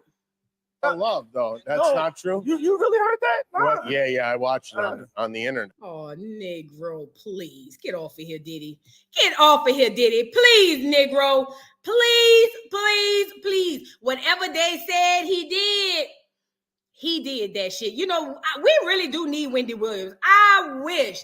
Love, though. That's not true. You really heard that? Nah. What? Yeah, I watched it on the internet. Oh, Negro, please. Get off of here, Diddy. Get off of here, Diddy. Please, Negro. Please. Whatever they said he did that shit. You know, we really do need Wendy Williams. I wish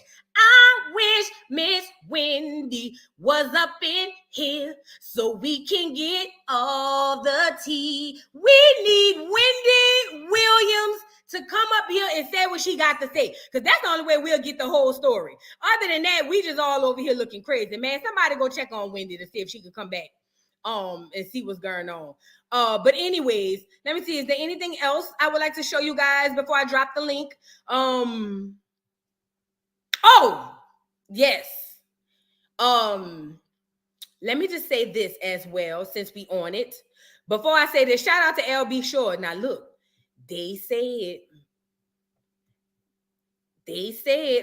Miss Wendy was up in here so we can get all the tea. We need Wendy Williams to come up here and say what she got to say, because that's the only way we'll get the whole story. Other than that, we just all over here looking crazy. Man, somebody go check on Wendy to see if she could come back and see what's going on. But anyways, let me see. Is there anything else I would like to show you guys before I drop the link? Oh, yes. Let me just say this as well, since we on it. Before I say this, shout out to LB Shore. Now look, they said,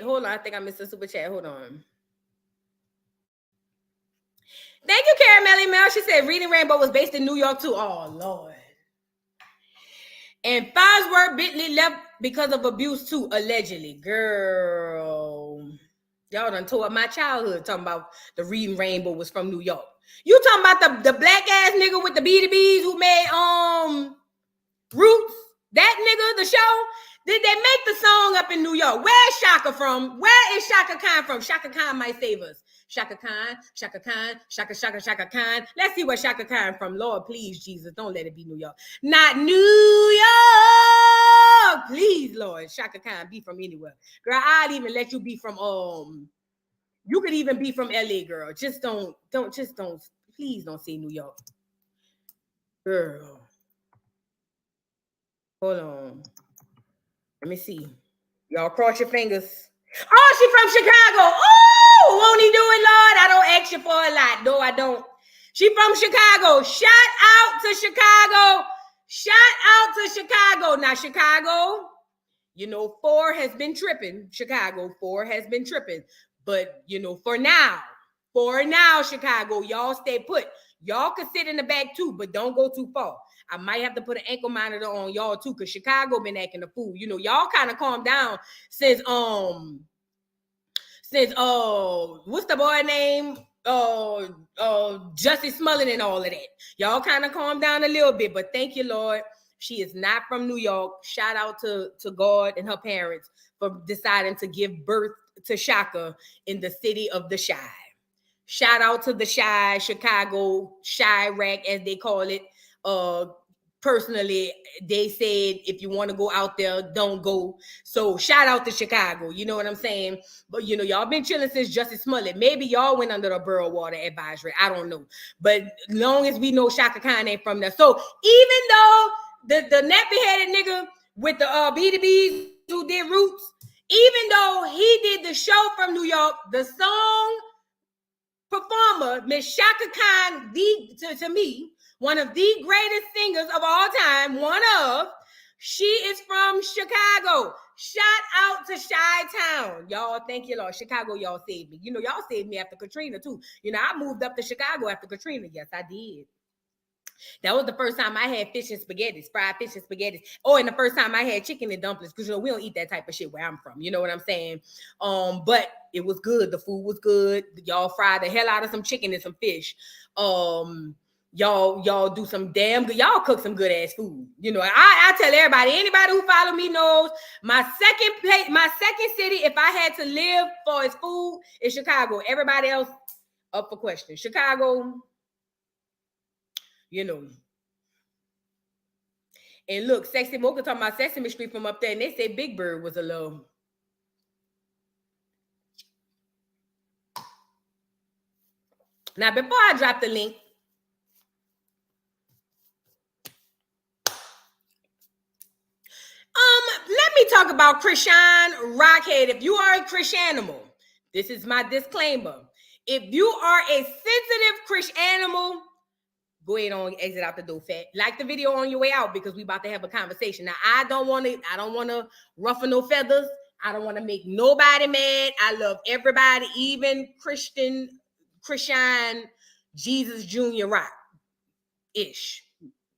hold on, I think I missed a super chat. Hold on. Thank you, Caramelly Mel. She said Reading Rainbow was based in New York too. Oh, Lord. And Farnsworth Bentley left because of abuse too, allegedly. Girl, y'all done tore up my childhood talking about the Reading Rainbow was from New York. You talking about the black ass nigga with the BDBs who made Roots? That nigga, the show? Did they make the song up in New York? Where's Shaka from? Where is Shaka Khan from? Shaka Khan might save us. Shaka Khan. Shaka Khan. Let's see where Shaka Khan from. Lord, please, Jesus, don't let it be New York. Not New York. Please, Lord, Shaka Khan, be from anywhere. Girl, I'd even let you be from, you could even be from LA, girl. Just don't, please don't say New York. Girl. Hold on. Let me see. Y'all cross your fingers. Oh, she from Chicago. Oh, won't he do it, Lord? I don't ask you for a lot. No, I don't. She from Chicago. Shout out to Chicago. Shout out to Chicago. Now, Chicago, You know, 4 has been tripping. Chicago, 4 has been tripping. But, you know, for now, Chicago, y'all stay put. Y'all can sit in the back too, but don't go too far. I might have to put an ankle monitor on y'all too, because Chicago been acting a fool. You know, y'all kind of calmed down since what's the boy name? Justice Smollett and all of that. Y'all kind of calmed down a little bit, but thank you, Lord. She is not from New York. Shout out to God and her parents for deciding to give birth to Shaka in the city of the Chi. Shout out to the Chi, Chicago, Chirac, as they call it. Personally, they said if you want to go out there, don't go. So shout out to Chicago. You know what I'm saying? But you know, y'all been chilling since Justice Smollett. Maybe y'all went under the Borough Water Advisory. I don't know. But long as we know Shaka Khan ain't from there. So even though the nappy-headed nigga with the BDBs who did Roots, even though he did the show from New York, the song performer, Miss Shaka Khan, to me, one of the greatest singers of all time, she is from Chicago. Shout out to Chi-Town. Y'all, thank you, Lord. Chicago, y'all saved me. You know, y'all saved me after Katrina, too. You know, I moved up to Chicago after Katrina. Yes, I did. That was the first time I had fish and spaghetti, fried fish and spaghetti. Oh, and the first time I had chicken and dumplings, because, you know, we don't eat that type of shit where I'm from. You know what I'm saying? But it was good. The food was good. Y'all fried the hell out of some chicken and some fish. Y'all do some damn good. Y'all cook some good ass food. You know, I tell everybody, anybody who follow me knows my second city, if I had to live for its food, is Chicago. Everybody else up for question. Chicago, you know. And look, Sexy Mocha talking about Sesame Street from up there, and they say Big Bird was a little. Now, before I drop the link, let me talk about Christian Rockhead. If you are a Christianimal, this is my disclaimer. If you are a sensitive Christianimal, go ahead on exit out the door, fat. Like the video on your way out, because we about to have a conversation. Now, I don't want to ruffle no feathers. I don't want to make nobody mad. I love everybody, even Christian Jesus Jr. Rock ish.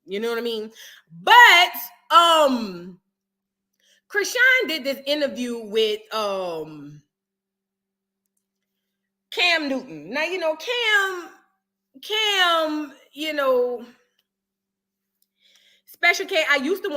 You know what I mean? But Christian did this interview with Cam Newton. Now, you know, Cam, you know, Special K, I used to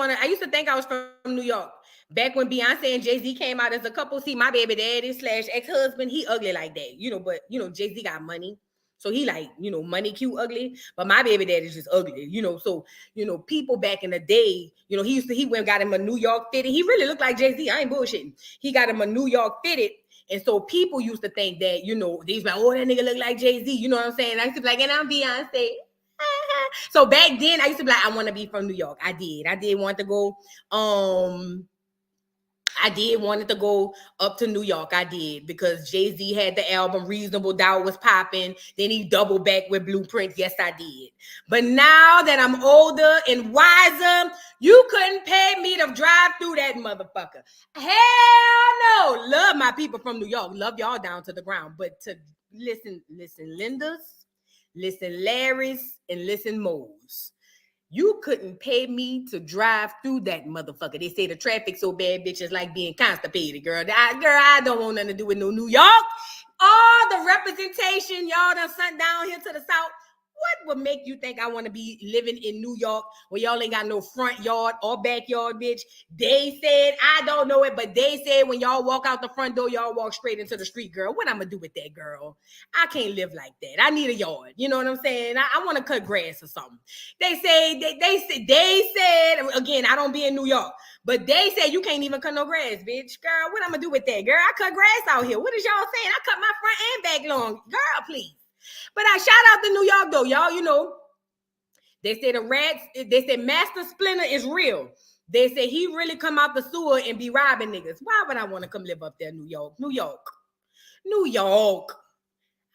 think I was from New York. Back when Beyonce and Jay-Z came out as a couple. See, my baby daddy / ex-husband, he ugly like that. You know, but you know, Jay-Z got money. So he like, you know, money cute ugly. But my baby daddy's just ugly, you know. So, you know, people back in the day, you know, he went and got him a New York fitted. He really looked like Jay-Z. I ain't bullshitting. He got him a New York fitted. And so people used to think that, you know, these like, oh, that nigga look like Jay-Z. You know what I'm saying? I used to be like, and I'm Beyonce. So back then, I used to be like, I want to be from New York. I did want to go. I did wanted to go up to New York. I did, because Jay-Z had the album Reasonable Doubt was popping. Then he doubled back with Blueprint. Yes, I did. But now that I'm older and wiser, you couldn't pay me to drive through that motherfucker. Hell no. Love my people from New York. Love y'all down to the ground. But to listen, Linda's, listen Larry's, and listen Mo's. You couldn't pay me to drive through that motherfucker. They say the traffic so bad, bitches like being constipated, girl. I don't want nothing to do with no New York. All the representation y'all done sent down here to the South. What would make you think I want to be living in New York where y'all ain't got no front yard or backyard, bitch? They said, I don't know it, but they said when y'all walk out the front door, y'all walk straight into the street, girl. What I'm going to do with that, girl? I can't live like that. I need a yard. You know what I'm saying? I want to cut grass or something. They said, again, I don't be in New York, but they said you can't even cut no grass, bitch. Girl, what I'm going to do with that, girl? I cut grass out here. What is y'all saying? I cut my front and back lawn. Girl, please. But I shout out to New York though, y'all. You know, they say they say Master Splinter is real. They say he really come out the sewer and be robbing niggas. Why would I want to come live up there, New York? New York.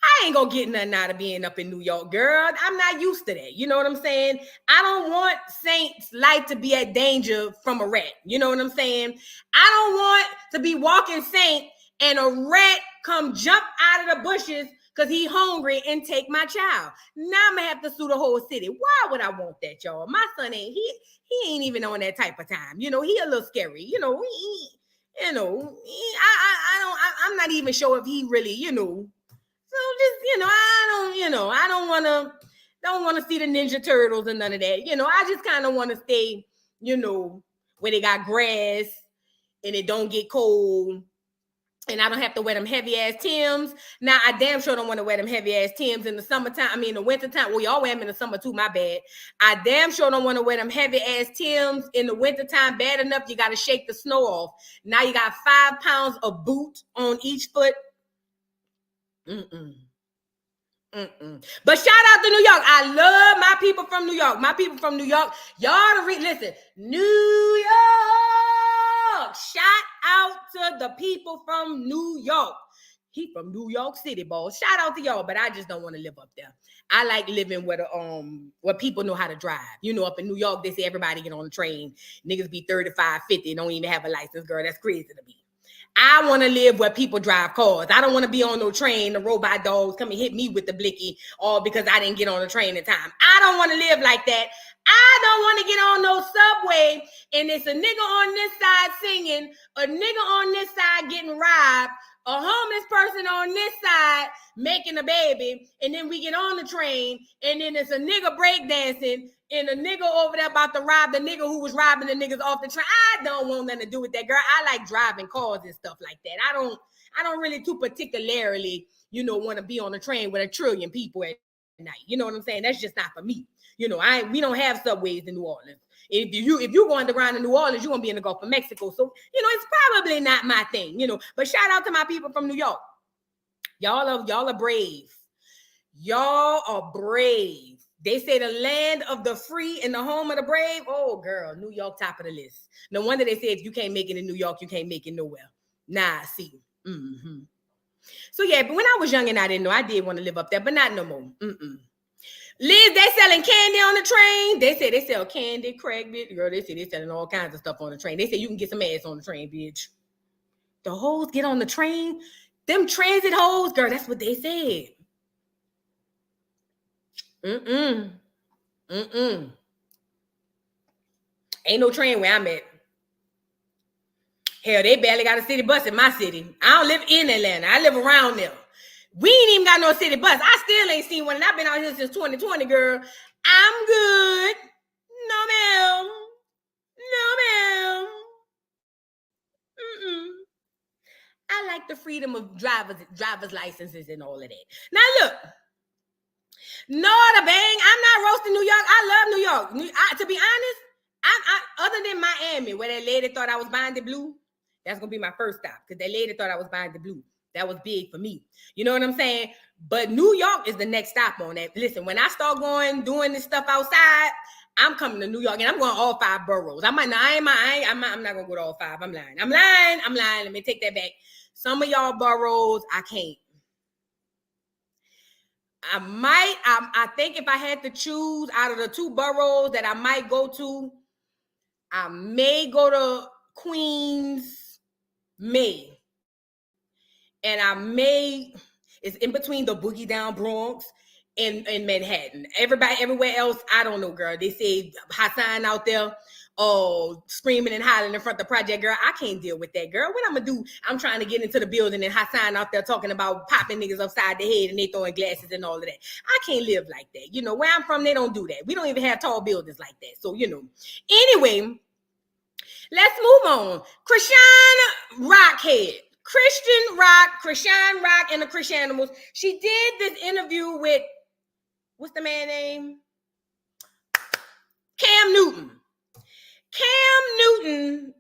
I ain't gonna get nothing out of being up in New York, girl. I'm not used to that. You know what I'm saying? I don't want Saint's life to be at danger from a rat. You know what I'm saying? I don't want to be walking Saint and a rat come jump out of the bushes because he hungry and take my child. Now I'm gonna have to sue the whole city. Why would I want that, y'all? My son ain't he ain't even on that type of time. You know, he a little scary. You know, I'm not even sure if he really, you know. So just, I don't want to see the Ninja Turtles and none of that. You know, I just kind of want to stay, where they got grass and it don't get cold. And I don't have to wear them heavy ass Timbs. Now, I damn sure don't want to wear them heavy ass Timbs in the summertime. I mean, the wintertime. Well, y'all wear them in the summer too, my bad. I damn sure don't want to wear them heavy ass Timbs in the wintertime. Bad enough, you got to shake the snow off. Now you got 5 pounds of boot on each foot. But shout out to New York. I love my people from New York. My people from New York. Y'all listen. New York. Shout out to the people from New York. He from New York City, boss. Shout out to y'all, but I just don't want to live up there. I like living where people know how to drive. You know, up in New York, they say everybody get on the train. Niggas be 35, 50, don't even have a license, girl. That's crazy to me. I want to live where people drive cars. I don't want to be on no train. The robot dogs come and hit me with the blicky, all because I didn't get on the train in time. I don't want to live like that. I don't want to get on no subway and it's a nigga on this side singing, a nigga on this side getting robbed, a homeless person on this side making a baby, and then we get on the train and then it's a nigga breakdancing and a nigga over there about to rob the nigga who was robbing the niggas off the train. I don't want nothing to do with that, girl. I like driving cars and stuff like that. I don't really too particularly, want to be on a train with a trillion people at night. You know what I'm saying? That's just not for me. We don't have subways in New Orleans. If you're going around in New Orleans, you're gonna be in the Gulf of Mexico. So, it's probably not my thing, But shout out to my people from New York. Y'all are brave. Y'all are brave. They say the land of the free and the home of the brave. Oh, girl, New York, top of the list. No wonder they say if you can't make it in New York, you can't make it nowhere. Nah, see. So, yeah, but when I was young and I didn't know, I did want to live up there, but not no more. Liz, they selling candy on the train. They say they sell candy, crack, bitch. Girl, they say they selling all kinds of stuff on the train. They say you can get some ass on the train, bitch. The hoes get on the train. Them transit hoes, girl, that's what they said. Ain't no train where I'm at. Hell, they barely got a city bus in my city. I don't live in Atlanta. I live around there. We ain't even got no city bus. I still ain't seen one, and I've been out here since 2020, girl. I'm good. No, ma'am. No, ma'am. I like the freedom of driver's licenses and all of that. Now, look. No, the bang. I'm not roasting New York. I love New York. To be honest, I other than Miami, where that lady thought I was buying the blue, that's gonna be my first stop because that lady thought I was buying the blue. That was big for me. You know what I'm saying? But New York is the next stop on that. Listen, when I start doing this stuff outside, I'm coming to New York and I'm going all 5 boroughs. I'm not gonna go to all 5. I'm lying. Let me take that back. Some of y'all boroughs, I can't. I think if I had to choose out of the 2 boroughs that I might go to, I may go to Queens, and it's in between the boogie down Bronx and Manhattan. Everywhere else, I don't know, girl. They say Hassan out there, screaming and hollering in front of the project, girl. I can't deal with that, girl. What I'm gonna do? I'm trying to get into the building and Hassan out there talking about popping niggas upside the head and they throwing glasses and all of that. I can't live like that. Where I'm from, they don't do that. We don't even have tall buildings like that. So, Anyway, let's move on. Christian Rock and the Christianimals. She did this interview with, what's the man name? Cam Newton. Cam Newton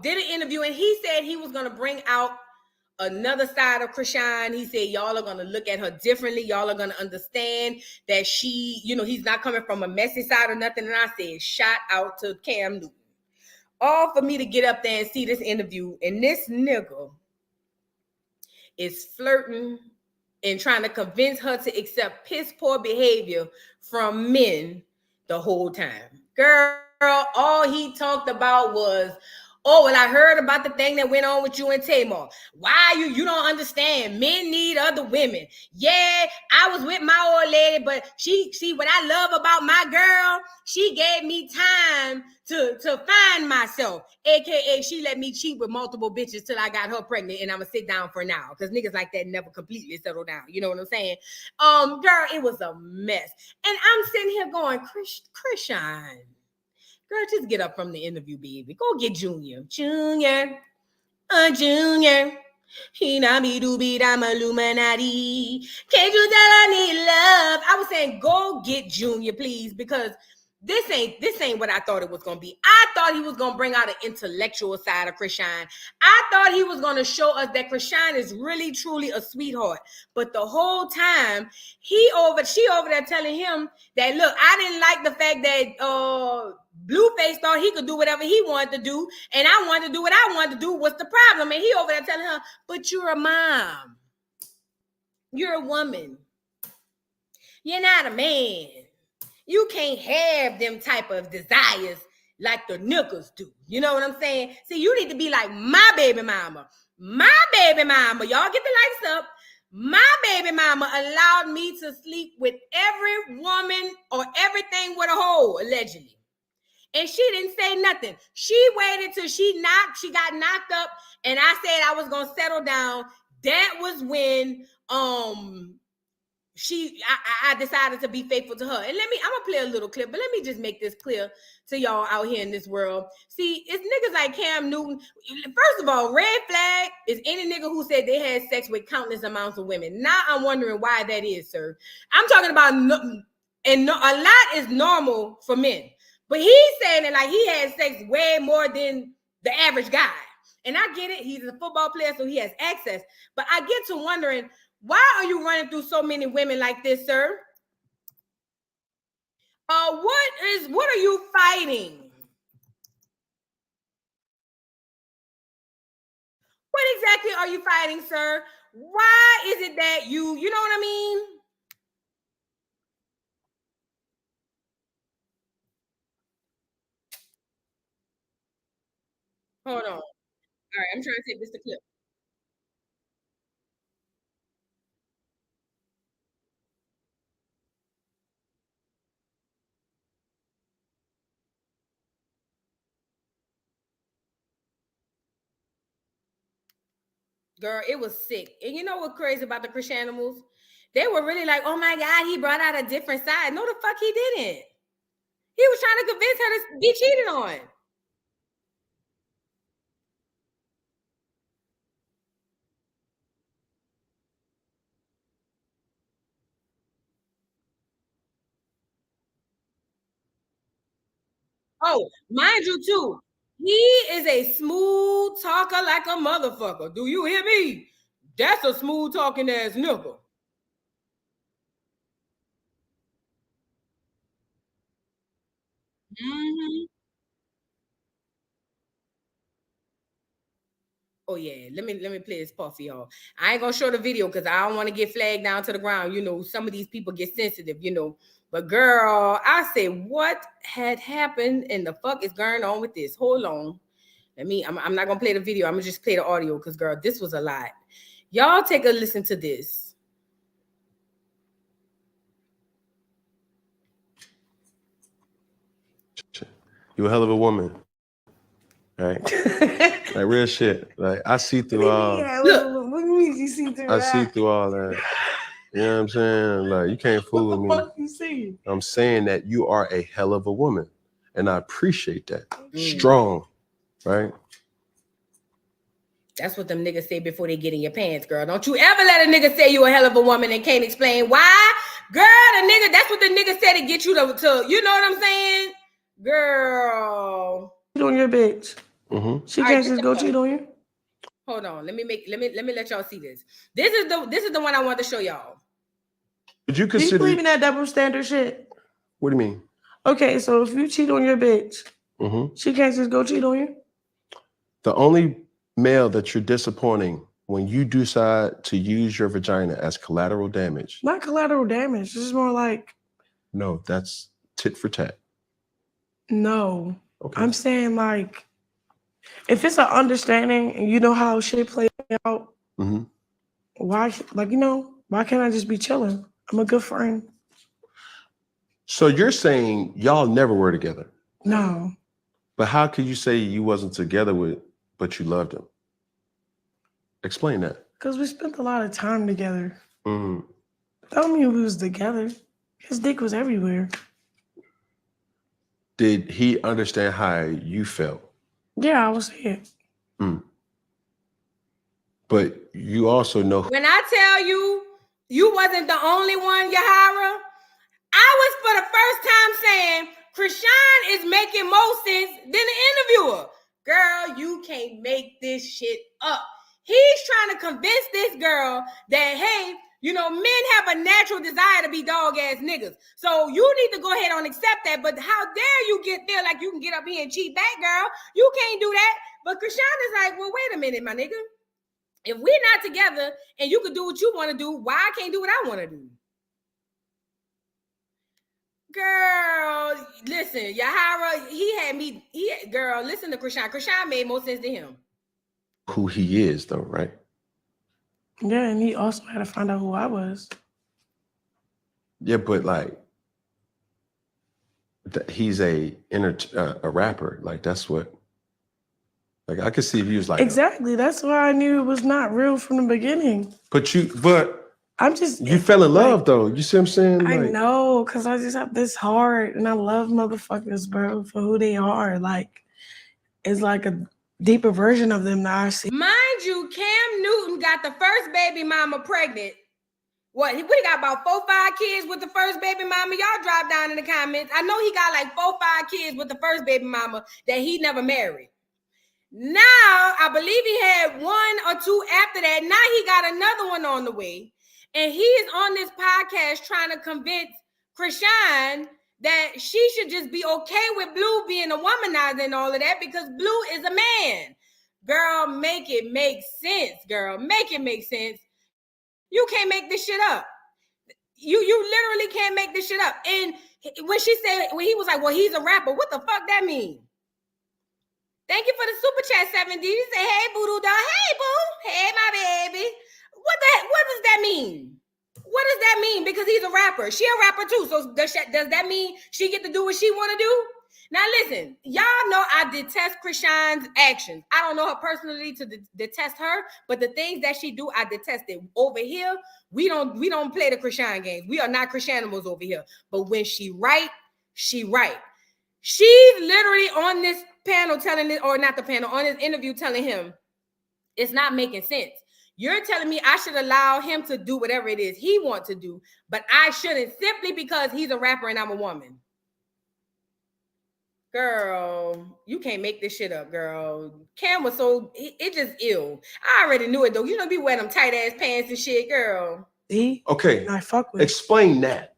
did an interview and he said he was going to bring out another side of Christian. He said y'all are going to look at her differently. Y'all are going to understand that she, he's not coming from a messy side or nothing. And I said, shout out to Cam Newton. All for me to get up there and see this interview. And this nigga is flirting and trying to convince her to accept piss poor behavior from men the whole time. Girl, all he talked about was, oh, well, I heard about the thing that went on with you and Tamar. Why you don't understand? Men need other women. Yeah, I was with my old lady, but she what I love about my girl, she gave me time to find myself. AKA, she let me cheat with multiple bitches till I got her pregnant, and I'm gonna sit down for now. Because niggas like that never completely settle down. You know what I'm saying? Girl, it was a mess. And I'm sitting here going, Christian. Girl, just get up from the interview, baby. Go get Junior. Junior. He not me do beat, I'm Illuminati. Can't you tell I need love? I was saying, go get Junior, please, because this ain't what I thought it was gonna be. I thought he was gonna bring out an intellectual side of Krishan. I thought he was gonna show us that Krishan is really truly a sweetheart. But the whole time, she over there telling him that, look, I didn't like the fact that Blueface thought he could do whatever he wanted to do, and I wanted to do what I wanted to do. What's the problem? And he over there telling her, but you're a mom. You're a woman. You're not a man. You can't have them type of desires like the niggas do. You know what I'm saying? See, you need to be like my baby mama. My baby mama, y'all get the lights up. My baby mama allowed me to sleep with every woman or everything with a hole, allegedly. And she didn't say nothing. She waited till she got knocked up, and I said I was gonna settle down. That was when I decided to be faithful to her. And I'm gonna play a little clip, but let me just make this clear to y'all out here in this world. See, it's niggas like Cam Newton. First of all, red flag is any nigga who said they had sex with countless amounts of women. Now I'm wondering why that is, sir. I'm talking about a lot is normal for men. But he's saying that like he has sex way more than the average guy. And I get it. He's a football player, so he has access. But I get to wondering, why are you running through so many women like this, sir? What are you fighting? What exactly are you fighting, sir? Why is it that you know what I mean? Hold on. All right, I'm trying to take this to clip. Girl, it was sick. And you know what's crazy about the Christianimals? They were really like, oh my God, he brought out a different side. No, the fuck he didn't. He was trying to convince her to be cheated on. Oh, mind you, too, he is a smooth talker like a motherfucker. Do you hear me? That's a smooth talking ass nigga. Mm-hmm. Oh yeah, let me play this part for y'all. I ain't gonna show the video because I don't want to get flagged down to the ground. You know, some of these people get sensitive, you know. But girl, I say, what had happened and the fuck is going on with this? Hold on. I'm not gonna play the video. I'm gonna just play the audio because girl, this was a lot. Y'all take a listen to this. You a hell of a woman. Right? Like real shit. Like I see through all What means you see through I see through all that. You know what I'm saying? Like you can't fool with me. What you see? I'm saying that you are a hell of a woman. And I appreciate that. Strong, right? That's what them niggas say before they get in your pants, girl. Don't you ever let a nigga say you a hell of a woman and can't explain why. Girl, the nigga, that's what the nigga said to get you to you know what I'm saying? Girl. Cheat on your bitch. Mm-hmm. She can't just go cheat on you. Hold on. Let me let y'all see this. This is the one I want to show y'all. Would you Do you consider believe in that double standard shit? What do you mean? Okay, so if you cheat on your bitch, Mm-hmm. she can't just go cheat on you? The only male that you're disappointing when you decide to use your vagina as collateral damage, Not collateral damage. This is more like no, that's tit for tat. no. Okay. I'm saying like if it's an understanding and you know how shit play out, why why can't I just be chilling? I'm a good friend. So you're saying y'all never were together. No. But how could you say you wasn't together with, but you loved him? Explain that. Because we spent a lot of time together. Mm-hmm. That don't mean we was together. His dick was everywhere. Did he understand how you felt? Yeah, I was here. But you also know. When I tell you, you wasn't the only one, Yahara, I was for the first time saying, Krishan is making more sense than the interviewer. Girl, you can't make this shit up. He's trying to convince this girl that, hey, men have a natural desire to be dog-ass niggas. So you need to go ahead and accept that. But how dare you feel like you can get up here and cheat back, girl? You can't do that. But Krishan is like, well, wait a minute, my nigga. If we're not together and you can do what you want to do, why I can't do what I want to do? Girl, listen, Yahara, listen to Krishan. Krishan made more sense to him. Who he is, though, right? Yeah, and he also had to find out who I was. Yeah, but like, he's a rapper. Like, that's what. Like, I could see if he was like exactly. That's why I knew it was not real from the beginning. But I'm just you fell in love though. You see what I'm saying? I Like, know, because I just have this heart and I love motherfuckers, bro, for who they are. Like, it's like a deeper version of them that I see. Mind you, Cam Newton got the first baby mama pregnant. What? He got about 4-5 kids with the first baby mama. Y'all drop down in the comments. I know he got like 4-5 kids with the first baby mama that he never married. Now, I believe he had 1 or 2 after that. Now he got another one on the way. And he is on this podcast trying to convince Krishan that she should just be okay with Blue being a womanizer and all of that because Blue is a man. Girl, make it make sense, girl. Make it make sense. You can't make this shit up. You literally can't make this shit up. And when he was like, well, he's a rapper, what the fuck that mean? Thank you for the super chat, 70. You say, hey, boo-doo dog. Hey, boo. Hey, my baby. What does that mean? What does that mean? Because he's a rapper. She a rapper too. So does that mean she get to do what she want to do? Now listen, y'all know I detest Krishan's actions. I don't know her personally to detest her, but the things that she do, I detest it. Over here, we don't play the Krishan games. We are not Krishanimals over here. But when she right, she right. She's literally on this panel telling it, or not the panel, on this interview telling him it's not making sense. You're telling me I should allow him to do whatever it is he wants to do, but I shouldn't simply because he's a rapper and I'm a woman. Girl, you can't make this shit up, girl. Cam was it just ill. I already knew it though. You know, be wearing them tight ass pants and shit, girl. See? Okay. I fuck with. Explain that.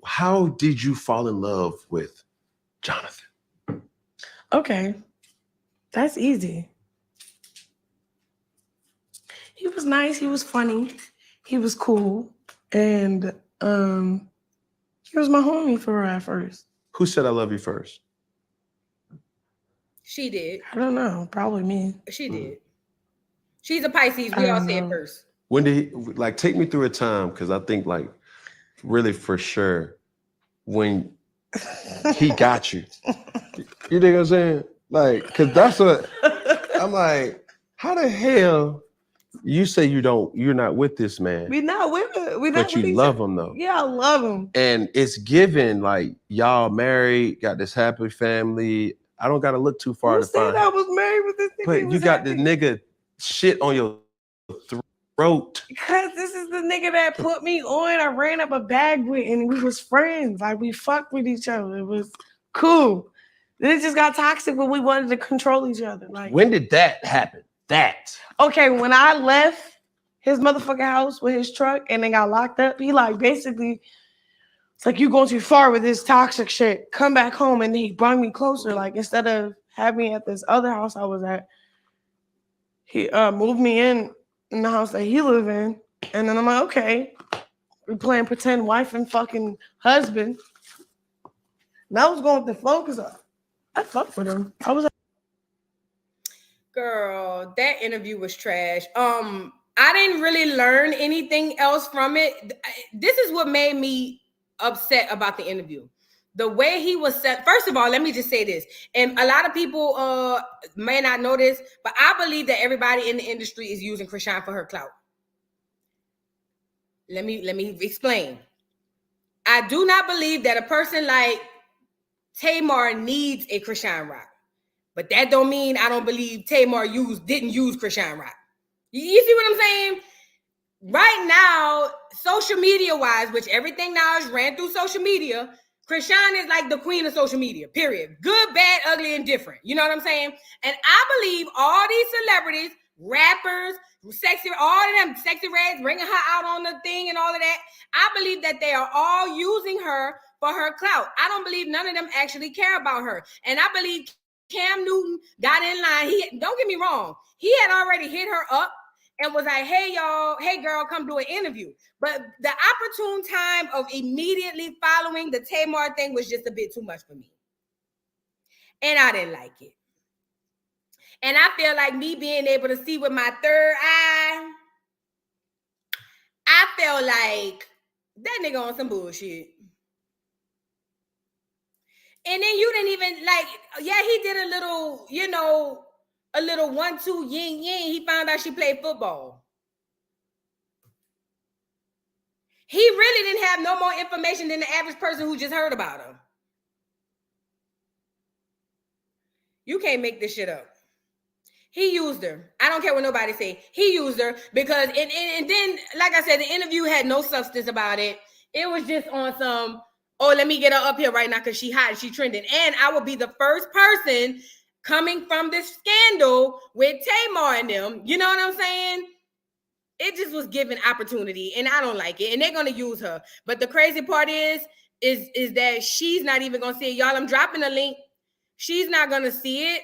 How did you fall in love with Jonathan? Okay. That's easy. He was nice. He was funny. He was cool. And he was my homie for her at first. Who said I love you first? She did. I don't know. Probably me. She did. She's a Pisces. We all say it first. When did he, take me through a time? Because I think really for sure when he got you. You know what I'm saying? Because that's what I'm like, how the hell you say you're not with this man? We're not with it. But you love him though. Yeah, I love him. And it's given y'all married, got this happy family. I don't got to look too far to find. I was married with this nigga. But you got the nigga shit on your throat. Because this is the nigga that put me on. I ran up a bag with, and we was friends. We fucked with each other. It was cool. Then it just got toxic when we wanted to control each other. When did that happen? Okay, when I left his motherfucking house with his truck and then got locked up, he basically, it's you going too far with this toxic shit. Come back home, and he brought me closer. Instead of having me at this other house I was at, he moved me in in the house that he live in. And then I'm like, okay, we playing pretend wife and fucking husband. And I was going with the flow because I fucked with him. I was like, Girl, that interview was trash. I didn't really learn anything else from it. This is what made me upset about the interview. The way he was set. First of all, let me just say this. And a lot of people may not know this, but I believe that everybody in the industry is using Krishan for her clout. Let me explain. I do not believe that a person like Tamar needs a Krishan Rock. But that don't mean I don't believe Tamar didn't use Krishan Rock. You see what I'm saying? Right now, social media wise, which everything now is ran through social media, Krishan is like the queen of social media, period. Good, bad, ugly, and different. You know what I'm saying? And I believe all these celebrities, rappers, sexy, all of them, Sexy Reds, bringing her out on the thing and all of that, I believe that they are all using her for her clout. I don't believe none of them actually care about her. And I believe Cam Newton got in line. Don't get me wrong. He had already hit her up and was like, hey, y'all, hey, girl, come do an interview. But the opportune time of immediately following the Tamar thing was just a bit too much for me. And I didn't like it. And I feel like me being able to see with my third eye, I felt like that nigga on some bullshit. And then you didn't even he did a little, a little 1-2 yin yin. He found out she played football. He really didn't have no more information than the average person who just heard about her. You can't make this shit up. He used her. I don't care what nobody say. He used her because, and then, like I said, the interview had no substance about it. It was just on some, oh, let me get her up here right now because she hot and she trending. And I will be the first person coming from this scandal with Tamar and them. You know what I'm saying? It just was given opportunity, and I don't like it. And they're gonna use her. But the crazy part is that she's not even gonna see it. Y'all, I'm dropping a link. She's not gonna see it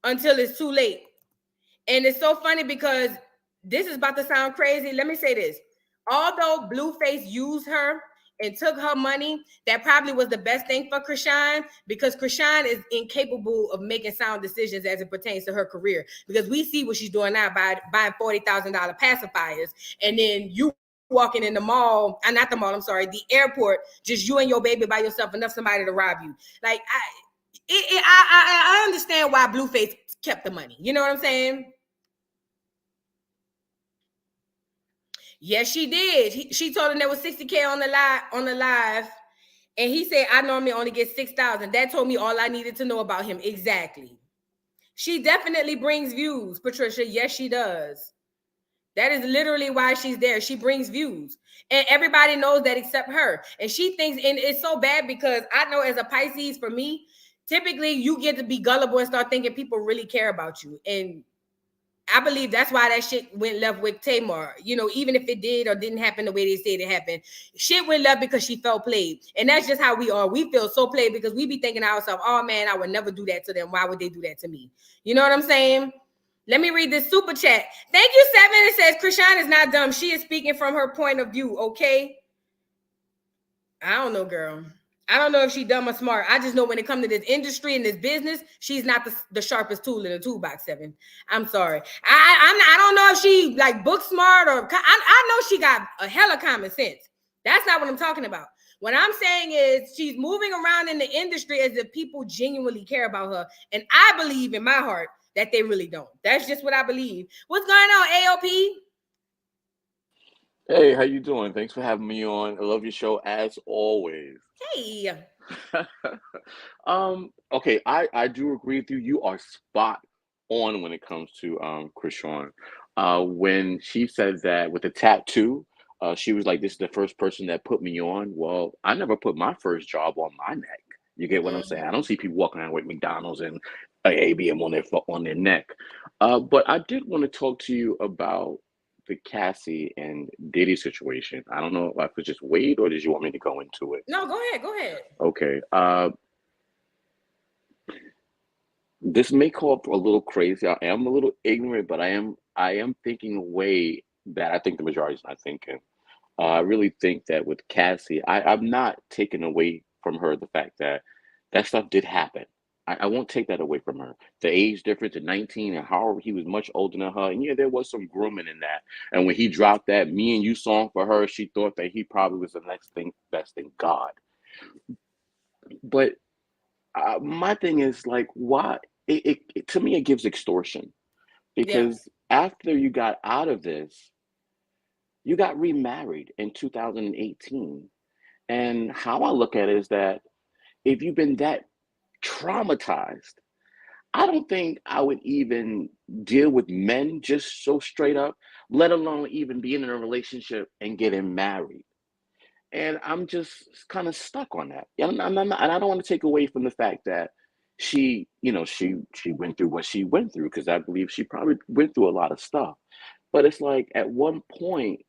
until it's too late. And it's so funny because this is about to sound crazy. Let me say this. Although Blueface used her and took her money, that probably was the best thing for Krishan because Krishan is incapable of making sound decisions as it pertains to her career. Because we see what she's doing now by buying $40,000 pacifiers. And then you walking in the mall, not the mall, I'm sorry, the airport, just you and your baby by yourself, enough somebody to rob you. Like, I understand why Blueface kept the money. You know what I'm saying? Yes, she did. She told him there was 60K on the live, and he said, I normally only get 6,000. That told me all I needed to know about him. Exactly. She definitely brings views, Patricia. Yes, she does. That is literally why she's there. She brings views. And everybody knows that except her. And she thinks, and it's so bad because I know as a Pisces, for me, typically you get to be gullible and start thinking people really care about you. And I believe that's why that shit went left with Tamar. Even if it did or didn't happen the way they said it happened, shit went left because she felt played. And that's just how we are. We feel so played because we be thinking to ourselves, oh man, I would never do that to them. Why would they do that to me? You know what I'm saying? Let me read this super chat. Thank you, Seven. It says, Krishan is not dumb. She is speaking from her point of view, okay? I don't know, girl. I don't know if she's dumb or smart. I just know when it comes to this industry and this business, she's not the sharpest tool in the toolbox, Seven. I'm sorry. I don't know if she like book smart or I know she got a hella common sense. That's not what I'm talking about. What I'm saying is she's moving around in the industry as if people genuinely care about her. And I believe in my heart that they really don't. That's just what I believe. What's going on, AOP? Hey, how you doing? Thanks for having me on. I love your show as always. Hey. Okay, I do agree with you. You are spot on when it comes to Krishan. When she said that with the tattoo, she was like, "This is the first person that put me on." Well, I never put my first job on my neck. You get what I'm saying? I don't see people walking around with McDonald's and ABM on their neck. But I did want to talk to you about the Cassie and Diddy situation. I don't know if I could just wait or did you want me to go into it? No, go ahead. Okay. This may call up a little crazy. I am a little ignorant, but I I am thinking a way that I think the majority's not thinking. I really think that with Cassie, I'm not taking away from her the fact that that stuff did happen. I won't take that away from her. The age difference at 19 and how he was much older than her. And yeah, there was some grooming in that. And when he dropped that Me and You song for her, she thought that he probably was the next thing, best thing God. But my thing is like, why? To me, it gives extortion because after you got out of this, you got remarried in 2018. And how I look at it is that if you've been that traumatized, I don't think I would even deal with men just so straight up, let alone even being in a relationship and getting married. And I'm just kind of stuck on that. And and I don't want to take away from the fact that she, she went through what she went through because I believe she probably went through a lot of stuff. But it's like at one point,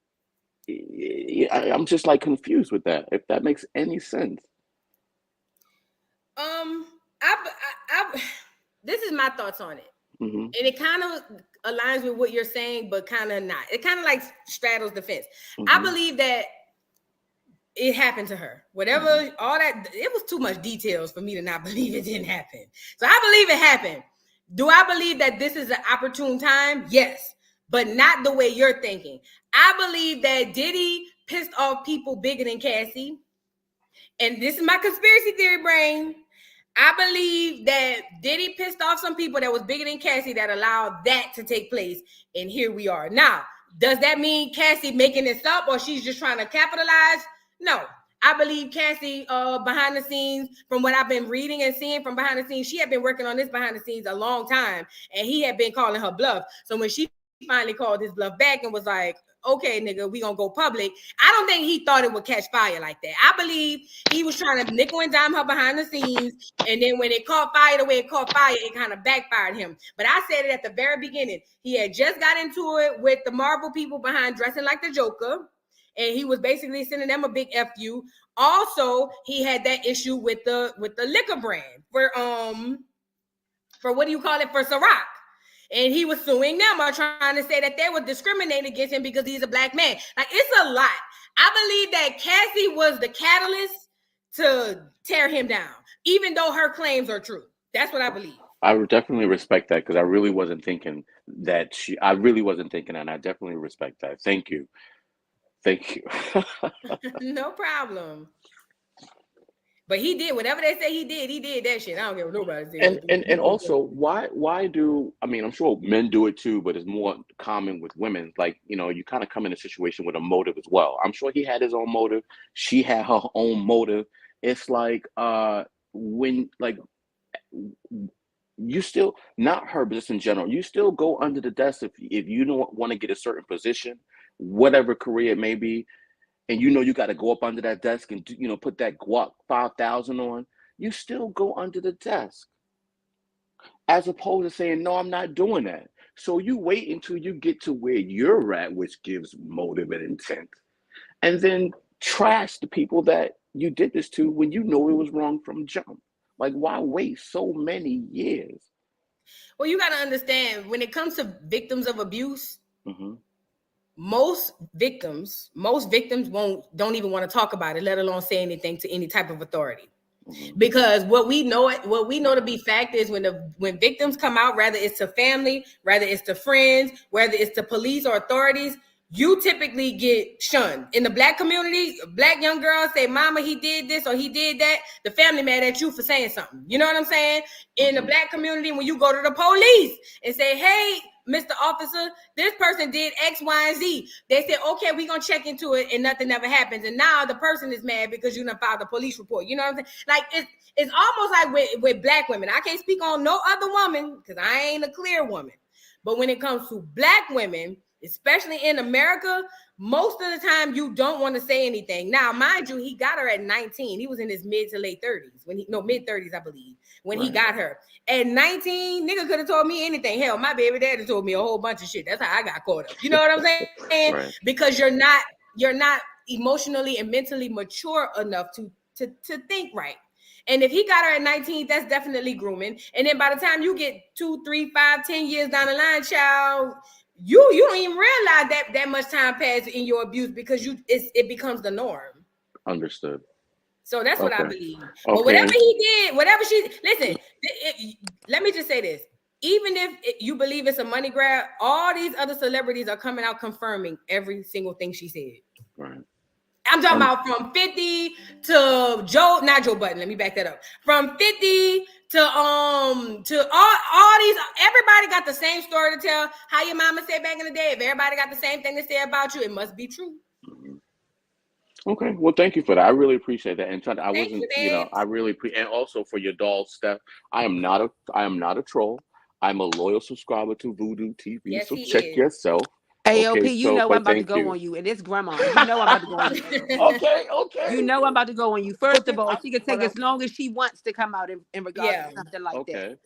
I'm just like confused with that. If that makes any sense. This is my thoughts on it. Mm-hmm. And it kind of aligns with what you're saying, but kind of not. It kind of like straddles the fence. Mm-hmm. I believe that it happened to her. Whatever, all that, it was too much details for me to not believe it didn't happen. So I believe it happened. Do I believe that this is an opportune time? Yes, but not the way you're thinking. I believe that Diddy pissed off people bigger than Cassie. And this is my conspiracy theory brain. I believe that Diddy pissed off some people that was bigger than Cassie that allowed that to take place. And here we are. Now, does that mean Cassie making this up or she's just trying to capitalize? No. I believe Cassie, behind the scenes, from what I've been reading and seeing from behind the scenes, she had been working on this behind the scenes a long time. And he had been calling her bluff. So when she finally called his bluff back and was like, okay, nigga, we gonna go public. I don't think he thought it would catch fire like that. I believe he was trying to nickel and dime her behind the scenes. And then when it caught fire the way it caught fire, it kind of backfired him. But I said it at the very beginning. He had just got into it with the Marvel people behind Dressing Like the Joker. And he was basically sending them a big FU. Also, he had that issue with the liquor brand for what do you call it? For Ciroc. And he was suing them or trying to say that they were discriminating against him because he's a black man. Like, it's a lot. I believe that Cassie was the catalyst to tear him down, even though her claims are true. That's what I believe. I would definitely respect that because I really wasn't thinking that I really wasn't thinking, and I definitely respect that. Thank you. Thank you. No problem. But he did whatever they say he did that shit. I don't care what nobody said. And also, why do, I mean, I'm sure men do it too, but it's more common with women. Like, you kind of come in a situation with a motive as well. I'm sure he had his own motive. She had her own motive. It's like when, like, you still, not her, but just in general, you still go under the desk if you don't want to get a certain position, whatever career it may be, and you got to go up under that desk and put that guac 5,000 on, you still go under the desk, as opposed to saying, no, I'm not doing that. So you wait until you get to where you're at, which gives motive and intent, and then trash the people that you did this to when you know it was wrong from jump. Like, why wait so many years? Well, you got to understand, when it comes to victims of abuse, mm-hmm. most victims don't even want to talk about it, let alone say anything to any type of authority. Mm-hmm. Because what we know to be fact is when victims come out, whether it's to family, whether it's to friends, whether it's to police or authorities, you typically get shunned. In the black community, black young girls say, mama, he did this or he did that. The family mad at you for saying something. You know what I'm saying? In the black community, when you go to the police and say, hey, Mr. Officer, this person did X, Y, and Z. They said, okay, we're going to check into it, and nothing ever happens. And now the person is mad because you done filed a police report. You know what I'm saying? Like, it's almost like with black women. I can't speak on no other woman because I ain't a clear woman. But when it comes to black women, especially in America, most of the time you don't want to say anything. Now, mind you, he got her at 19. He was in his mid to late 30s mid 30s, I believe, when he got her. At 19, nigga could have told me anything. Hell, my baby daddy told me a whole bunch of shit. That's how I got caught up. You know what I'm saying? Right. Because you're not emotionally and mentally mature enough to think right. And if he got her at 19, that's definitely grooming. And then by the time you get 2, 3, 5, 10 years down the line, child, you don't even realize that much time passed in your abuse because it becomes the norm. Understood. So that's what I Okay. believe. But Okay. whatever he did, whatever listen, let me just say this. Even if you believe it's a money grab, all these other celebrities are coming out confirming every single thing she said. Right. I'm talking about from 50 to not Joe Budden. Let me back that up. From 50 to all these, everybody got the same story to tell. How your mama said back in the day, if everybody got the same thing to say about you, it must be true. Okay. Well, thank you for that. I really appreciate that. And I Thank wasn't, you, babe. I really and also for your doll, Steph. I am not a troll. I'm a loyal subscriber to Voodoo TV. Yes, so he check is. yourself. AOP, Okay. you So, know I'm but about to thank go you. on you, and it's grandma. You know I'm about to go on you. Okay. You know I'm about to go on you. First of all, she can take as long as she wants to come out in regards to something like that.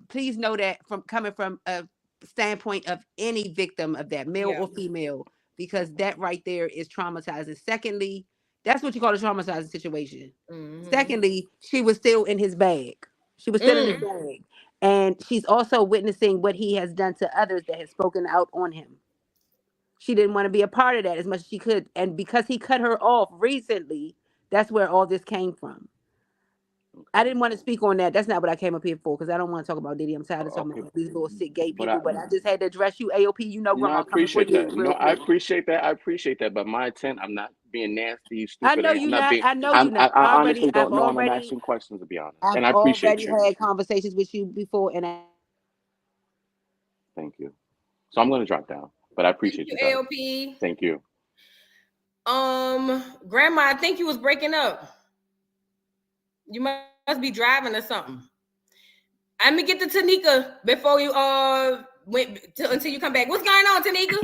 Please know that from coming from a standpoint of any victim of that, male or female, because that right there is traumatizing. Secondly, that's what you call a traumatizing situation. Secondly, she was still in his bag. She was still in his bag. And she's also witnessing what he has done to others that has spoken out on him. She didn't want to be a part of that as much as she could. And because he cut her off recently, that's where all this came from. I didn't want to speak on that. That's not what I came up here for, because I don't want to talk about Diddy. I'm tired of talking about these little sick gay people. But I just had to address you, AOP. You know, No, I grandma coming for appreciate that. you No, real I quick. appreciate that. I appreciate that. But my intent, I'm not being nasty, I stupid. know you I'm not not. being. I know you not. I honestly don't know, and I'm asking questions to be honest. And I I've appreciate already you. had conversations with you before, and Thank you. So I'm going to drop down, but I Thank appreciate you, you guys. AOP. Thank you. Grandma, I think you was breaking up. You must be driving or something. Let me get to Tanika before you until you come back. What's going on, Tanika?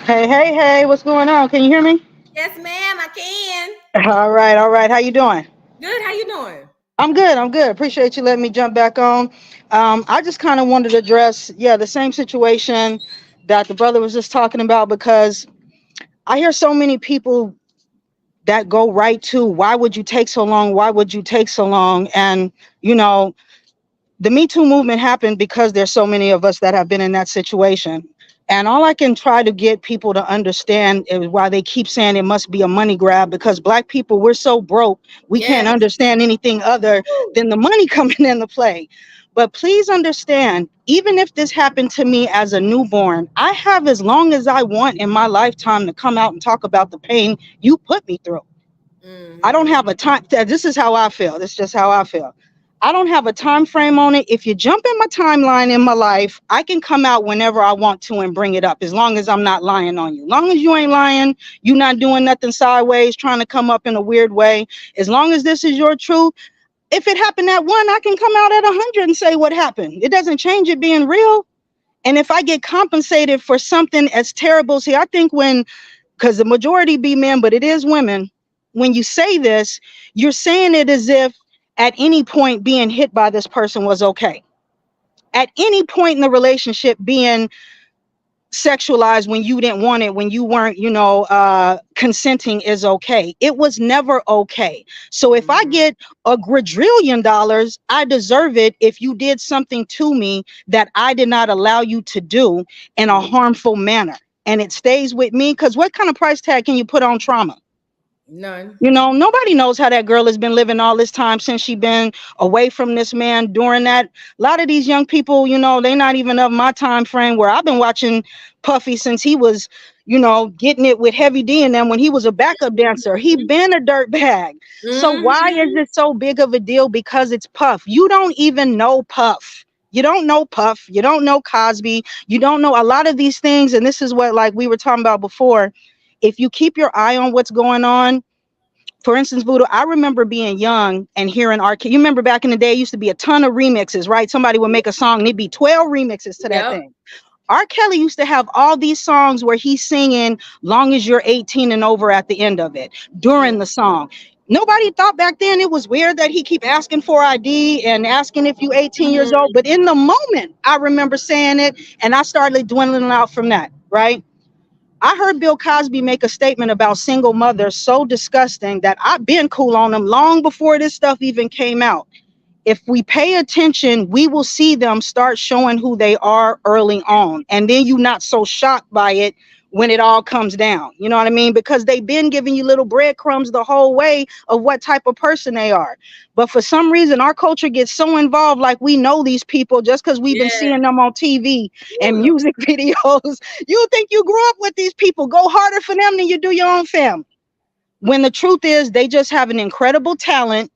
Hey, what's going on? Can you hear me? Yes, ma'am, I can. All right. How you doing? Good. How you doing? I'm good. Appreciate you letting me jump back on. I just kind of wanted to address, the same situation that the brother was just talking about, because I hear so many people that go right to, why would you take so long? Why would you take so long? And, the Me Too movement happened because there's so many of us that have been in that situation. And all I can try to get people to understand is why they keep saying it must be a money grab, because Black people, we're so broke, we can't understand anything other than the money coming into play. But please understand, even if this happened to me as a newborn, I have as long as I want in my lifetime to come out and talk about the pain you put me through. I don't have a time. This is how I feel. This is just how I feel. I don't have a time frame on it. If you jump in my timeline in my life, I can come out whenever I want to and bring it up, as long as I'm not lying on you. Long as you ain't lying, you're not doing nothing sideways, trying to come up in a weird way. As long as this is your truth, if it happened at 1, I can come out at 100 and say what happened. It doesn't change it being real. And if I get compensated for something as terrible, see, I think because the majority be men, but it is women, when you say this, you're saying it as if at any point being hit by this person was okay. At any point in the relationship being sexualized when you didn't want it, when you weren't, consenting is okay. It was never okay. So if I get a quadrillion dollars, I deserve it if you did something to me that I did not allow you to do in a harmful manner. And it stays with me, because what kind of price tag can you put on trauma? None. Nobody knows how that girl has been living all this time since she been away from this man. During that, a lot of these young people, they not even of my time frame, where I've been watching Puffy since he was, getting it with Heavy D and them when he was a backup dancer. He been a dirt bag. So why is it so big of a deal? Because it's Puff. You don't even know Puff. You don't know Puff. You don't know Cosby. You don't know a lot of these things. And this is what, like we were talking about before. If you keep your eye on what's going on, for instance, Voodoo, I remember being young and hearing you remember back in the day, used to be a ton of remixes, right? Somebody would make a song and it'd be 12 remixes to that thing. R. Kelly used to have all these songs where he's singing "Long as You're 18 and Over" at the end of it, during the song. Nobody thought back then it was weird that he keep asking for ID and asking if you 18 years old. But in the moment, I remember saying it, and I started dwindling out from that, right? I heard Bill Cosby make a statement about single mothers so disgusting that I've been cool on them long before this stuff even came out. if we pay attention, we will see them start showing who they are early on. And then you're not so shocked by it when it all comes down. You know what I mean? Because they've been giving you little breadcrumbs the whole way of what type of person they are. But for some reason, our culture gets so involved, like we know these people just because we've been seeing them on TV and music videos. You think you grew up with these people. Go harder for them than you do your own family. When the truth is, they just have an incredible talent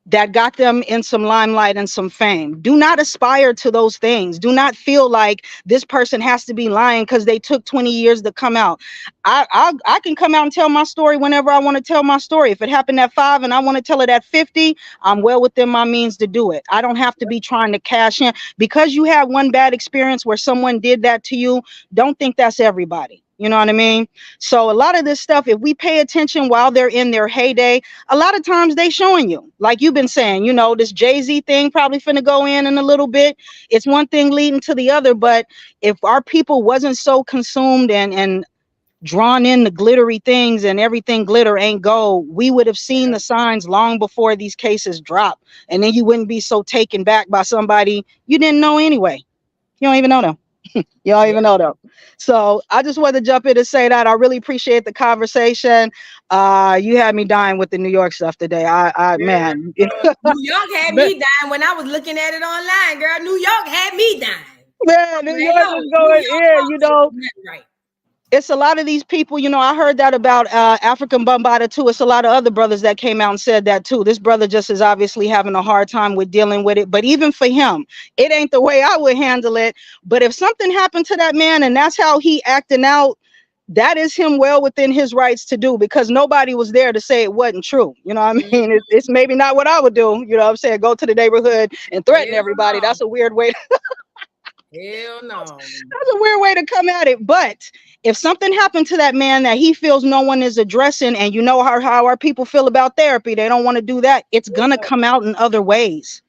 that got them in some limelight and some fame. Do not aspire to those things. Do not feel like this person has to be lying because they took 20 years to come out. I can come out and tell my story whenever I want to tell my story. If it happened at 5 and I want to tell it at 50, I'm well within my means to do it. I don't have to be trying to cash in. Because you had one bad experience where someone did that to you, don't think that's everybody. You know what I mean? So a lot of this stuff, if we pay attention while they're in their heyday, a lot of times they showing you, like you've been saying, you know, this Jay-Z thing probably finna go in a little bit. It's one thing leading to the other. But if our people wasn't so consumed and drawn in the glittery things and everything glitter ain't gold, we would have seen the signs long before these cases drop. And then you wouldn't be so taken back by somebody you didn't know anyway. You don't even know them. You don't even know them. So I just wanted to jump in and say that I really appreciate the conversation. You had me dying with the New York stuff today. Man. New York had me dying when I was looking at it online, girl. New York had me dying. Man, New York is going in, you know. Right. It's a lot of these people, you know, I heard that about African Bombada too. It's a lot of other brothers that came out and said that too. This brother just is obviously having a hard time with dealing with it. But even for him, it ain't the way I would handle it. But if something happened to that man and that's how he acting out, that is him well within his rights to do, because nobody was there to say it wasn't true. You know what I mean? It's maybe not what I would do. You know what I'm saying? Go to the neighborhood and threaten everybody. That's a weird way. Hell no. That's a weird way to come at it. But if something happened to that man that he feels no one is addressing, and you know how our people feel about therapy, they don't want to do that. It's going to come out in other ways.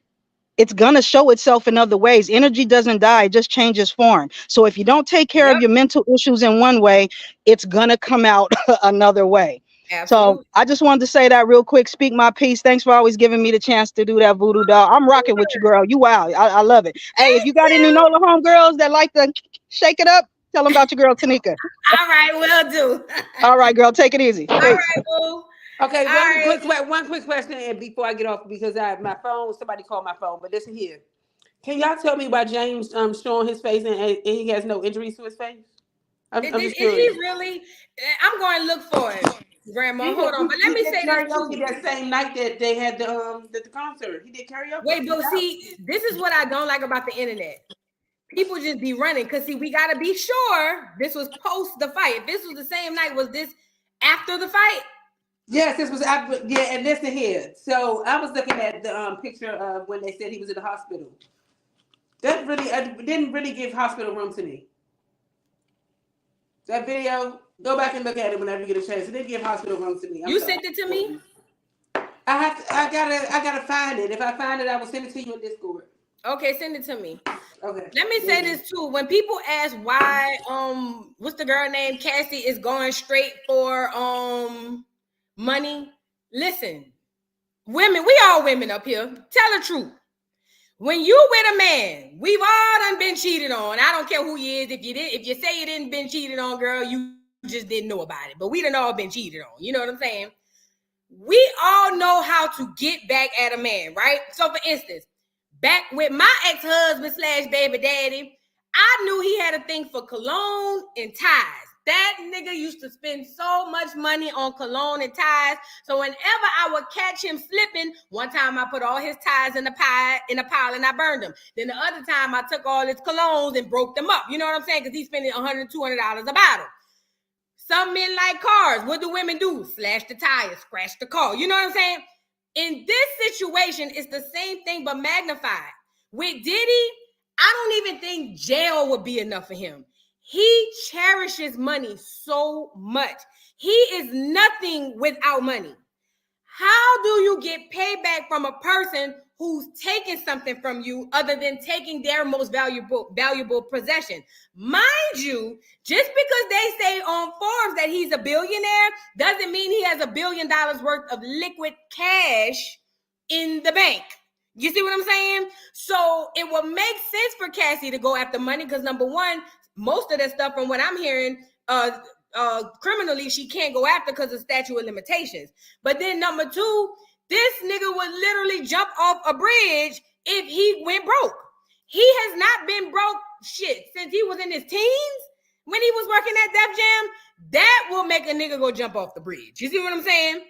It's going to show itself in other ways. Energy doesn't die, it just changes form. So if you don't take care of your mental issues in one way, it's going to come out another way. Absolutely. So I just wanted to say that real quick. Speak my piece. Thanks for always giving me the chance to do that, Voodoo Doll. I'm rocking with you, girl. You wow. I love it. Hey, if you got any Nola home girls that like to shake it up, tell them about your girl Tanika. All right, will do. All right, girl. Take it easy. All right, boo. Okay, All one quick question, and before I get off, because my phone, somebody called my phone, but listen here. Can y'all tell me why James showing his face and he has no injuries to his face? I'm just Is curious. he really? I'm going to look for it, Grandma. Hold on, but let me say this too. That same night that they had the concert, he did karaoke. Wait, but see, this is what I don't like about the internet. People just be running because see, we got to be sure this was post the fight. If this was the same night, was this after the fight? Yes, this was after. Yeah, and listen here. So I was looking at the picture of when they said he was in the hospital. That really didn't really give hospital room to me. That video, go back and look at it whenever you get a chance. It didn't give hospital room to me. You sent it to me? I gotta find it. If I find it, I will send it to you in Discord. Okay, send it to me. Okay. Let me say this too. When people ask why what's the girl named Cassie is going straight for money, listen, women, we all women up here. Tell the truth. When you with a man, we've all done been cheated on. I don't care who he is. If you say you didn't been cheated on, girl, you just didn't know about it. But we done all been cheated on. You know what I'm saying? We all know how to get back at a man, right? So for instance, back with my ex-husband / baby daddy, I knew he had a thing for cologne and ties. That nigga used to spend so much money on cologne and ties. So whenever I would catch him slipping, one time I put all his ties in a pile and I burned them. Then the other time I took all his colognes and broke them up. You know what I'm saying? Because he's spending $100, $200 a bottle. Some men like cars. What do women do? Slash the tires, scratch the car. You know what I'm saying? In this situation, it's the same thing but magnified. With Diddy, I don't even think jail would be enough for him. He cherishes money so much. He is nothing without money. How do you get payback from a person who's taking something from you other than taking their most valuable possession? Mind you, just because they say on Forbes that he's a billionaire doesn't mean he has $1 billion worth of liquid cash in the bank. You see what I'm saying? So it would make sense for Cassie to go after money because number one, most of that stuff from what I'm hearing, criminally, she can't go after because of statute of limitations. But then number two, this nigga would literally jump off a bridge if he went broke. He has not been broke shit since he was in his teens when he was working at Def Jam. That will make a nigga go jump off the bridge. You see what I'm saying?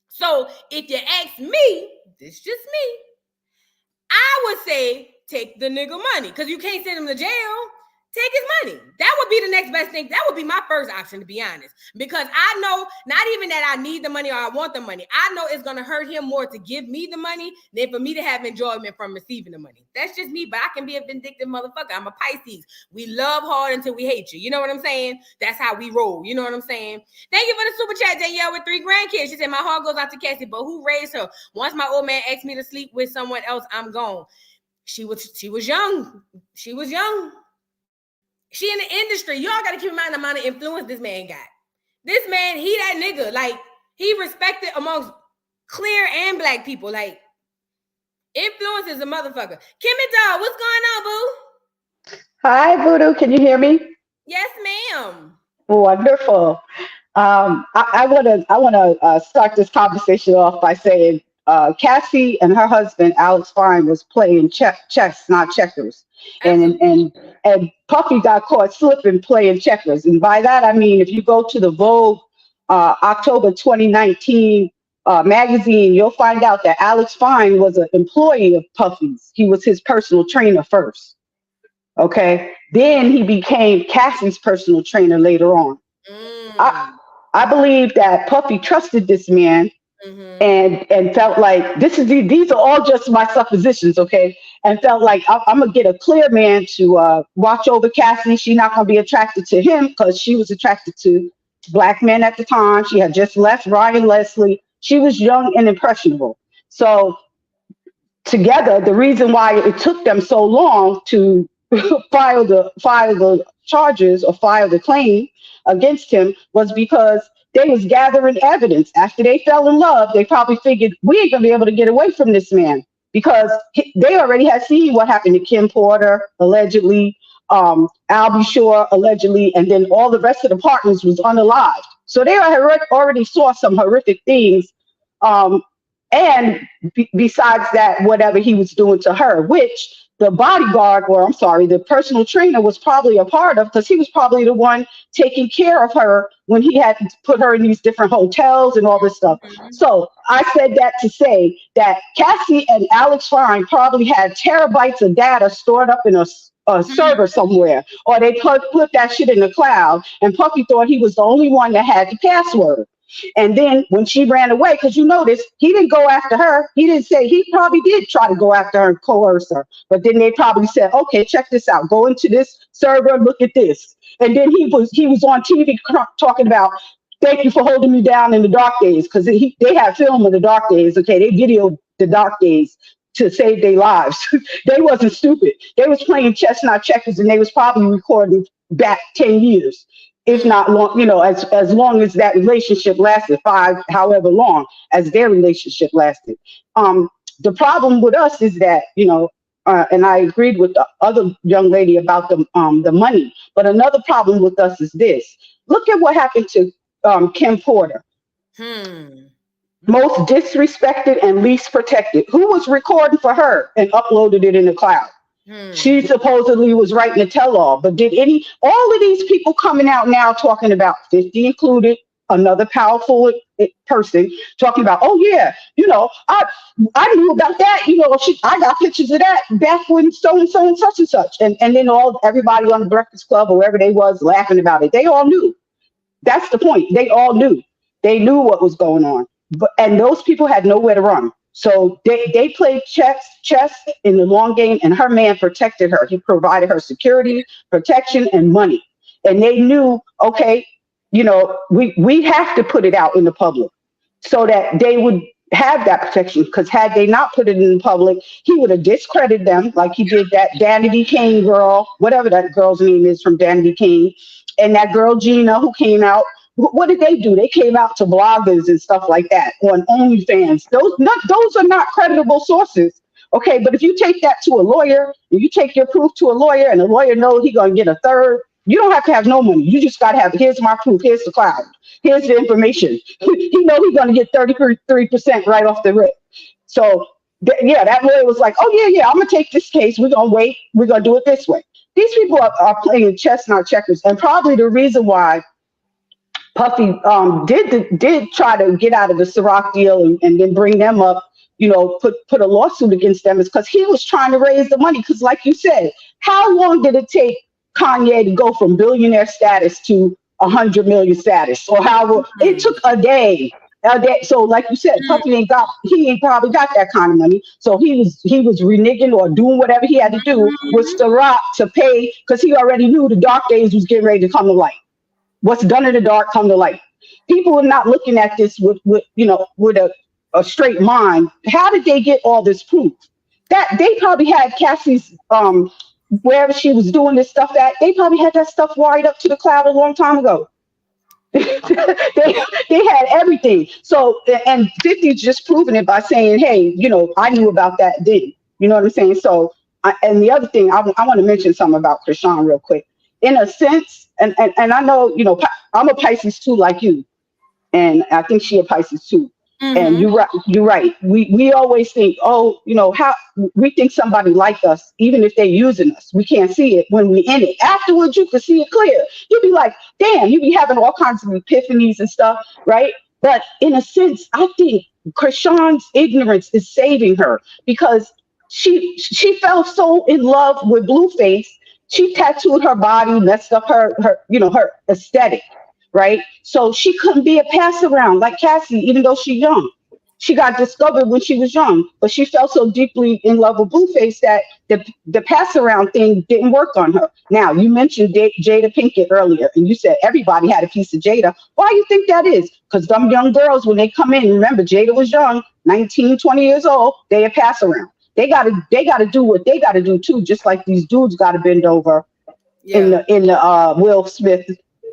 So if you ask me, this is just me, I would say take the nigga money because you can't send him to jail. Take his money. That would be the next best thing. That would be my first option, to be honest. Because I know not even that I need the money or I want the money. I know it's going to hurt him more to give me the money than for me to have enjoyment from receiving the money. That's just me, but I can be a vindictive motherfucker. I'm a Pisces. We love hard until we hate you. You know what I'm saying? That's how we roll. You know what I'm saying? Thank you for the super chat, Danielle, with 3 grandkids. She said, my heart goes out to Cassie, but who raised her? Once my old man asked me to sleep with someone else, I'm gone. She was young. She was young. She in the industry. Y'all got to keep in mind the amount of influence this man got. This man, he that nigga. Like, he respected amongst clear and black people. Like, influence is a motherfucker. Kimmy Doll, what's going on, boo? Hi, Voodoo. Can you hear me? Yes, ma'am. Wonderful. I want to start this conversation off by saying Cassie and her husband Alex Fine was playing chess, not checkers, and Puffy got caught slipping playing checkers. And by that I mean if you go to the Vogue October 2019 magazine, you'll find out that Alex Fine was an employee of Puffy's. He was his personal trainer first. Okay, then he became Cassie's personal trainer later on. I believe that Puffy trusted this man and felt like these are all just my suppositions, okay? And felt like I'm gonna get a clear man to watch over Cassie. She's not gonna be attracted to him because she was attracted to black men at the time. She had just left Ryan Leslie. She was young and impressionable. So together, the reason why it took them so long to file the charges or file the claim against him was because they was gathering evidence. After they fell in love, they probably figured we ain't gonna be able to get away from this man because they already had seen what happened to Kim Porter allegedly, Albie Shore allegedly, and then all the rest of the partners was unalived. So they already saw some horrific things. And besides that, whatever he was doing to her, which the bodyguard, or I'm sorry, the personal trainer was probably a part of because he was probably the one taking care of her when he had to put her in these different hotels and all this stuff. So I said that to say that Cassie and Alex Fine probably had terabytes of data stored up in a server somewhere, or they put that shit in the cloud, and Puffy thought he was the only one that had the password. And then when she ran away, because you notice he didn't go after her. He didn't say, he probably did try to go after her and coerce her. But then they probably said, okay, check this out. Go into this server, look at this. And then he was on TV talking about, thank you for holding me down in the dark days. Because they had film of the dark days. Okay, they videoed the dark days to save their lives. They wasn't stupid. They was playing chess, not checkers, and they was probably recording back 10 years. If not long, as long as that relationship lasted, 5, however long as their relationship lasted. The problem with us is that, and I agreed with the other young lady about the money, but another problem with us is this. Look at what happened to Kim Porter. Most disrespected and least protected. Who was recording for her and uploaded it in the cloud? She supposedly was writing a tell-all, but all of these people coming out now talking about 50 included, another powerful person talking about, oh yeah, I knew about that, I got pictures of that back when so and such and such, and then everybody on the Breakfast Club or wherever they was laughing about it. They all knew. That's the point. They all knew. They knew what was going on, and those people had nowhere to run. So they played chess in the long game, and her man protected her. He provided her security, protection, and money. And they knew, okay, we have to put it out in the public so that they would have that protection. Because had they not put it in the public, he would have discredited them like he did that Danity Kane girl, whatever that girl's name is from Danity Kane, and that girl Gina who came out. What did they do? They came out to bloggers and stuff like that on OnlyFans. Those are not creditable sources Okay, but if you take that to a lawyer, and you take your proof to a lawyer, and the lawyer knows he's gonna get a third, you don't have to have no money. You just gotta have, here's my proof, here's the cloud, here's the information. He know he's gonna get 33% right off the rip. So yeah, that lawyer was like, oh yeah, I'm gonna take this case. We're gonna wait. We're gonna do it this way. These people are playing chess, not checkers, and probably the reason why Puffy did try to get out of the Ciroc deal and then bring them up, put a lawsuit against them is because he was trying to raise the money. Because like you said, how long did it take Kanye to go from billionaire status to 100 million status? Or how it took a day. So like you said, Puffy ain't probably got that kind of money. So he was reneging or doing whatever he had to do with Ciroc to pay, because he already knew the dark days was getting ready to come to light. What's done in the dark come to light. People are not looking at this with a straight mind. How did they get all this proof? That they probably had Cassie's wherever she was doing this stuff at, they probably had that stuff wired up to the cloud a long time ago. they had everything. So, and 50's just proving it by saying, hey, I knew about that then. You know what I'm saying? So, and the other thing, I want to mention something about Krishan real quick. In a sense, and I know, I'm a Pisces too, like you. And I think she a Pisces too. And you're right. We always think, how we think somebody like us, even if they're using us, we can't see it when we're in it. Afterwards, you can see it clear. You'd be like, damn, you be having all kinds of epiphanies and stuff, right? But in a sense, I think Krishan's ignorance is saving her, because she fell so in love with Blueface. She tattooed her body, messed up her aesthetic. Right? So she couldn't be a pass around like Cassie, even though she's young. She got discovered when she was young, but she fell so deeply in love with Blueface that the pass around thing didn't work on her. Now, you mentioned Jada Pinkett earlier, and you said everybody had a piece of Jada. Why do you think that is? Because them young girls, when they come in, remember, Jada was young, 19, 20 years old, they a pass around. They gotta do what they gotta do too, just like these dudes gotta bend over in the Will Smith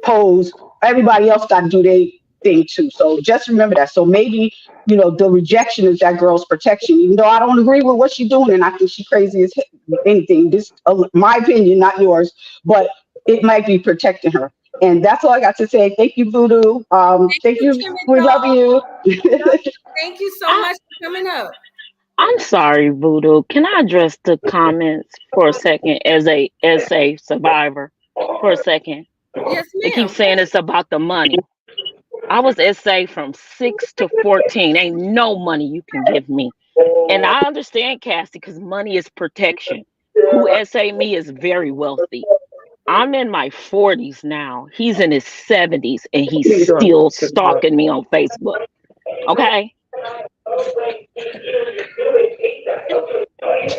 pose. Everybody else got to do their thing too. So just remember that. So maybe, the rejection is that girl's protection, even though I don't agree with what she's doing. And I think she's crazy as anything. This, my opinion, not yours, but it might be protecting her. And that's all I got to say. Thank you, Voodoo. Thank you. We love you. Thank you so much for coming up. I'm sorry, Voodoo. Can I address the comments for a second as a survivor for a second? Yes, They keep saying it's about the money. I was SA from 6 to 14. Ain't no money you can give me. And I understand, Cassie, because money is protection. Who SA me is very wealthy. I'm in my 40s now. He's in his 70s, and he's still stalking me on Facebook. Okay?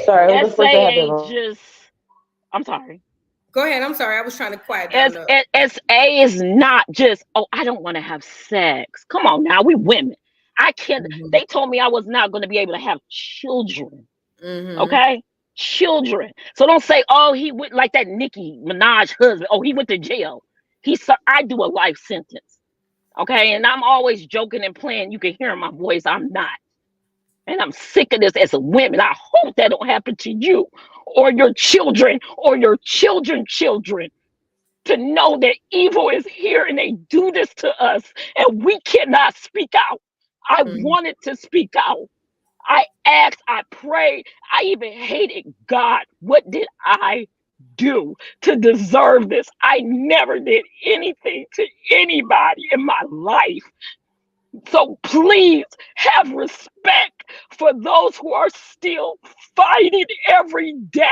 Sorry, SA ain't just... I'm sorry. Go ahead. I'm sorry. I was trying to quiet down. SA is not just, I don't want to have sex. Come on now, we women. I can't. They told me I was not going to be able to have children. Okay? Children. So don't say, he went like that Nicki Minaj husband. He went to jail. I do a life sentence. Okay? And I'm always joking and playing. You can hear in my voice, I'm not. And I'm sick of this as a woman. I hope that don't happen to you or your children or your children. To know that evil is here and they do this to us and we cannot speak out. I wanted to speak out. I asked, I prayed, I even hated God. What did I do to deserve this? I never did anything to anybody in my life. So please have respect for those who are still fighting every day.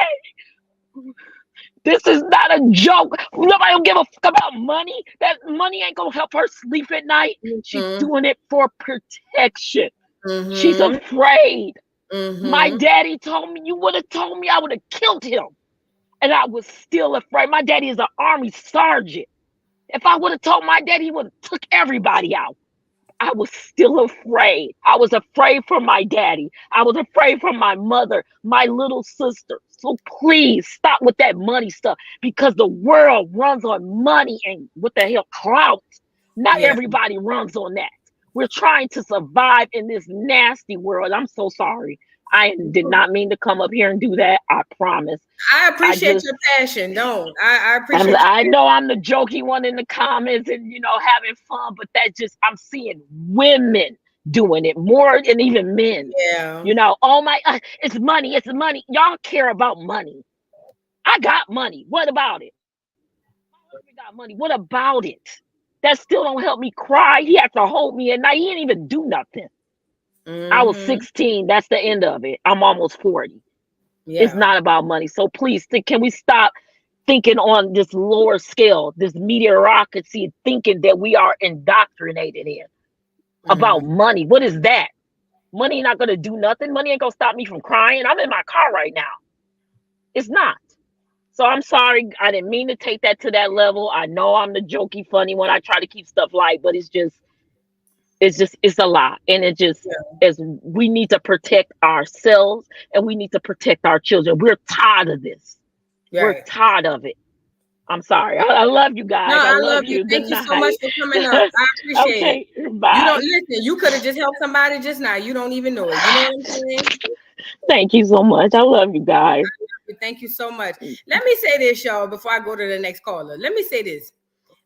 This is not a joke. Nobody don't give a fuck about money. That money ain't gonna help her sleep at night. She's doing it for protection. She's afraid. My daddy told me, you would have told me, I would have killed him. And I was still afraid. My daddy is an Army sergeant. If I would have told my daddy, he would have took everybody out. I was still afraid. I was afraid for my daddy. I was afraid for my mother, my little sister. So please stop with that money stuff, because the world runs on money and what the hell, clout. Not everybody runs on that. We're trying to survive in this nasty world. I'm so sorry. I did not mean to come up here and do that. I promise. I appreciate your passion. Don't I appreciate I know I'm the jokey one in the comments and having fun, but I'm seeing women doing it more than even men. Yeah. Oh my, it's money. It's money. Y'all care about money. I got money. What about it? My husband got money. What about it? That still don't help me cry. He had to hold me at night. He didn't even do nothing. I was 16. That's the end of it. I'm almost 40. Yeah. It's not about money. So please, can we stop thinking on this lower scale, this mediocrity, thinking that we are indoctrinated in about money? What is that? Money not going to do nothing. Money ain't going to stop me from crying. I'm in my car right now. It's not. So I'm sorry. I didn't mean to take that to that level. I know I'm the jokey, funny one. I try to keep stuff light, but it's a lot. And as we need to protect ourselves and we need to protect our children. We're tired of this. Right. We're tired of it. I'm sorry. I love you guys. No, I love you. you. Thank Good you so night. much for coming up. I appreciate it. Bye. You don't listen. You could have just helped somebody just now. You don't even know it. You know what I'm saying? Thank you so much. I love you guys. Thank you so much. Let me say this, y'all, before I go to the next caller. Let me say this.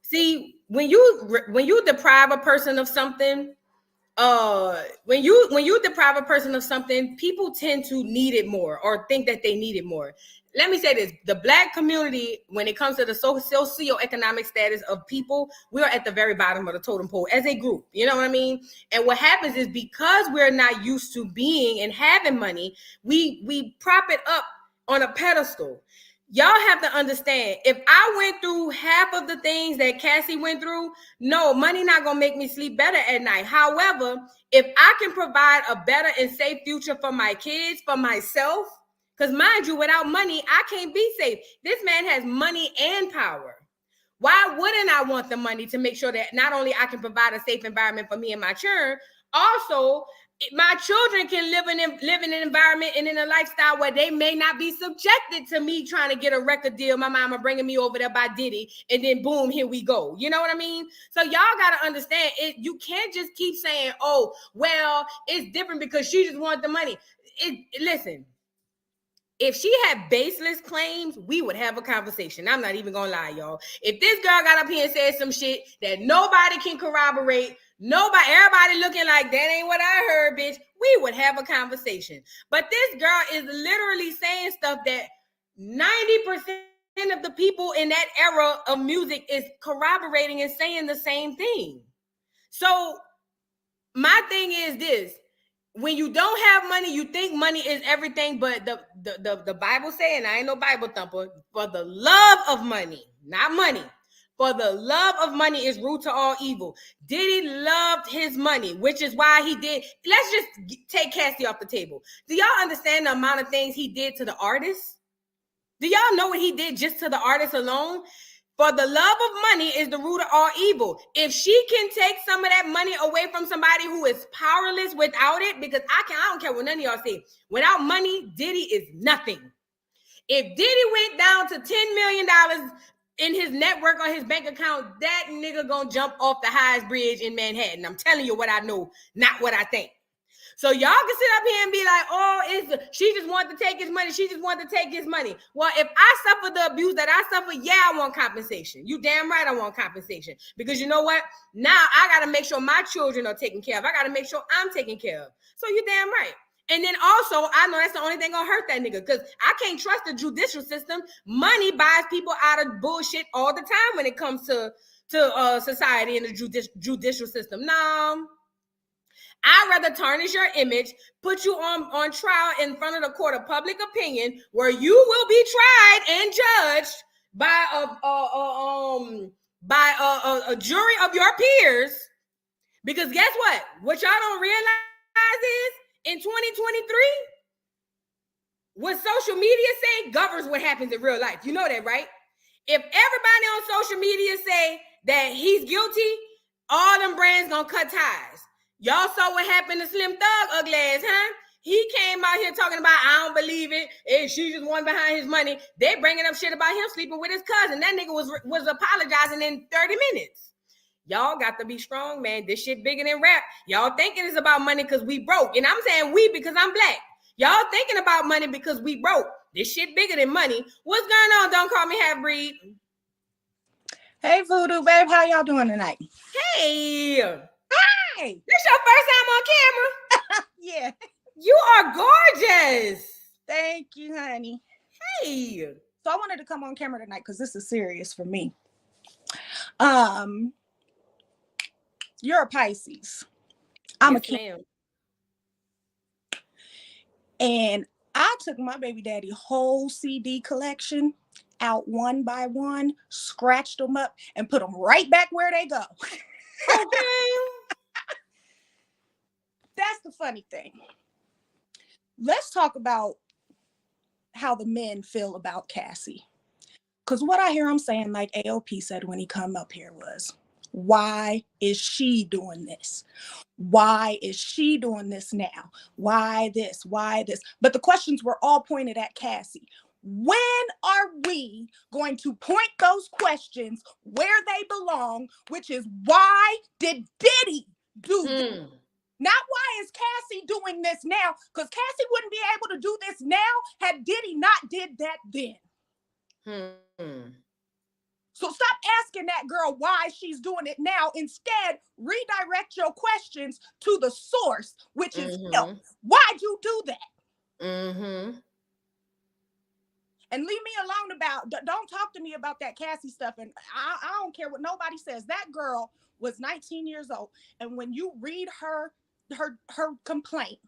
See, when you deprive a person of something, when you deprive a person of something, people tend to need it more or think that they need it more. Let me say this. The Black community, when it comes to the socioeconomic status of people, we're at the very bottom of the totem pole as a group. You know what I mean? And what happens is because we're not used to being and having money, we prop it up on a pedestal. Y'all have to understand, if I went through half of the things that Cassie went through, no, money not gonna make me sleep better at night. However, if I can provide a better and safe future for my kids, for myself, because mind you, without money, I can't be safe. This man has money and power. Why wouldn't I want the money to make sure that not only I can provide a safe environment for me and my children, also my children can live in an environment and in a lifestyle where they may not be subjected to me trying to get a record deal. My mama bringing me over there by Diddy, and then boom, here we go. You know what I mean? So y'all got to understand it. You can't just keep saying, oh, well, it's different because she just wants the money. Listen, if she had baseless claims, we would have a conversation. I'm not even gonna lie, y'all. If this girl got up here and said some shit that nobody can corroborate, everybody looking like that ain't what I heard, bitch, we would have a conversation. But this girl is literally saying stuff that 90% of the people in that era of music is corroborating and saying the same thing. So my thing is this. When you don't have money, you think money is everything, but the Bible saying, I ain't no Bible thumper, for the love of money, not money, for the love of money is root to all evil. Diddy loved his money, which is why he did. Let's just take Cassie off the table. Do y'all understand the amount of things he did to the artists? Do y'all know what he did just to the artists alone? For the love of money is the root of all evil. If she can take some of that money away from somebody who is powerless without it, because I don't care what none of y'all say. Without money, Diddy is nothing. If Diddy went down to $10 million in his network on his bank account, that nigga gonna jump off the highest bridge in Manhattan. I'm telling you what I know, not what I think. So y'all can sit up here and be like, oh, she just wanted to take his money. She just wanted to take his money. Well, if I suffer the abuse that I suffer, yeah, I want compensation. You damn right I want compensation. Because you know what? Now I got to make sure my children are taken care of. I got to make sure I'm taken care of. So you damn right. And then also, I know that's the only thing gonna hurt that nigga because I can't trust the judicial system. Money buys people out of bullshit all the time when it comes to society and the judicial system. No. I'd rather tarnish your image, put you on trial in front of the court of public opinion, where you will be tried and judged by a jury of your peers. Because guess what? What y'all don't realize is in 2023, what social media say governs what happens in real life. You know that, right? If everybody on social media say that he's guilty, all them brands gonna cut ties. Y'all saw what happened to Slim Thug, ugly ass, huh? He came out here talking about, I don't believe it. She just won behind his money. They bringing up shit about him sleeping with his cousin. That nigga was apologizing in 30 minutes. Y'all got to be strong, man. This shit bigger than rap. Y'all thinking it's about money because we broke. And I'm saying we because I'm Black. Y'all thinking about money because we broke. This shit bigger than money. What's going on? Don't call me half breed. Hey, Voodoo babe, how y'all doing tonight? Hey. Hi. This your first time on camera? Yeah. You are gorgeous. Thank you, honey. Hey. So I wanted to come on camera tonight because this is serious for me. You're a Pisces. I'm a Cancer. And I took my baby daddy whole CD collection out one by one, scratched them up, and put them right back where they go. Okay. That's the funny thing. Let's talk about how the men feel about Cassie. Because what I hear him saying, like AOP said when he come up here, was, why is she doing this? Why is she doing this now? Why this? Why this? But the questions were all pointed at Cassie. When are we going to point those questions where they belong, which is why did Diddy do this? Not why is Cassie doing this now, because Cassie wouldn't be able to do this now had Diddy not did that then. So stop asking that girl why she's doing it now. Instead, redirect your questions to the source, which is him. Why'd you do that? And leave me alone about, don't talk to me about that Cassie stuff. And I don't care what nobody says. That girl was 19 years old. And when you read her complaint,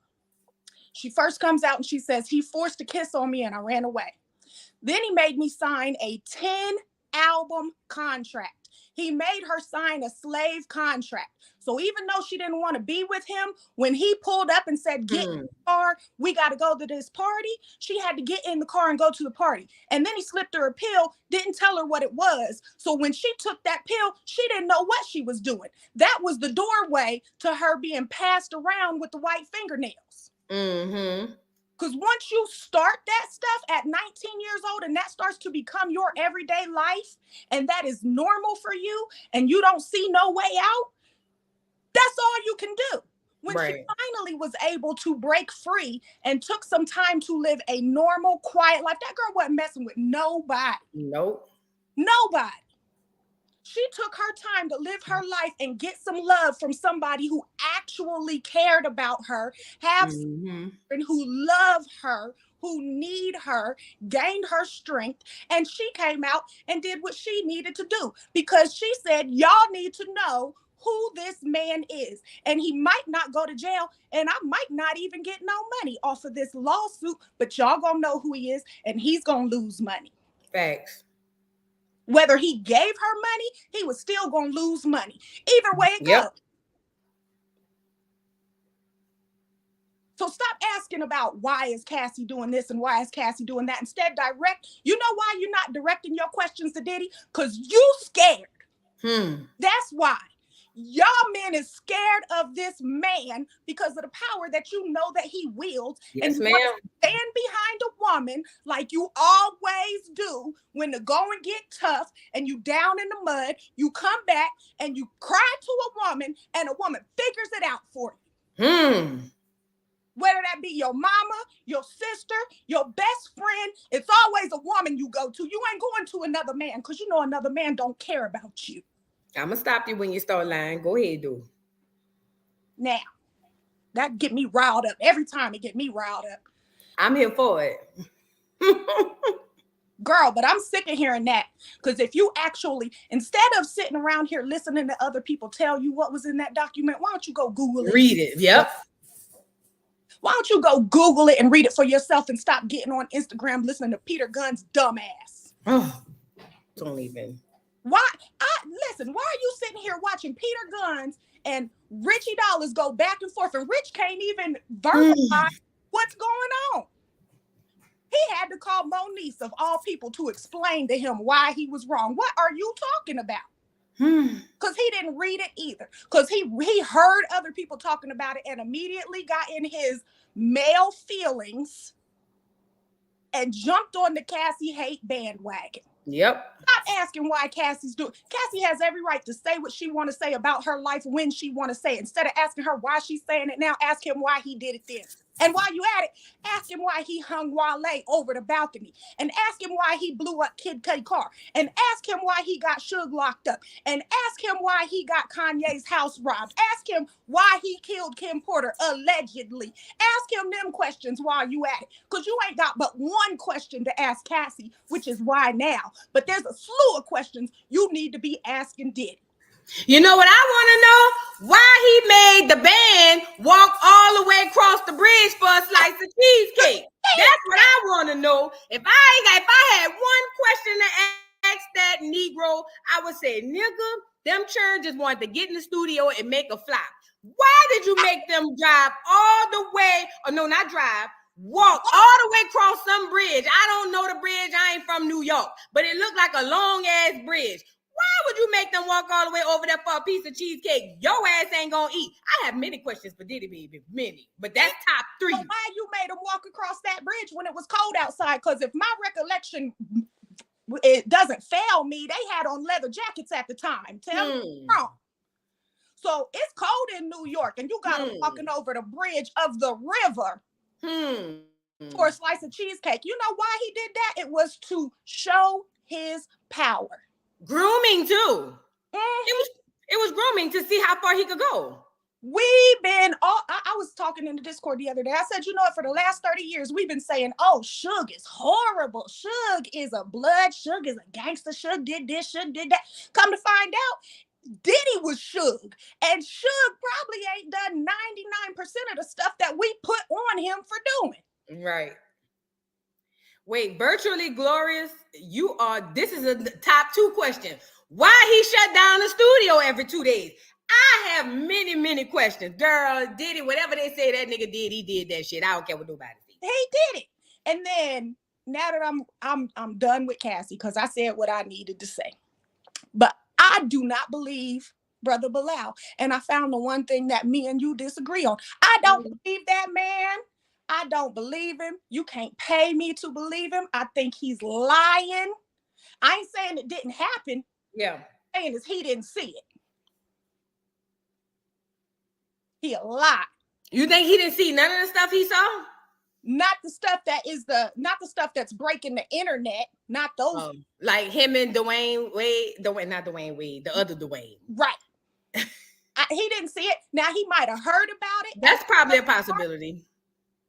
she first comes out and she says, he forced a kiss on me and I ran away. Then he made me sign a 10-album contract. He made her sign a slave contract. So even though she didn't want to be with him, when he pulled up and said, get in the car, we got to go to this party, she had to get in the car and go to the party. And then he slipped her a pill, didn't tell her what it was. So when she took that pill, she didn't know what she was doing. That was the doorway to her being passed around with the white fingernails. Because once you start that stuff at 19 years old and that starts to become your everyday life and that is normal for you and you don't see no way out, that's all you can do. When she finally was able to break free and took some time to live a normal, quiet life, that girl wasn't messing with nobody. Nope. Nobody. She took her time to live her life and get some love from somebody who actually cared about her, have someone who love her, who need her, gained her strength, and she came out and did what she needed to do because she said, y'all need to know who this man is, and he might not go to jail, and I might not even get no money off of this lawsuit, but y'all gonna know who he is, and he's gonna lose money. Facts. Whether he gave her money, he was still going to lose money. Either way it goes. So stop asking about why is Cassie doing this and why is Cassie doing that. Instead, direct. You know why you're not directing your questions to Diddy? Because you scared. That's why. Y'all men is scared of this man because of the power that you know that he wields. Yes, and ma'am. Stand behind a woman like you always do when the going get tough and you down in the mud, you come back and you cry to a woman and a woman figures it out for you. Whether that be your mama, your sister, your best friend, it's always a woman you go to. You ain't going to another man because you know another man don't care about you. I'm going to stop you when you start lying. Go ahead, dude. Now, that get me riled up. Every time it get me riled up. I'm here for it. Girl, but I'm sick of hearing that. Because if you actually, instead of sitting around here listening to other people tell you what was in that document, why don't you go Google it? Read it. Yep. Why don't you go Google it and read it for yourself and stop getting on Instagram listening to Peter Gunn's dumbass? Oh, don't even. Listen, why are you sitting here watching Peter Guns and Richie Dollars go back and forth and Rich can't even verbalize what's going on? He had to call Moniece of all people to explain to him why he was wrong. What are you talking about? Because he didn't read it either. Because he heard other people talking about it and immediately got in his male feelings and jumped on the Cassie hate bandwagon. Yep. Stop asking why Cassie's doing. Cassie has every right to say what she want to say about her life when she want to say it. Instead of asking her why she's saying it now, ask him why he did it then. And while you at it, ask him why he hung Wale over the balcony. And ask him why he blew up Kid K car. And ask him why he got Suge locked up. And ask him why he got Kanye's house robbed. Ask him why he killed Kim Porter, allegedly. Ask him them questions while you at it. Because you ain't got but one question to ask Cassie, which is why now. But there's a slew of questions you need to be asking Diddy. You know what I want to know? Why he made the band walk all the way across the bridge for a slice of cheesecake. That's what I want to know. If I had one question to ask that Negro, I would say, nigga, them churn just wanted to get in the studio and make a flop. Why did you make them drive all the way, or no, not drive, walk all the way across some bridge? I don't know the bridge. I ain't from New York, but it looked like a long ass bridge. Why would you make them walk all the way over there for a piece of cheesecake? Your ass ain't gonna eat. I have many questions for Diddy, baby, many, but that's top 3. So why you made them walk across that bridge when it was cold outside? Because if my recollection it doesn't fail me, they had on leather jackets at the time. Tell me wrong. So it's cold in New York, and you got them walking over the bridge of the river for a slice of cheesecake. You know why he did that? It was to show his power. Grooming too. It was grooming to see how far he could go. We've been I was talking in the Discord the other day. I said, you know what, for the last 30 years, we've been saying, oh, Suge is horrible. Suge is a blood. Suge is a gangster. Suge did this, Suge did that. Come to find out, Diddy was Suge. And Suge probably ain't done 99% of the stuff that we put on him for doing. Right. Wait, virtually glorious. This is a top 2 question. Why he shut down the studio every 2 days? I have many, many questions. Girl, Diddy, whatever they say that nigga did, he did that shit. I don't care what nobody says. He did it. And then now that I'm done with Cassie, because I said what I needed to say. But I do not believe Brother Bilal. And I found the one thing that me and you disagree on. I don't believe that man. I don't believe him. You can't pay me to believe him. I think he's lying. I ain't saying it didn't happen. Yeah. What I'm saying is he didn't see it. He a lie. You think he didn't see none of the stuff he saw? Not the stuff not the stuff that's breaking the internet. Not those. Like him and Dwayne Wade. Not Dwayne Wade, the other Dwayne. Right. He didn't see it. Now he might have heard about it. That's probably a possibility.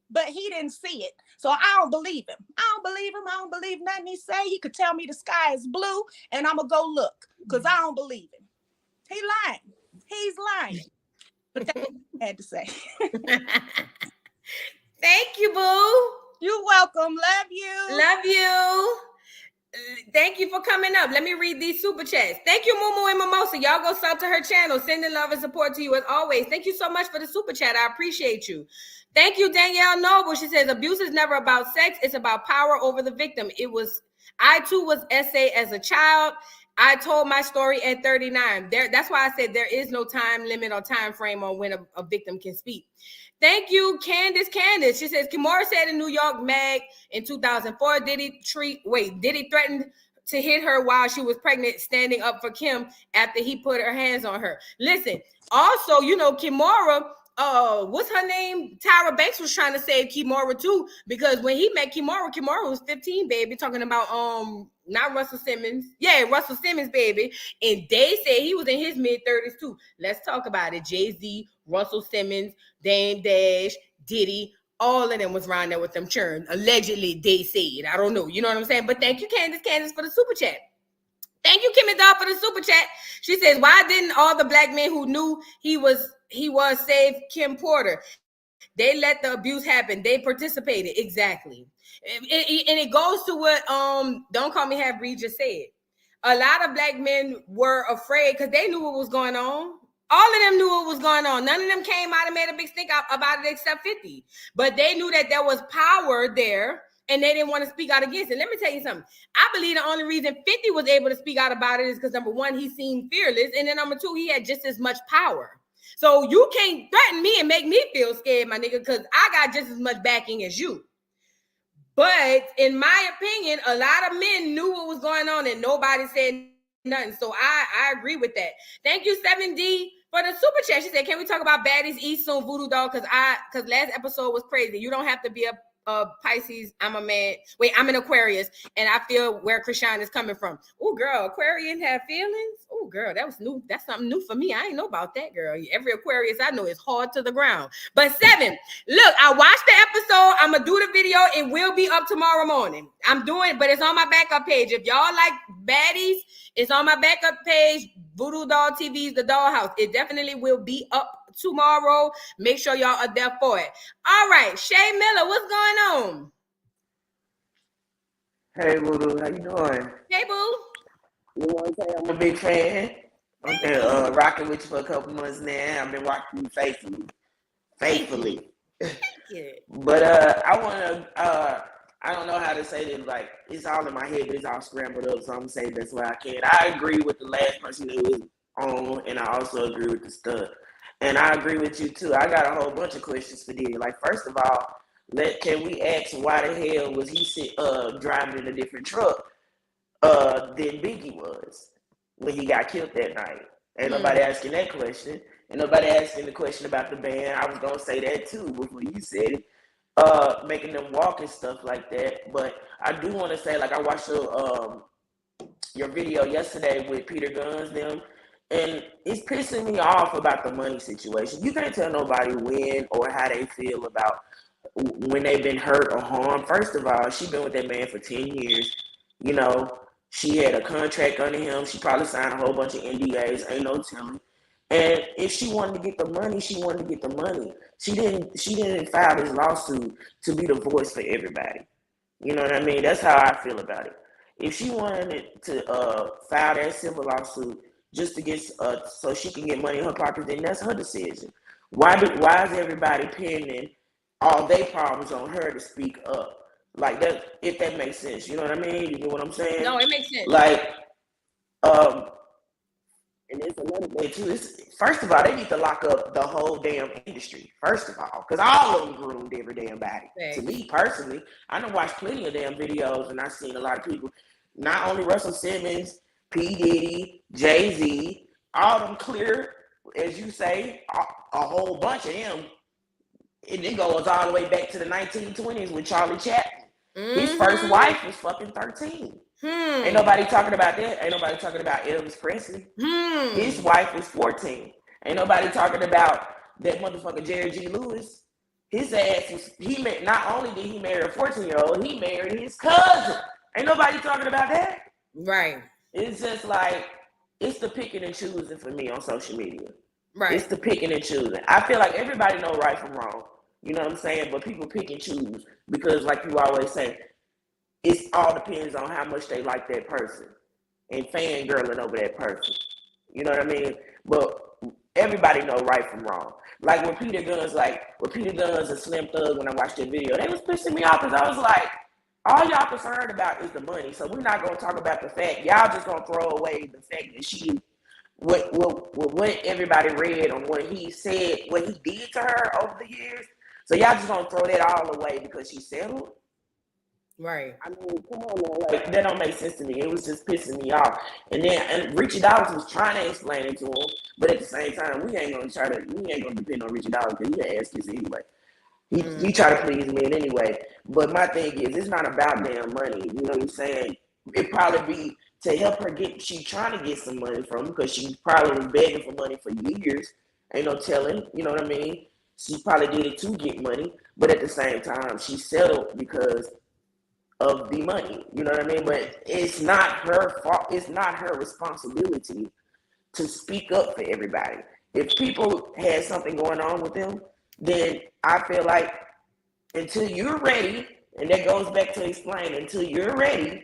But he didn't see it. So I don't believe him. I don't believe nothing he say. He could tell me the sky is blue and I'm going to go look because I don't believe him. He lying. He's lying. But that's what I had to say. Thank you, boo. You're welcome. Love you. Love you. Thank you for coming up. Let me read these super chats. Thank you, Mumu and Mimosa. Y'all go sub to her channel. Sending love and support to you as always. Thank you so much for the super chat. I appreciate you. Thank you, Danielle Noble. She says, abuse is never about sex. It's about power over the victim. I too was SA as a child. I told my story at 39. That's why I said there is no time limit or time frame on when a victim can speak. Thank you, Candace. She says, Kimora said in New York Mag in 2004, Diddy threatened to hit her while she was pregnant, standing up for Kim after he put her hands on her. Listen, also, Kimora, what's her name? Tyra Banks was trying to save Kimora too, because when he met Kimora was 15, baby, talking about not Russell Simmons. Yeah, Russell Simmons, baby. And they said he was in his mid-30s too. Let's talk about it. Jay-Z, Russell Simmons, Dame Dash, Diddy, all of them was around there with them churn. Allegedly, they said. I don't know. You know what I'm saying? But thank you, Candace, for the super chat. Thank you, Kimmy Doll, for the super chat. She says, why didn't all the black men who knew he was save Kim Porter? They let the abuse happen. They participated. Exactly. And it goes to what Don't Call Me Half Breed just said. A lot of black men were afraid because they knew what was going on. All of them knew what was going on. None of them came out and made a big stink about it except 50. But they knew that there was power there and they didn't want to speak out against it. Let me tell you something. I believe the only reason 50 was able to speak out about it is because, number one, he seemed fearless. And then number two, he had just as much power. So you can't threaten me and make me feel scared, my nigga, because I got just as much backing as you. But in my opinion, a lot of men knew what was going on and nobody said nothing. So I agree with that. Thank you, 7D, For the super chat, she said, "Can we talk about baddies eat soon, voodoo doll? Because last episode was crazy. You don't have to be a Pisces. I'm a man. Wait, I'm an Aquarius, and I feel where Krishan is coming from. Oh, girl, Aquarians have feelings. Oh, girl, that was new. That's something new for me. I ain't know about that, girl. Every Aquarius I know is hard to the ground. But 7, look, I watched the episode. I'm gonna do the video. It will be up tomorrow morning. I'm doing, but it's on my backup page. If y'all like baddies, it's on my backup page. Voodoo Doll TV's The Dollhouse. It definitely will be up tomorrow. Make sure y'all are there for it. All right, Shay Miller, what's going on? Hey, Voodoo, how you doing? Hey, boo. You know what I'm saying? I'm a big fan. I've been rocking with you for a couple months now. I've been watching you faithfully. But I want to, I don't know how to say this. Like, it's all in my head, but it's all scrambled up, so I'm going to say this way I can. I agree with the last person who was on, and I also agree with the stud. And I agree with you, too. I got a whole bunch of questions for Diddy. Like, first of all, can we ask why the hell was he driving in a different truck than Biggie was when he got killed that night? Ain't nobody asking that question. Ain't nobody asking the question about the band. I was going to say that, too, before you said it. Making them walk and stuff like that. But I do want to say, like, I watched your video yesterday with Peter Guns, them. And it's pissing me off about the money situation. You can't tell nobody when or how they feel about when they've been hurt or harmed. First of all, she's been with that man for 10 years. You know, she had a contract under him. She probably signed a whole bunch of NDAs. Ain't no telling. And if she wanted to get the money, she wanted to get the money. She didn't file this lawsuit to be the voice for everybody. You know what I mean? That's how I feel about it. If she wanted to file that civil lawsuit just to get so she can get money in her pocket, then that's her decision. Why is everybody pinning all their problems on her to speak up? Like that, if that makes sense. You know what I mean? You know what I'm saying? No, it makes sense. Like, and there's another thing too. First of all, they need to lock up the whole damn industry. First of all, because all of them groomed every damn body. Right. To me personally, I done watched plenty of damn videos, and I've seen a lot of people. Not only Russell Simmons, P. Diddy, Jay-Z, all them clear, as you say, a whole bunch of them. And it goes all the way back to the 1920s with Charlie Chaplin. His first wife was fucking 13. Ain't nobody talking about that. Ain't nobody talking about Elvis Presley. His wife was 14. Ain't nobody talking about that motherfucker Jerry G. Lewis. His ass was, not only did he marry a 14-year-old, he married his cousin. Ain't nobody talking about that. Right. It's just like, it's the picking and choosing for me on social media. Right. It's the picking and choosing. I feel like everybody know right from wrong. You know what I'm saying? But people pick and choose because, like you always say, it all depends on how much they like that person and fangirling over that person. You know what I mean? But everybody know right from wrong. Like when Peter Guns and Slim Thug, when I watched that video, they was pissing me off because I was like, all y'all concerned about is the money. So we're not going to talk about the fact. Y'all just going to throw away the fact that what everybody read on what he said, what he did to her over the years. So y'all just gonna throw that all away because she settled? Right. I mean, come on, man. Like, that don't make sense to me. It was just pissing me off. And Richie Dollars was trying to explain it to him, but at the same time, we ain't gonna depend on Richie Dollars because he asked this anyway. He try to please me anyway. But my thing is, it's not about damn money. You know what I'm saying? It probably be to help her she trying to get some money from him because she probably was begging for money for years. Ain't no telling, you know what I mean? She probably did it to get money, but at the same time, she settled because of the money. You know what I mean? But it's not her fault. It's not her responsibility to speak up for everybody. If people had something going on with them, then I feel like until you're ready, and that goes back to explain, until you're ready,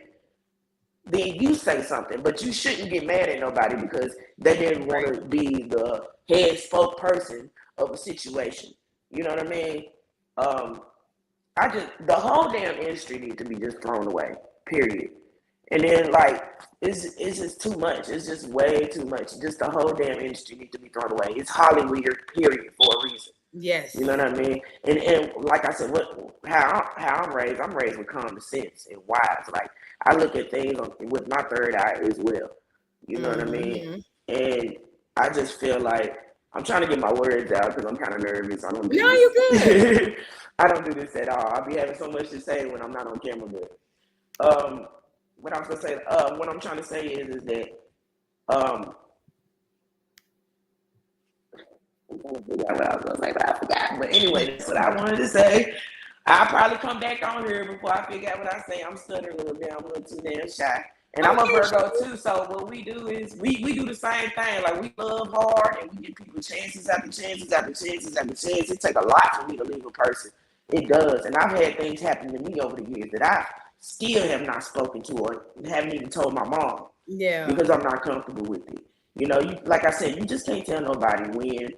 then you say something. But you shouldn't get mad at nobody because they didn't want to be the head spokesperson of a situation. You know what I mean? The whole damn industry needs to be just thrown away, period. And then, like, it's just too much. It's just way too much. Just the whole damn industry needs to be thrown away. It's Hollywood, period, for a reason. Yes. You know what I mean? And like I said, how I'm raised with common sense and wise. Like, I look at things with my third eye as well. You know what I mean? And I just feel like I'm trying to get my words out because I'm kind of nervous. I don't do No, this. you good. I don't do this at all. I'll be having so much to say when I'm not on camera. But what I was gonna say, what I'm trying to say is that I'm trying to figure out what I was gonna say, but I forgot. But anyway, that's what I wanted to say. I'll probably come back on here before I figure out what I say. I'm stuttering a little bit. I'm a little too damn shy. And I'm a Virgo too, so what we do is we do the same thing. Like, we love hard and we give people chances after chances after chances after chances. It takes a lot for me to leave a person. It does. And I've had things happen to me over the years that I still have not spoken to or haven't even told my mom. Yeah. Because I'm not comfortable with it. You know, you, like I said, you just can't tell nobody when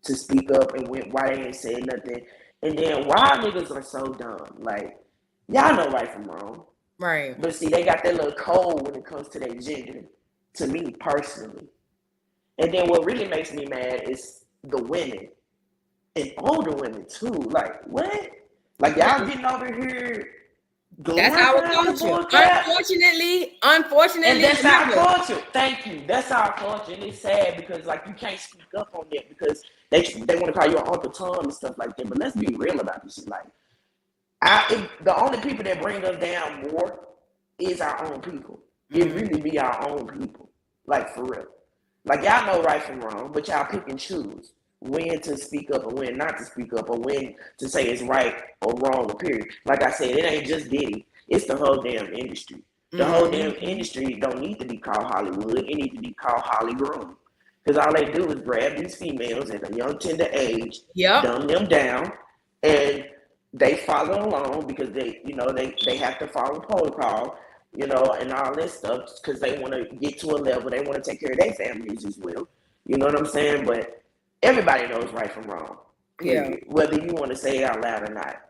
to speak up and why they ain't saying nothing. And then why niggas are so dumb. Like, y'all know right from wrong. Right. But see, they got that little code when it comes to their gender, to me personally. And then what really makes me mad is the women, and older women too. Like, what? Like, y'all getting over here That's our culture. Unfortunately, and that's our never. culture. Thank you. That's our culture, and it's sad because, like, you can't speak up on that because they want to call you an Uncle Tom and stuff like that. But let's be real about this shit. Like, the only people that bring us down more is our own people. It really be our own people. Like, for real. Like, y'all know right from wrong, but y'all pick and choose when to speak up and when not to speak up, or when to say it's right or wrong, or period. Like I said, it ain't just Diddy. It's the whole damn industry. The whole damn industry don't need to be called Hollywood. It needs to be called Hollygroom. Because all they do is grab these females at a young, tender age, dumb them down, and they follow along because they have to follow protocol, and all this stuff because they want to get to a level. They want to take care of their families as well. You know what I'm saying? But everybody knows right from wrong. Yeah. Whether you want to say it out loud or not.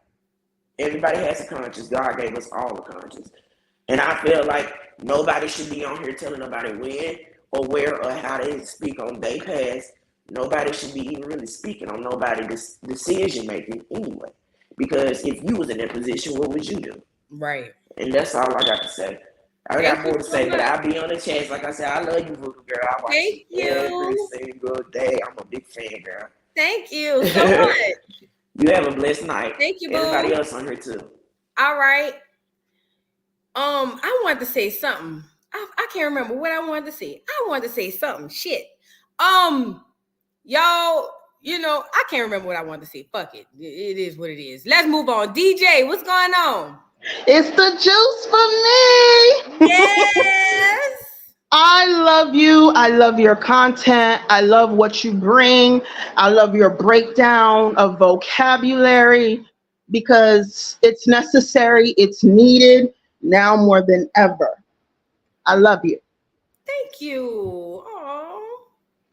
Everybody has a conscience. God gave us all a conscience. And I feel like nobody should be on here telling nobody when or where or how they speak on their past. Nobody should be even really speaking on nobody's decision making anyway. Because if you was in that position, what would you do? Right. And that's all I got to say. I got more to say, but I'll be on the chance. Like I said, I love you, Voodoo girl. I watch you every single day. I'm a big fan, girl. Thank you so much. You have a blessed night. Thank you, boo. Everybody else on here too. All right. I wanted to say something. I can't remember what I wanted to say. I wanted to say something. Shit. Y'all, I can't remember what I wanted to say. Fuck it. It is what it is. Let's move on. DJ, what's going on? It's the juice for me. Yes. I love you. I love your content. I love what you bring. I love your breakdown of vocabulary because it's necessary. It's needed now more than ever. I love you. Thank you. Aww.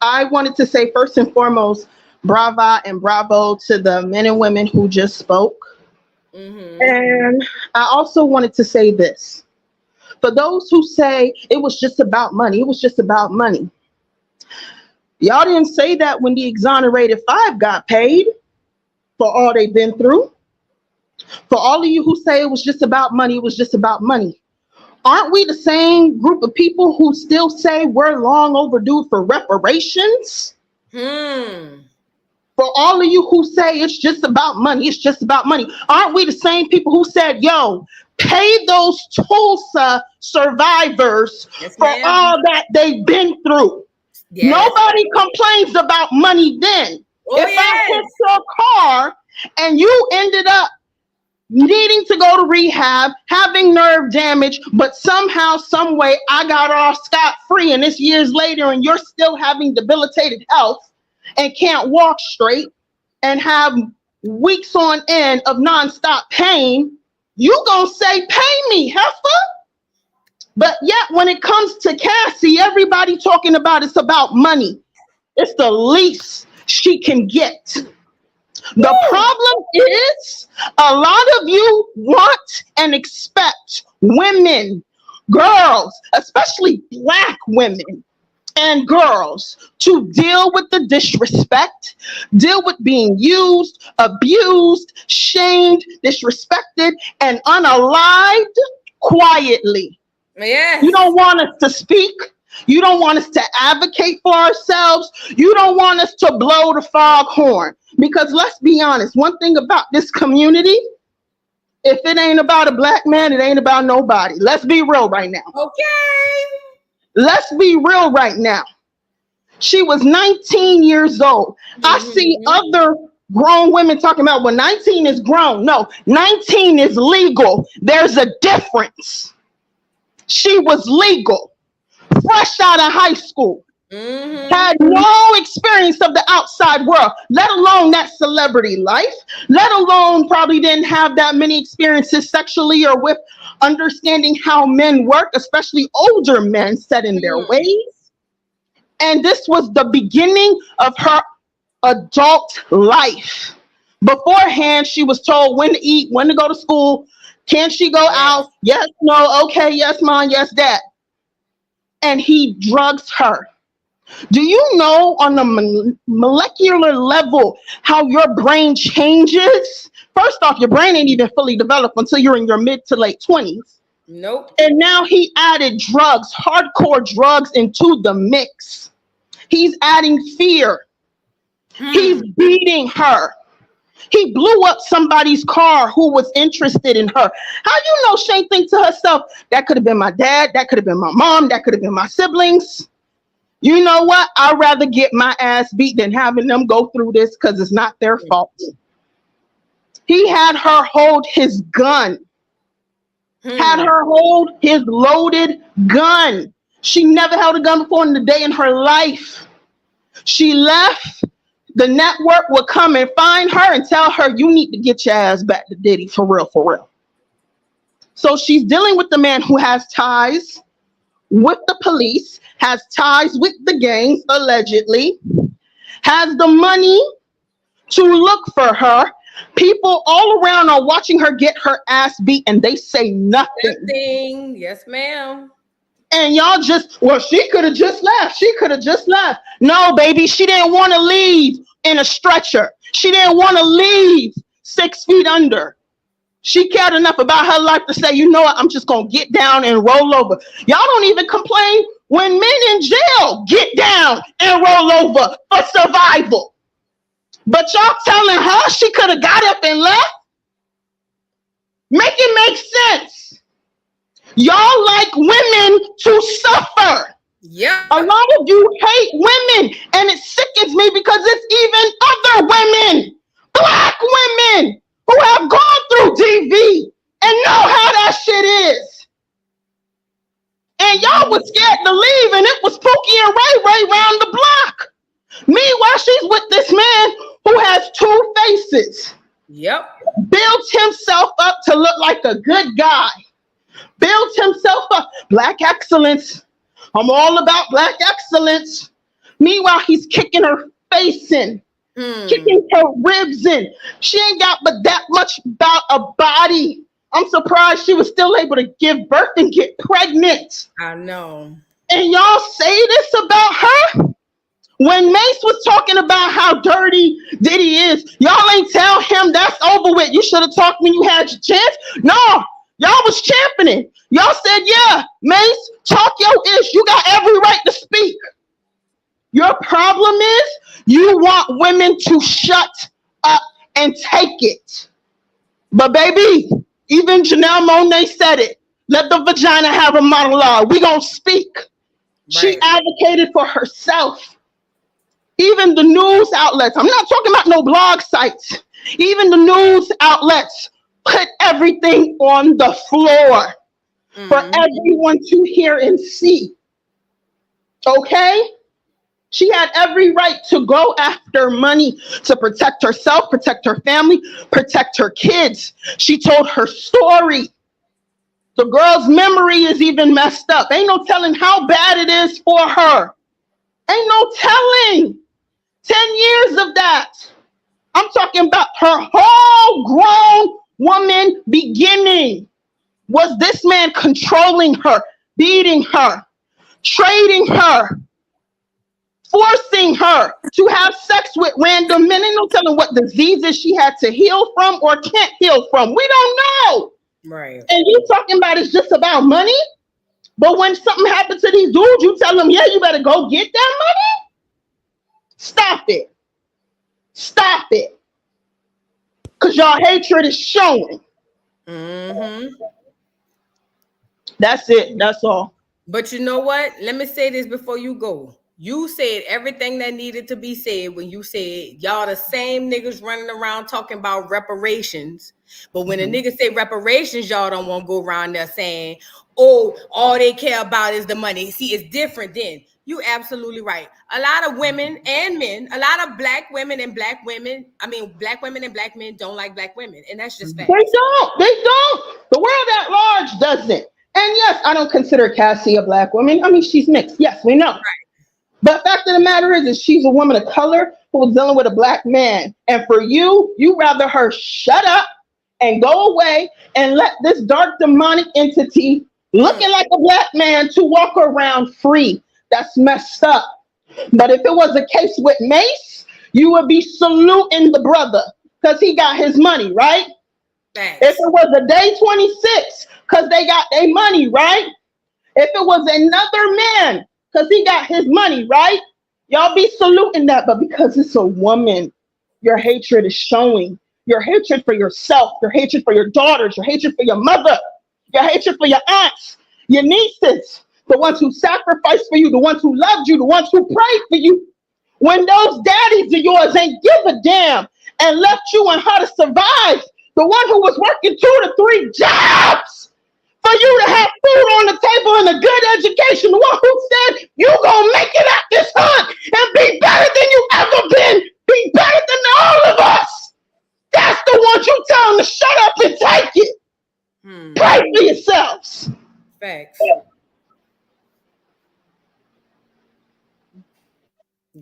I wanted to say first and foremost, brava and bravo to the men and women who just spoke. And I also wanted to say this. For those who say it was just about money, it was just about money. Y'all didn't say that when the exonerated 5 got paid for all they've been through. For all of you who say it was just about money, it was just about money. Aren't we the same group of people who still say we're long overdue for reparations? For all of you who say it's just about money, it's just about money. Aren't we the same people who said, yo, pay those Tulsa survivors for all that they've been through? Yes. Nobody complains about money then. I hit your car and you ended up needing to go to rehab, having nerve damage, but somehow, some way, I got off scot-free, and it's years later, and you're still having debilitated health and can't walk straight and have weeks on end of nonstop pain, you gonna say, pay me, heifer? But yet, when it comes to Cassie, everybody talking about it's about money. It's the least she can get. The problem is a lot of you want and expect women, girls, especially Black women and girls, to deal with the disrespect, deal with being used, abused, shamed, disrespected, and unalived quietly. Yes. You don't want us to speak. You don't want us to advocate for ourselves. You don't want us to blow the foghorn. Because let's be honest, one thing about this community, if it ain't about a black man, it ain't about nobody. Let's be real right now. Okay. Let's be real right now. She was 19 years old. I see other grown women talking about, well, 19 is grown. No, 19 is legal. There's a difference. She was legal, fresh out of high school, had no experience of the outside world, let alone that celebrity life, let alone probably didn't have that many experiences sexually or with understanding how men work, especially older men set in their ways. And this was the beginning of her adult life. Beforehand, she was told when to eat, when to go to school. Can she go out? Yes, no, okay, yes, mom, yes, dad. And he drugs her. Do you know on the molecular level how your brain changes? First off, your brain ain't even fully developed until you're in your mid to late 20s. Nope. And now he added drugs, hardcore drugs into the mix. He's adding fear. He's beating her. He blew up somebody's car who was interested in her. How you know she ain't think to herself, that could have been my dad, that could have been my mom, that could have been my siblings. You know what? I'd rather get my ass beat than having them go through this because it's not their fault. He had her hold his gun. Had her hold his loaded gun. She never held a gun before in the day in her life. She left. The network would come and find her and tell her, you need to get your ass back to Diddy for real, for real. So she's dealing with the man who has ties with the police, has ties with the gangs, allegedly, has the money to look for her. People all around are watching her get her ass beat and they say nothing. Yes, ma'am. And y'all just, well, she could have just left. She could have just left. No, baby, she didn't want to leave in a stretcher. She didn't want to leave 6 feet under. She cared enough about her life to say, you know what, I'm just going to get down and roll over. Y'all don't even complain when men in jail get down and roll over for survival. But y'all telling her she could have got up and left? Make it make sense. Y'all like women to suffer. Yeah. A lot of you hate women, and it sickens me because it's even other women, black women, who have gone through DV and know how that shit is. And y'all was scared to leave, and it was Pookie and Ray round the block. Meanwhile, she's with this man who has 2 faces. Yep. Built himself up to look like a good guy. Built himself up. Black excellence. I'm all about black excellence. Meanwhile, he's kicking her face in. Kicking her ribs in. She ain't got but that much about a body. I'm surprised she was still able to give birth and get pregnant. I know. And y'all say this about her? When Mace was talking about how dirty Diddy is, y'all ain't tell him that's over with. You should have talked when you had your chance. No, y'all was championing. Y'all said, yeah, Mace, talk your ish. You got every right to speak. Your problem is you want women to shut up and take it. But baby, even Janelle Monáe said it. Let the vagina have a monologue. We gonna speak. Right. She advocated for herself. Even the news outlets, I'm not talking about no blog sites. Even the news outlets put everything on the floor for everyone to hear and see. Okay? She had every right to go after money to protect herself, protect her family, protect her kids. She told her story. The girl's memory is even messed up. Ain't no telling how bad it is for her. Ain't no telling. 10 years of that. I'm talking about her whole grown woman beginning. Was this man controlling her, beating her, trading her, forcing her to have sex with random men? Ain't no telling what diseases she had to heal from or can't heal from. We don't know. Right. And you talking about it's just about money? But when something happens to these dudes, you tell them, yeah, you better go get that money? Stop it. Stop it. Because y'all hatred is showing. That's it. That's all. But you know what? Let me say this before you go. You said everything that needed to be said when you said y'all the same niggas running around talking about reparations. But when a nigga say reparations, y'all don't want to go around there saying, oh, all they care about is the money. See, it's different then. You absolutely right. A lot of women and men, a lot of black women and black women, black women and black men don't like black women. And that's just facts. They don't. They don't. The world at large doesn't. And yes, I don't consider Cassie a black woman. I mean, she's mixed. Yes, we know. Right. But the fact of the matter is she's a woman of color who was dealing with a black man. And for you, you rather her shut up and go away and let this dark demonic entity looking like a black man to walk around free. That's messed up. But if it was a case with Mace, you would be saluting the brother because he got his money, right? Thanks. If it was a day 26, because they got their money, right? If it was another man, because he got his money, right? Y'all be saluting that, but because it's a woman, your hatred is showing. Your hatred for yourself, your hatred for your daughters, your hatred for your mother, your hatred for your aunts, your nieces, the ones who sacrificed for you, the ones who loved you, the ones who prayed for you. When those daddies of yours ain't give a damn and left you and her to survive, the one who was working 2 to 3 jobs for you to have food on the table and a good education, the one who said, you gonna make it out this hunt and be better than you ever been, be better than all of us. That's the one you tell them to shut up and take it. Pray for yourselves. Facts.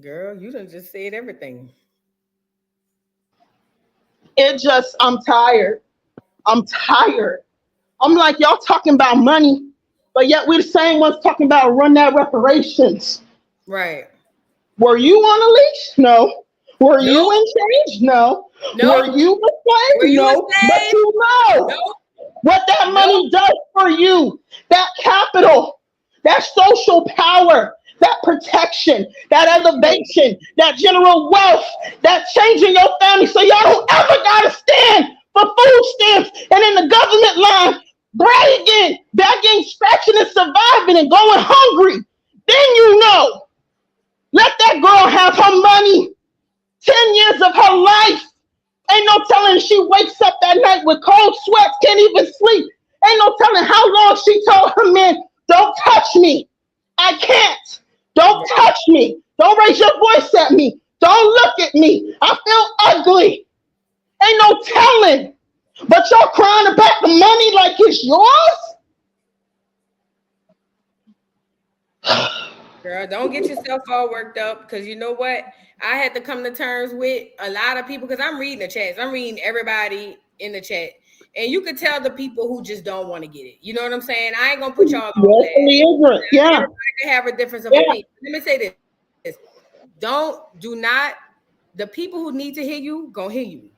Girl, you done just said everything. I'm tired. I'm tired. I'm like, y'all talking about money, but yet we're the same ones talking about run that reparations. Right. Were you on a leash? No. Were you in change? No. Were you a slave? No. But you know what that money does for you. That capital, that social power, that protection, that elevation, that general wealth, that changing your family so y'all don't ever gotta stand for food stamps and in the government line, bragging, begging, scratching and surviving and going hungry. Then you know. Let that girl have her money. 10 years of her life. Ain't no telling she wakes up that night with cold sweats, can't even sleep. Ain't no telling how long she told her man, don't touch me. I can't. Don't touch me. Don't raise your voice at me. Don't look at me. I feel ugly. Ain't no telling. But y'all crying about the money like it's yours? Girl, don't get yourself all worked up because you know what? I had to come to terms with a lot of people because I'm reading the chats. I'm reading everybody in the chat. And you could tell the people who just don't want to get it. You know what I'm saying? I ain't going to put y'all on that. Yeah. Everybody can have a difference of opinion. Let me say this. The people who need to hear you, gonna hear you.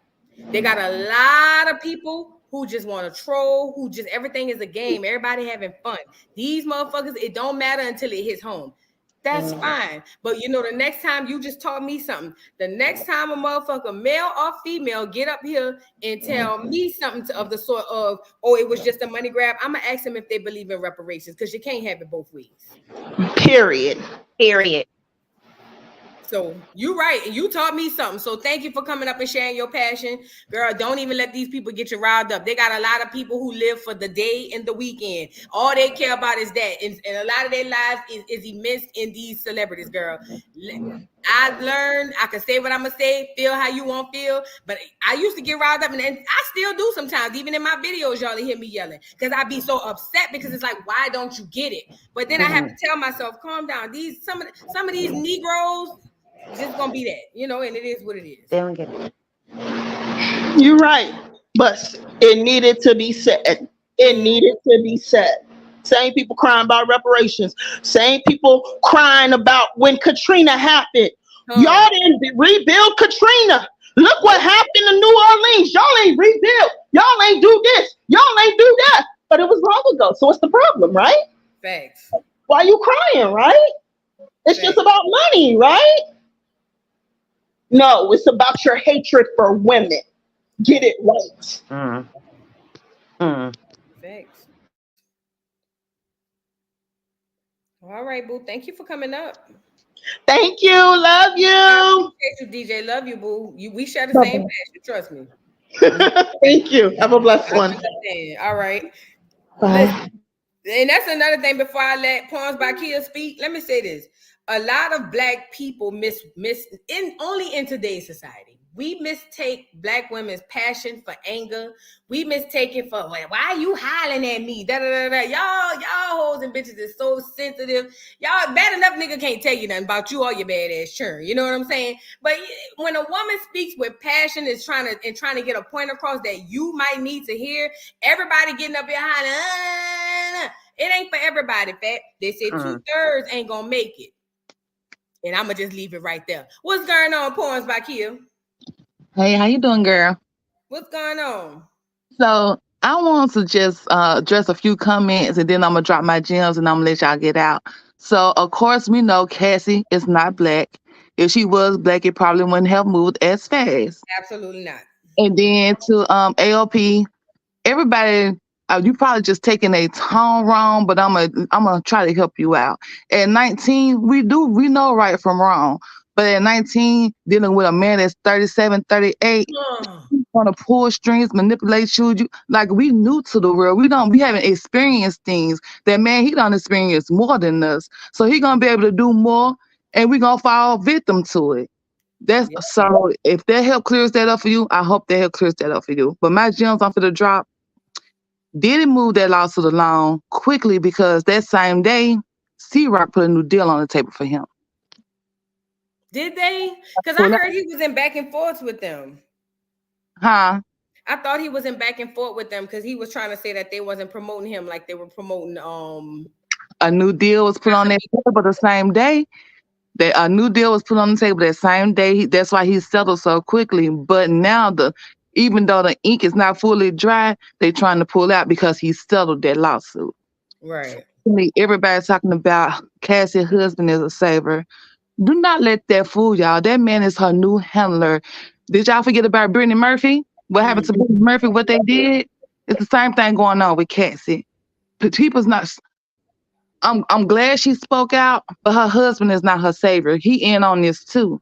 They got a lot of people who just want to troll, who just everything is a game. Everybody having fun. These motherfuckers, it don't matter until it hits home. That's fine. But you know, the next time you just taught me something. The next time a motherfucker, male or female, get up here and tell me something of the sort of, oh, it was just a money grab, I'm going to ask them if they believe in reparations because you can't have it both ways. Period. So you're right. And you taught me something. So thank you for coming up and sharing your passion. Girl, don't even let these people get you riled up. They got a lot of people who live for the day and the weekend. All they care about is that. And a lot of their lives is immense in these celebrities, girl. I've learned, I can say what I'm going to say, feel how you want to feel. But I used to get riled up, and I still do sometimes. Even in my videos, y'all hear me yelling. Because I be so upset because it's like, why don't you get it? But then I have to tell myself, calm down. Some of these Negroes, just gonna be that, you know, and it is what it is. They don't get it. You're right, but it needed to be said. It needed to be said. Same people crying about reparations. Same people crying about when Katrina happened. Y'all didn't rebuild Katrina. Look what happened in New Orleans. Y'all ain't rebuild. Y'all ain't do this. Y'all ain't do that. But it was long ago. So what's the problem, right? Facts. Why you crying, right? It's just about money, right? No, it's about your hatred for women. Get it right. Thanks. All right, boo. Thank you for coming up. Thank you. Love you. I appreciate you, DJ. Love you, boo. We share the same passion. Trust me. Thank you. Have a blessed one. All right. Bye. Listen, and that's another thing. Before I let Pawns by Kia speak, let me say this: a lot of Black people only in today's society. We mistake Black women's passion for anger. We mistake it for why are you hollering at me? Da, da, da, da. Y'all hoes and bitches is so sensitive. Y'all bad enough nigga can't tell you nothing about you or your bad ass churn. You know what I'm saying? But when a woman speaks with passion, is trying to get a point across that you might need to hear, everybody getting up here hollering. It ain't for everybody, fat. They said 2/3 ain't gonna make it. And I'ma just leave it right there. What's going on, Pawns by Kia? Hey, how you doing, girl? What's going on? So I want to just address a few comments, and then I'm gonna drop my gems, and I'm gonna let y'all get out. So of course we know Cassie is not Black. If she was Black, it probably wouldn't have moved as fast. Absolutely not. And then to AOP, everybody, you probably just taking a tone wrong, but I'm gonna try to help you out. At 19, we know right from wrong. But at 19, dealing with a man that's 37, 38, he's gonna pull strings, manipulate you. Like, we new to the world. We haven't experienced things. That man, he done experienced more than us. So he gonna be able to do more, and we gonna fall victim to it. So if that help clears that up for you, I hope that help clears that up for you. But my gems I'm for the drop. Diddy moved that lawsuit along quickly because that same day, C-Rock put a new deal on the table for him. Did they? Because I heard he was in back and forth with them. Huh? I thought he was in back and forth with them because he was trying to say that they wasn't promoting him like they were promoting A new deal was put on that table the same day. A new deal was put on the table that same day. That's why he settled so quickly. But now even though the ink is not fully dry, they're trying to pull out because he settled that lawsuit. Right. Everybody's talking about Cassie's husband is a saver. Do not let that fool y'all. That man is her new handler. Did y'all forget about Brittany Murphy? What happened to Brittany Murphy? What they did? It's the same thing going on with Cassie. People's not. I'm glad she spoke out, but her husband is not her savior. He in on this too.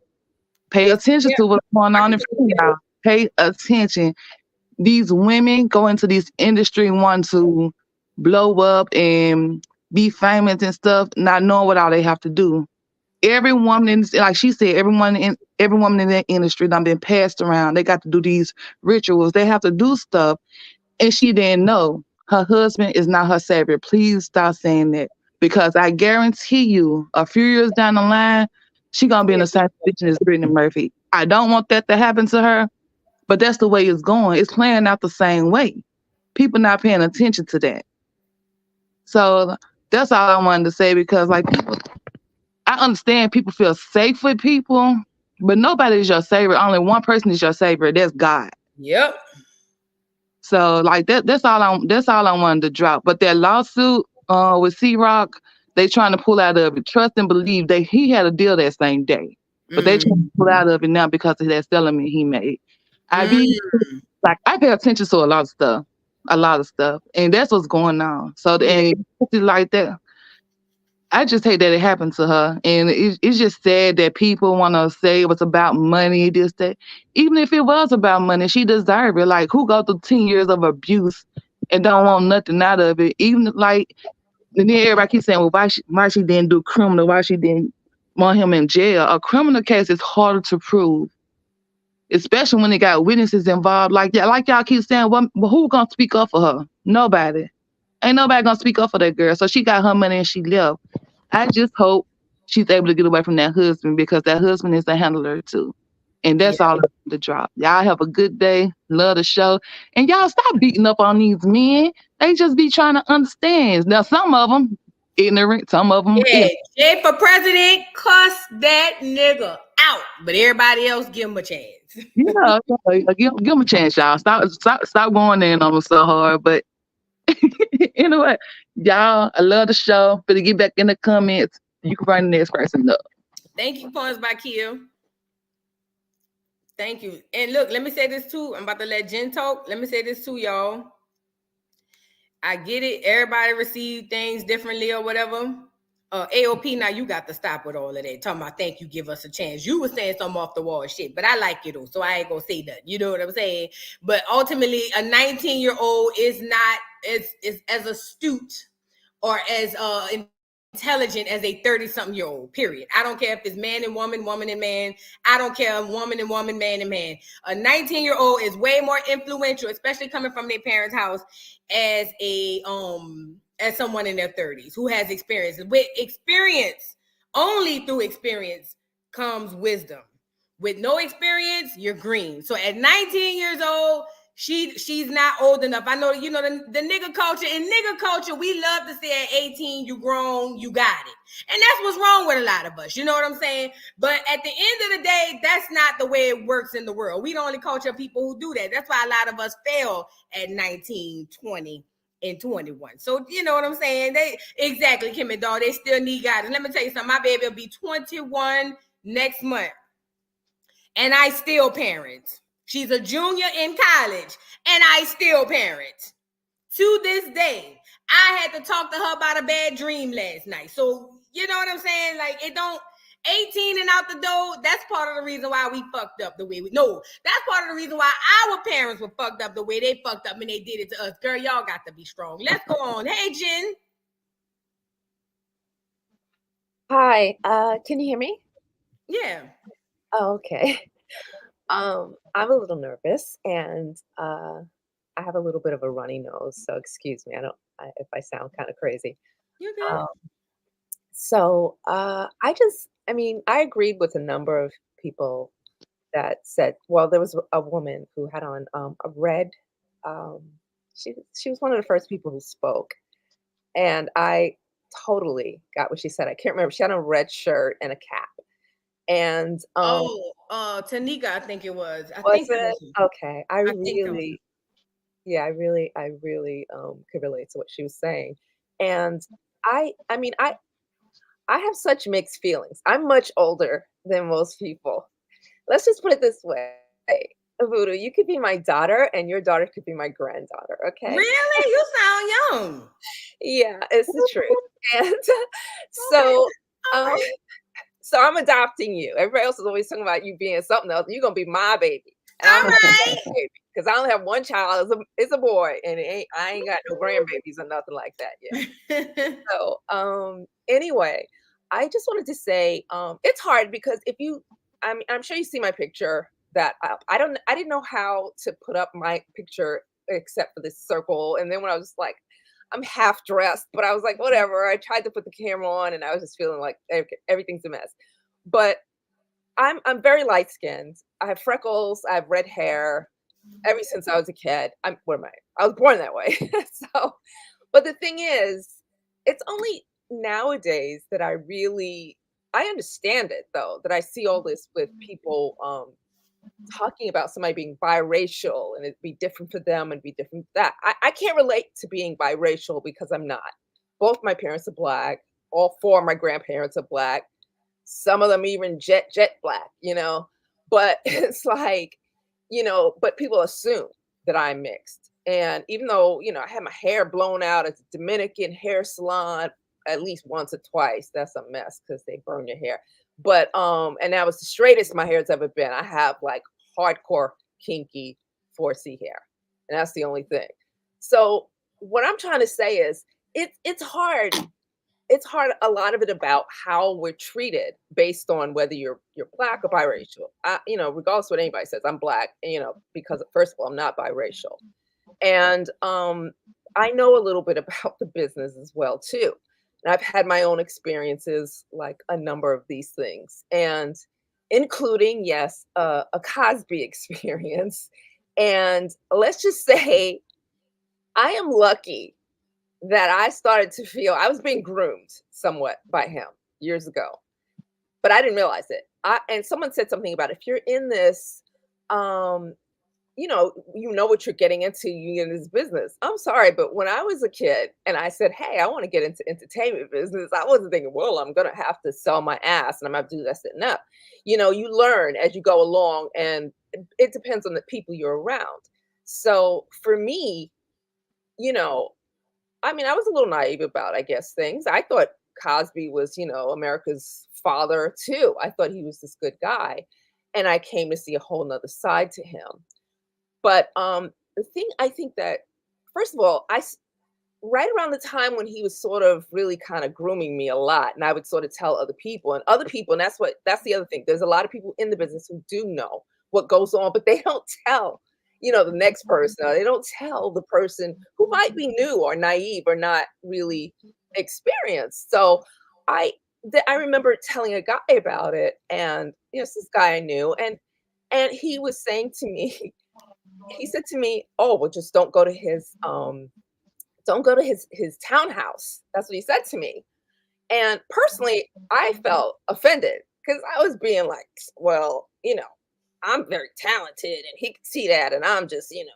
Pay attention to what's going on in front of y'all. Pay attention. These women go into this industry want to blow up and be famous and stuff, not knowing what all they have to do. Every woman, like she said, every woman in that industry done been passed around. They got to do these rituals. They have to do stuff, and she didn't know. Her husband is not her savior. Please stop saying that, because I guarantee you, a few years down the line, she gonna be in the same position as Brittany Murphy. I don't want that to happen to her, but that's the way it's going. It's playing out the same way. People not paying attention to that. So that's all I wanted to say, because like people, I understand people feel safe with people, but nobody is your savior. Only one person is your savior. That's God. Yep. So like that's all I wanted to drop. But that lawsuit with C-Rock, they trying to pull out of it. Trust and believe he had a deal that same day. But they trying to pull out of it now because of that settlement he made. I pay attention to a lot of stuff. And that's what's going on. So and like that. I just hate that it happened to her. And it's just sad that people want to say it was about money, this, that. Even if it was about money, she deserved it. Like, who go through 10 years of abuse and don't want nothing out of it? Even like, and then everybody keeps saying, well, why she didn't do criminal? Why she didn't want him in jail? A criminal case is harder to prove, especially when they got witnesses involved. Like y'all keep saying, well, who gonna speak up for her? Nobody. Ain't nobody gonna speak up for that girl. So she got her money and she left. I just hope she's able to get away from that husband, because that husband is a handler too. And that's all I want to drop. Y'all have a good day. Love the show. And y'all stop beating up on these men. They just be trying to understand. Now, some of them ignorant, some of them Jay for president, cuss that nigga out. But everybody else, give him a chance. give them a chance, y'all. Stop going in on them so hard. But Anyway, y'all, I love the show. But to get back in the comments, you can bring the next person up. Thank you, Points by Kia. Thank you. And look, let me say this too. I'm about to let Jen talk. Let me say this too, y'all. I get it. Everybody receive things differently or whatever. AOP, now you got to stop with all of that. Talking about thank you, give us a chance. You were saying some off the wall shit, but I like it though, so I ain't gonna say that. You know what I'm saying? But ultimately, a 19-year-old is not as astute or as intelligent as a 30-something-year-old, period. I don't care if it's man and woman, woman and man. I don't care woman and woman, man and man. A 19-year-old is way more influential, especially coming from their parents' house, as someone in their 30s who has experience. With experience, only through experience comes wisdom. With no experience, you're green. So at 19 years old, she's not old enough. I know, you know, the nigga culture. In nigga culture, we love to say at 18, you grown, you got it. And that's what's wrong with a lot of us. You know what I'm saying? But at the end of the day, that's not the way it works in the world. We the only culture of people who do that. That's why a lot of us fail at 19, 20, and 21. So you know what I'm saying? They exactly, Kim and Dawn, they still need guidance. Let me tell you something. My baby will be 21 next month. And I still parent. She's a junior in college, and I still parent. To this day, I had to talk to her about a bad dream last night. So, you know what I'm saying? Like, it don't, 18 and out the door, that's part of the reason why we fucked up the way we, no, that's part of the reason why our parents were fucked up the way they fucked up and they did it to us. Girl, y'all got to be strong. Let's go on. Hey, Jen. Hi, can you hear me? Yeah. Oh, okay. I'm a little nervous and I have a little bit of a runny nose, so excuse me. If I sound kind of crazy. You're good. I agreed with a number of people that said, well, there was a woman who had on a red, she was one of the first people who spoke. And I totally got what she said. I can't remember. She had on a red shirt and a cap. And Tanika, I think it was. I was think it? Okay. I think really could relate to what she was saying. And I have such mixed feelings. I'm much older than most people. Let's just put it this way. Voodoo, you could be my daughter and your daughter could be my granddaughter, okay? Really? You sound young. Yeah, it's the truth. And so so I'm adopting you. Everybody else is always talking about you being something else. You're gonna be my baby. And I'm right. Because I only have one child. It's a boy, and I ain't got no grandbabies or nothing like that yet. So anyway, I just wanted to say it's hard because I'm sure you see my picture that I didn't know how to put up my picture except for this circle. And then when I was like, I'm half dressed, but I was like, whatever. I tried to put the camera on and I was just feeling like everything's a mess. But I'm very light skinned. I have freckles. I have red hair. Ever since I was a kid. What am I? I was born that way. But the thing is, it's only nowadays that I understand it though, that I see all this with people talking about somebody being biracial and it'd be different for them and be different for that. I can't relate to being biracial because I'm not. Both my parents are Black. All four of my grandparents are Black. Some of them even jet Black, you know? But it's like, you know, but people assume that I'm mixed. And even though, you know, I had my hair blown out at the Dominican hair salon at least once or twice. That's a mess because they burn your hair. But and that was the straightest my hair's ever been. I have like hardcore kinky 4C hair. And that's the only thing. So what I'm trying to say is it's hard. It's hard, a lot of it about how we're treated based on whether you're Black or biracial. You know, regardless of what anybody says, I'm Black, you know, because first of all, I'm not biracial. And I know a little bit about the business as well, too. And I've had my own experiences, like a number of these things, and including, yes, a Cosby experience. And let's just say I am lucky that I started to feel I was being groomed somewhat by him years ago, but I didn't realize it. And someone said something about if you're in this you know what you're getting into, you get in this business. I'm sorry, but when I was a kid and I said, hey, I want to get into entertainment business, I wasn't thinking, well, I'm gonna have to sell my ass and I'm gonna have to do that sitting up. You know, you learn as you go along, and it depends on the people you're around. So for me, you know, I mean, I was a little naive about, I guess, things. I thought Cosby was, you know, America's father too. I thought he was this good guy. And I came to see a whole nother side to him. But the thing I think that, first of all, right around the time when he was sort of really kind of grooming me a lot, and I would sort of tell other people, and that's the other thing. There's a lot of people in the business who do know what goes on, but they don't tell, you know, the next person, or they don't tell the person who might be new or naive or not really experienced. So I remember telling a guy about it, and you know, it's this guy I knew, and he was saying to me, he said to me, "Oh, well, just don't go to his townhouse." That's what he said to me. And personally, I felt offended because I was being like, well, you know, I'm very talented and he could see that. And I'm just, you know,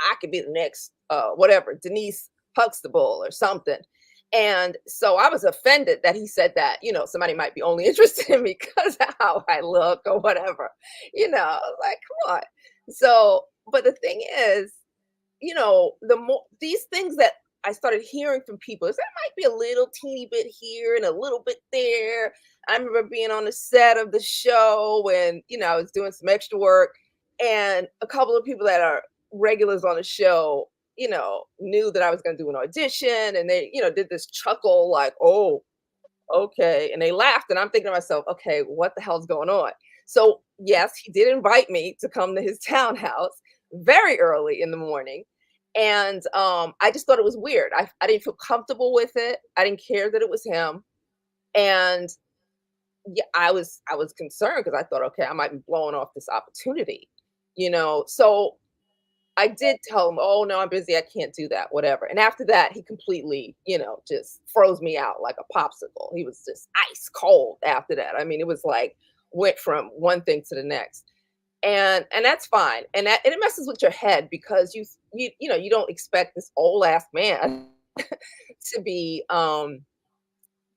I could be the next, whatever, Denise Huxtable or something. And so I was offended that he said that, you know, somebody might be only interested in me because of how I look or whatever, you know, I was like, come on. So, but the thing is, you know, the more these things that I started hearing from people is that might be a little teeny bit here and a little bit there. I remember being on the set of the show when, you know, I was doing some extra work, and a couple of people that are regulars on the show, you know, knew that I was going to do an audition, and they, you know, did this chuckle like, oh, okay. And they laughed, and I'm thinking to myself, okay, what the hell's going on? So yes, he did invite me to come to his townhouse very early in the morning. And I just thought it was weird. I didn't feel comfortable with it. I didn't care that it was him. And yeah, I was concerned because I thought, okay, I might be blowing off this opportunity, you know. So I did tell him, oh no, I'm busy, I can't do that, whatever. And after that, he completely, you know, just froze me out like a popsicle. He was just ice cold after that. I mean, it was like went from one thing to the next. And that's fine. And it messes with your head because you know, you don't expect this old ass man to be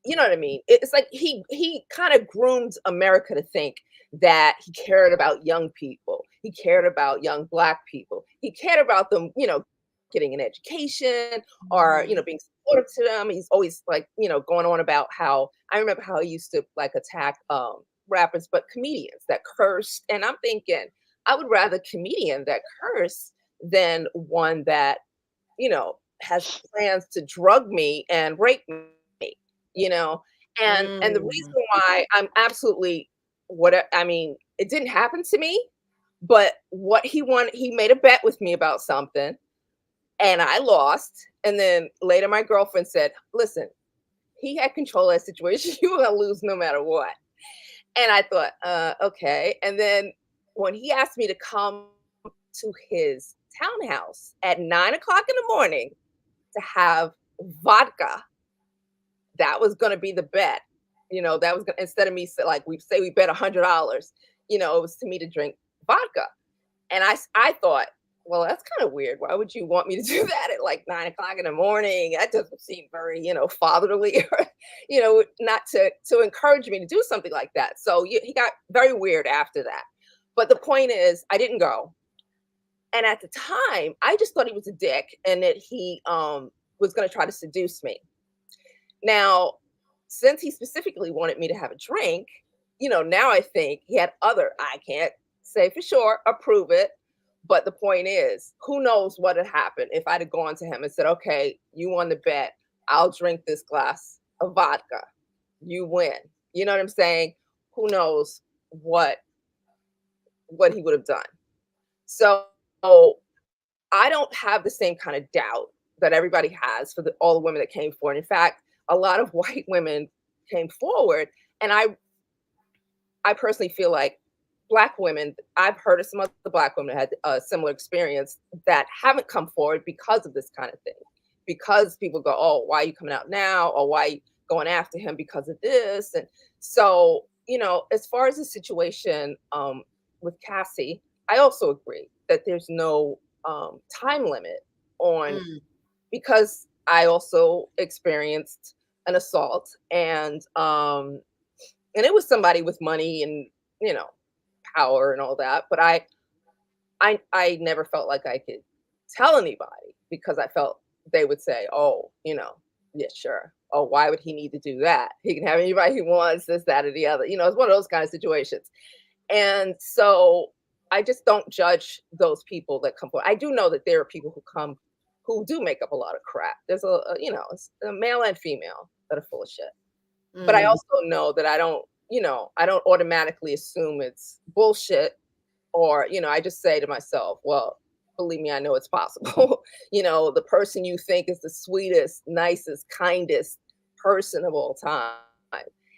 you know what I mean? It's like he kind of groomed America to think that he cared about young people. He cared about young Black people. He cared about them, you know, getting an education or, you know, being supportive to them. He's always like, you know, going on about how I remember how he used to like attack rappers, but comedians that cursed. And I'm thinking, I would rather a comedian that curse than one that, you know, has plans to drug me and rape me, you know. And the reason why I'm absolutely I mean, it didn't happen to me, but what he wanted, he made a bet with me about something and I lost. And then later my girlfriend said, listen, he had control of that situation. You were gonna lose no matter what. And I thought, okay. And then when he asked me to come to his townhouse at 9 o'clock in the morning to have vodka, that was going to be the bet. You know, that was gonna, instead of me like we say we bet $100, you know, it was to me to drink vodka. And I thought, well, that's kind of weird. Why would you want me to do that at like 9 o'clock in the morning? That doesn't seem very, you know, fatherly, or, you know, not to encourage me to do something like that. So he got very weird after that. But the point is, I didn't go. And at the time, I just thought he was a dick and that he was going to try to seduce me. Now, since he specifically wanted me to have a drink, you know, now I think he had I can't say for sure, approve it. But the point is, who knows what had happened if I'd have gone to him and said, okay, you won the bet. I'll drink this glass of vodka. You win. You know what I'm saying? Who knows what he would have done. So I don't have the same kind of doubt that everybody has for all the women that came forward. In fact, a lot of white women came forward, and I personally feel like Black women, I've heard of some other Black women that had a similar experience that haven't come forward because of this kind of thing. Because people go, oh, why are you coming out now? Or why are you going after him because of this? And so, you know, as far as the situation with Cassie, I also agree that there's no time limit on, because I also experienced an assault, and it was somebody with money and, you know, power and all that, but I never felt like I could tell anybody, because I felt they would say, "Oh, you know, yeah, sure. Oh, why would he need to do that? He can have anybody he wants, this, that, or the other." You know, it's one of those kind of situations. And so I just don't judge those people that come forward. I do know that there are people who come who do make up a lot of crap. There's you know, it's a male and female that are full of shit. But I also know that I don't, you know, I don't automatically assume it's bullshit, or, you know, I just say to myself, well, believe me, I know it's possible. You know, the person you think is the sweetest, nicest, kindest person of all time,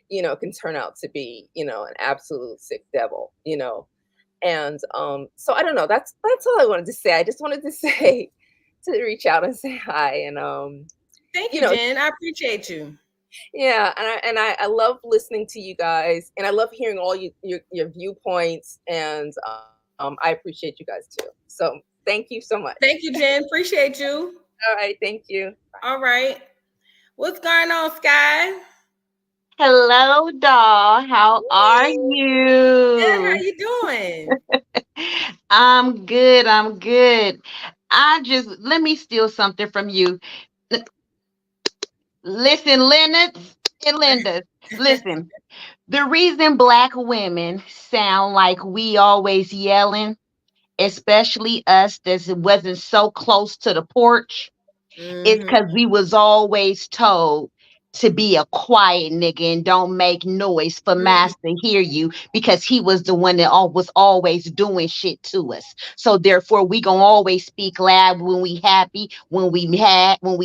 you know, can turn out to be, you know, an absolute sick devil, you know. And so I don't know. That's all I wanted to say. I just wanted to say, to reach out and say hi. And thank you, know, Jen. I appreciate you. Yeah, and I love listening to you guys, and I love hearing all your viewpoints, and I appreciate you guys too. So thank you so much. Thank you, Jen. Appreciate you. All right, thank you. All right. What's going on, Sky? Hello, doll. How are Good. How you? you doing? I'm good. I'm good. Let me steal something from you. Listen, Leonard and Linda, listen. The reason Black women sound like we always yelling, especially us that wasn't so close to the porch, it's because we was always told to be a quiet nigga and don't make noise for master to hear you, because he was the one that was always doing shit to us. So therefore we gonna always speak loud when we happy, when we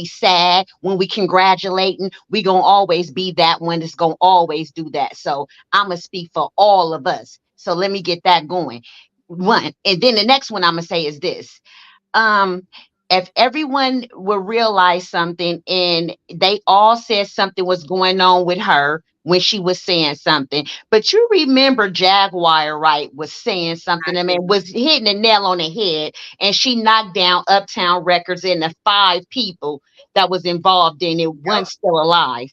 sad, when we congratulating. We gonna always be that one that's gonna always do that. So I'm gonna speak for all of us. So let me get that going. One. And then the next one I'm gonna say is this. um if everyone will realize something, and they all said something was going on with her when she was saying something, but you remember Jaguar, right, was saying something, I mean, was hitting the nail on the head, and she knocked down Uptown Records and the 5 people that was involved in it, one still alive.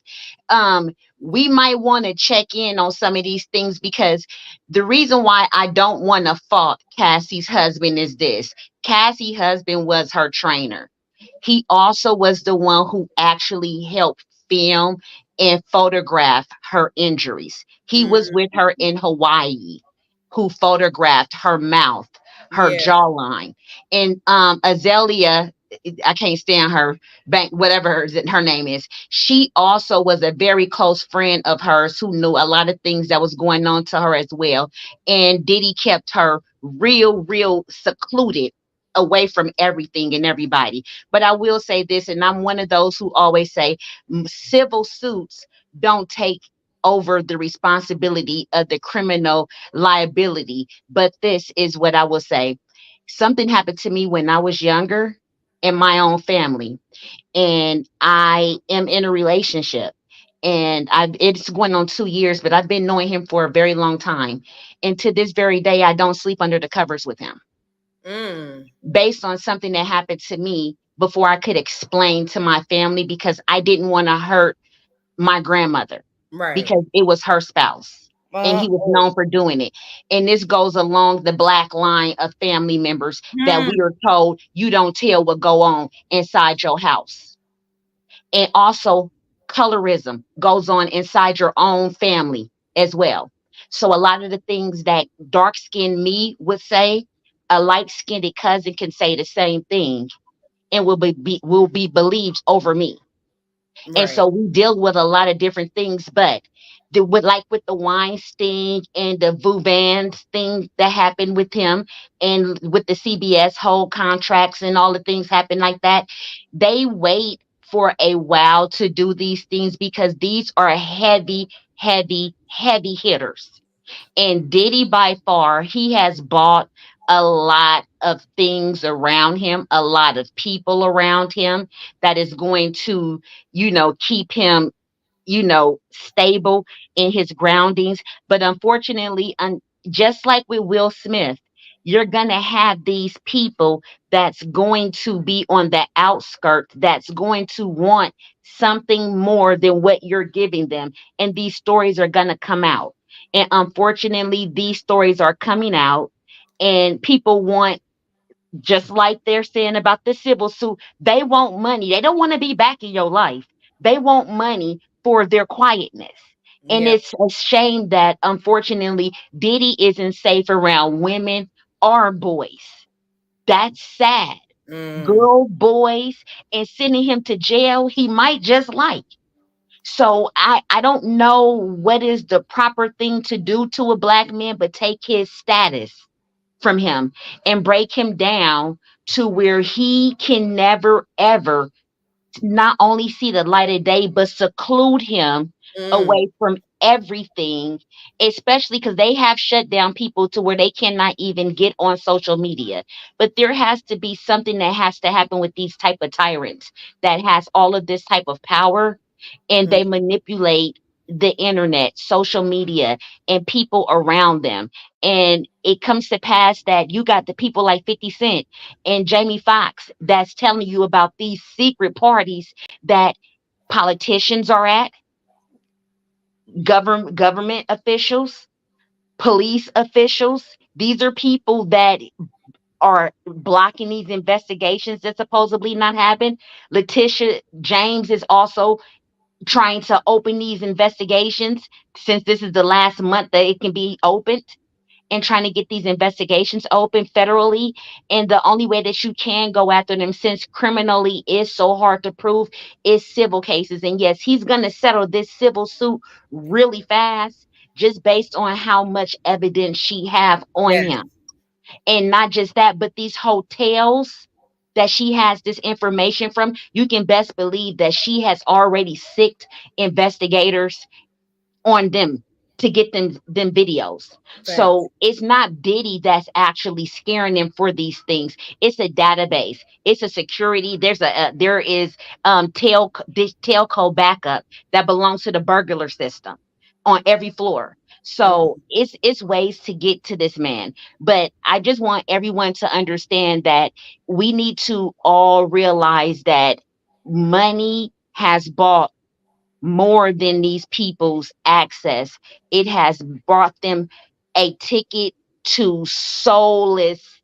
We might want to check in on some of these things, because the reason why I don't want to fault Cassie's husband is this. Cassie's husband was her trainer. He also was the one who actually helped film and photograph her injuries. He was with her in Hawaii, who photographed her mouth, her jawline. And Azalea, I can't stand her bank, whatever her name is. She also was a very close friend of hers who knew a lot of things that was going on to her as well. And Diddy kept her real secluded away from everything and everybody. But I will say this, and I'm one of those who always say civil suits don't take over the responsibility of the criminal liability. But this is what I will say. Something happened to me when I was younger in my own family, and I am in a relationship. And it's going on 2 years, but I've been knowing him for a very long time. And to this very day, I don't sleep under the covers with him, based on something that happened to me before I could explain to my family, because I didn't want to hurt my grandmother, because it was her spouse and he was known for doing it. And this goes along the black line of family members that we are told you don't tell what go on inside your house. And also colorism goes on inside your own family as well. So a lot of the things that dark skinned me would say, a light skinned cousin can say the same thing and will be believed over me. And so we deal with a lot of different things, but with the Weinstein and the Vuvans thing that happened with him, and with the CBS whole contracts and all the things happen like that, they wait for a while to do these things, because these are heavy hitters. And Diddy, by far, he has bought a lot of things around him, a lot of people around him that is going to, keep him, stable in his groundings. But unfortunately, just like with Will Smith, you're going to have these people that's going to be on the outskirts, that's going to want something more than what you're giving them. And these stories are going to come out. And unfortunately, these stories are coming out, and people want, just like they're saying about the civil suit, they want money. They don't want to be back in your life. They want money for their quietness. And it's a shame that unfortunately Diddy isn't safe around women or boys. That's sad. Girl, boys, and sending him to jail, he might just like. So I don't know what is the proper thing to do to a black man, but take his status from him and break him down to where he can never ever not only see the light of day, but seclude him away from everything, especially because they have shut down people to where they cannot even get on social media. But there has to be something that has to happen with these type of tyrants that has all of this type of power, and they manipulate the internet, social media, and people around them. And it comes to pass that you got the people like 50 Cent and Jamie Foxx that's telling you about these secret parties that politicians are at, government officials, police officials. These are people that are blocking these investigations that supposedly not happen. Letitia James is also trying to open these investigations since this is the last month that it can be opened, and trying to get these investigations open federally. And the only way that you can go after them, since criminally is so hard to prove, is civil cases. And yes, he's going to settle this civil suit really fast just based on how much evidence she have on him. And not just that, but these hotels that she has this information from, you can best believe that she has already sicked investigators on them to get them videos. So it's not Diddy that's actually scaring them for these things. It's a database. It's a security. There is this telco backup that belongs to the burglar system on every floor. So it's ways to get to this man. But I just want everyone to understand that we need to all realize that money has bought more than these people's access. It has brought them a ticket to soulless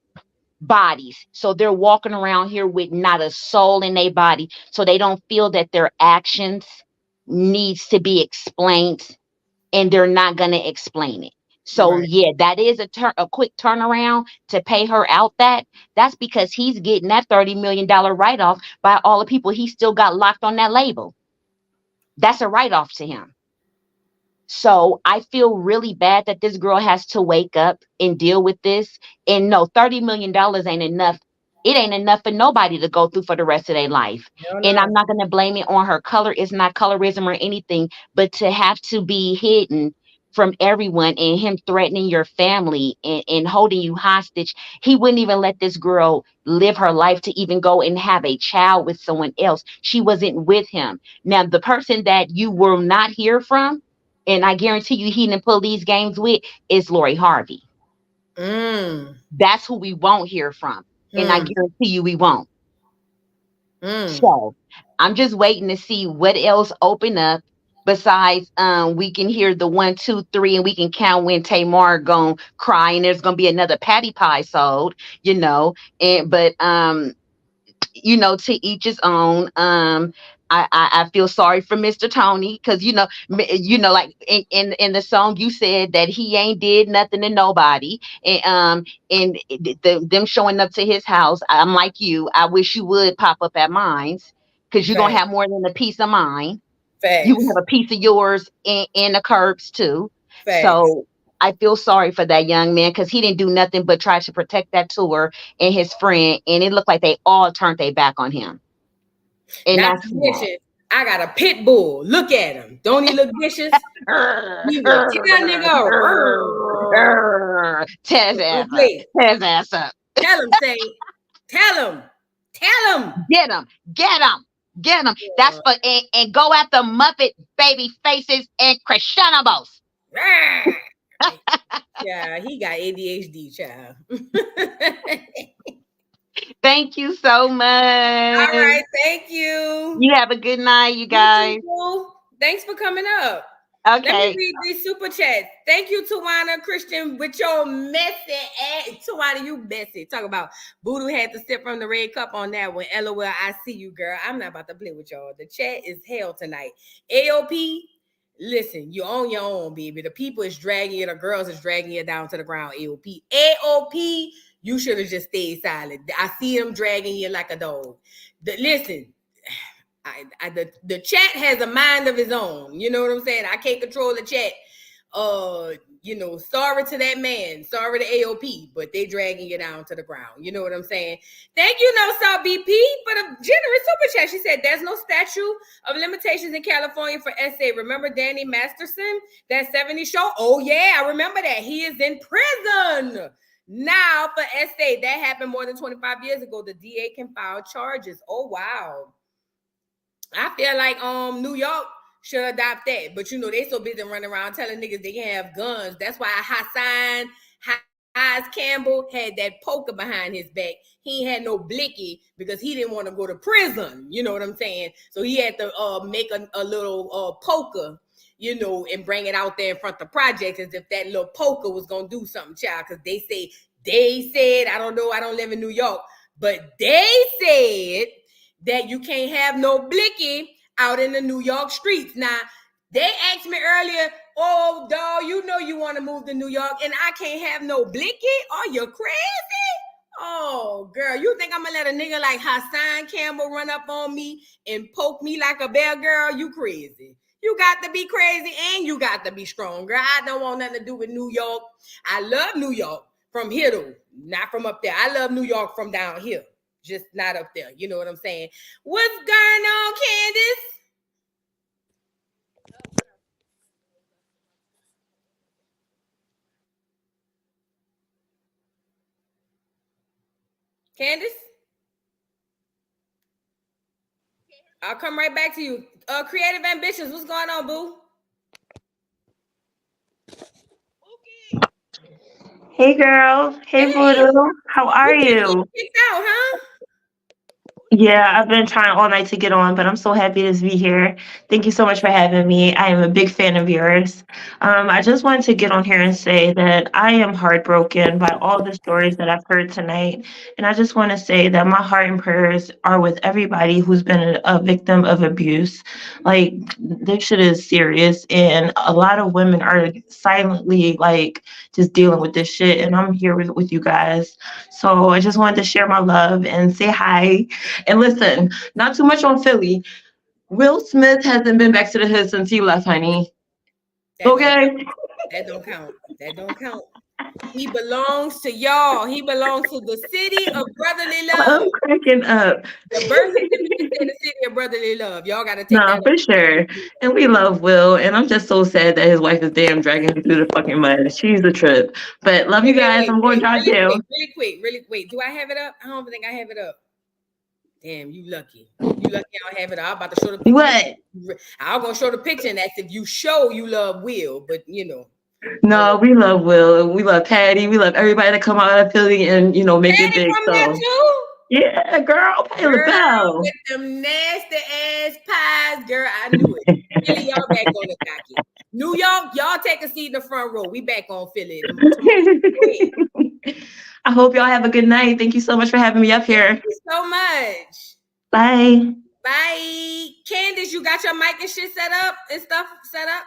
bodies. So they're walking around here with not a soul in their body. So they don't feel that their actions needs to be explained, and they're not going to explain it. So yeah, that is a quick turnaround to pay her out. That's because he's getting that $30 million write-off by all the people he still got locked on that label. That's a write-off to him. So I feel really bad that this girl has to wake up and deal with this. And no, $30 million ain't enough. It ain't enough for nobody to go through for the rest of their life. And I'm not going to blame it on her color. It's not colorism or anything, but to have to be hidden from everyone and him threatening your family and holding you hostage. He wouldn't even let this girl live her life to even go and have a child with someone else. She wasn't with him. Now, the person that you will not hear from, and I guarantee you he didn't pull these games with, is Lori Harvey. That's who we won't hear from. And I guarantee you we won't. So I'm just waiting to see what else open up. Besides, we can hear the 1, 2, 3, and we can count when Tamar gonna cry, and there's gonna be another patty pie sold, but to each his own. I feel sorry for Mr. Tony, because like in the song you said that he ain't did nothing to nobody, and them showing up to his house. I'm like you. I wish you would pop up at mine's, because you're gonna have more than a piece of mine. You have a piece of yours in the curbs too. So I feel sorry for that young man, because he didn't do nothing but try to protect that tour and his friend, and it looked like they all turned their back on him. And not to mention, I got a pit bull. Look at him. Don't he look vicious? He will tear that nigga. Tear his ass up. Tell him, say, tell him. Get him. Yeah. That's for and go after Muppet baby faces and crescendos. Yeah, he got ADHD, child. Thank you so much. All right, thank you. You have a good night, you guys. You too, thanks for coming up. Okay. Let me read these super chats. Thank you, Tawana Christian, with your messy ass. Tawana, you messy. Talk about Voodoo had to sip from the red cup on that one. LOL, I see you, girl. I'm not about to play with y'all. The chat is hell tonight. AOP, listen, you own your own, baby. The people is dragging you, the girls is dragging you down to the ground. AOP. AOP, you should have just stayed silent. I see them dragging you like a dog. Listen. The chat has a mind of its own. You know what I'm saying? I can't control the chat. Sorry to that man. Sorry to AOP, but they dragging you down to the ground. You know what I'm saying? Thank you, No Salt BP, for the generous super chat. She said, there's no statute of limitations in California for SA. Remember Danny Masterson? That 70s show? Oh, yeah, I remember that. He is in prison. Now for SA, that happened more than 25 years ago. The DA can file charges. Oh, wow. I feel like New York should adopt that. But they so busy running around telling niggas they can have guns. That's why Hassan Campbell had that poker behind his back. He had no blicky because he didn't want to go to prison. You know what I'm saying? So he had to make a little poker, and bring it out there in front of the project as if that little poker was gonna do something, child. Because they said, I don't know, I don't live in New York, but they said that you can't have no blicky out in the New York streets. Now, they asked me earlier, oh, dog, you want to move to New York and I can't have no blicky? Are you crazy? Oh, girl, you think I'm going to let a nigga like Hassan Campbell run up on me and poke me like a bear, girl? You crazy. You got to be crazy and you got to be strong, girl. I don't want nothing to do with New York. I love New York from here, though, not from up there. I love New York from down here. Just not up there. You know what I'm saying? What's going on, Candace? Candace? I'll come right back to you. Creative Ambitions, what's going on, boo? Hey, girl. Hey, Voodoo. How are you? Kicked out, huh? Yeah, I've been trying all night to get on, but I'm so happy to be here. Thank you so much for having me. I am a big fan of yours. I just wanted to get on here and say that I am heartbroken by all the stories that I've heard tonight. And I just want to say that my heart and prayers are with everybody who's been a victim of abuse. Like, this shit is serious. And a lot of women are silently, just dealing with this shit. And I'm here with you guys. So I just wanted to share my love and say hi. And listen, not too much on Philly. Will Smith hasn't been back to the hood since he left, honey. Okay? That don't count. That don't count. He belongs to y'all. He belongs to the city of brotherly love. I'm cracking up. The birth certificate in the city of brotherly love. Y'all got to take Nah, that for sure. And we love Will. And I'm just so sad that his wife is damn dragging him through the fucking mud. She's a trip. But love you guys. I'm going to drop down. Really quick. Do I have it up? I don't think I have it up. Damn, you lucky. You lucky I don't have it up. I'm about to show the picture. What? I'm going to show the picture, and that's if you show you love Will. But, No, we love Will. We love Patty. We love everybody to come out of Philly and, make it big. So. Yeah, girl, pay the bell. With them nasty ass pies, girl. I knew it. Philly, y'all back on the docket. New York, y'all take a seat in the front row. We back on Philly. I hope y'all have a good night. Thank you so much for having me up here. Thank you so much. Bye. Bye. Candace, you got your mic and shit set up and stuff set up?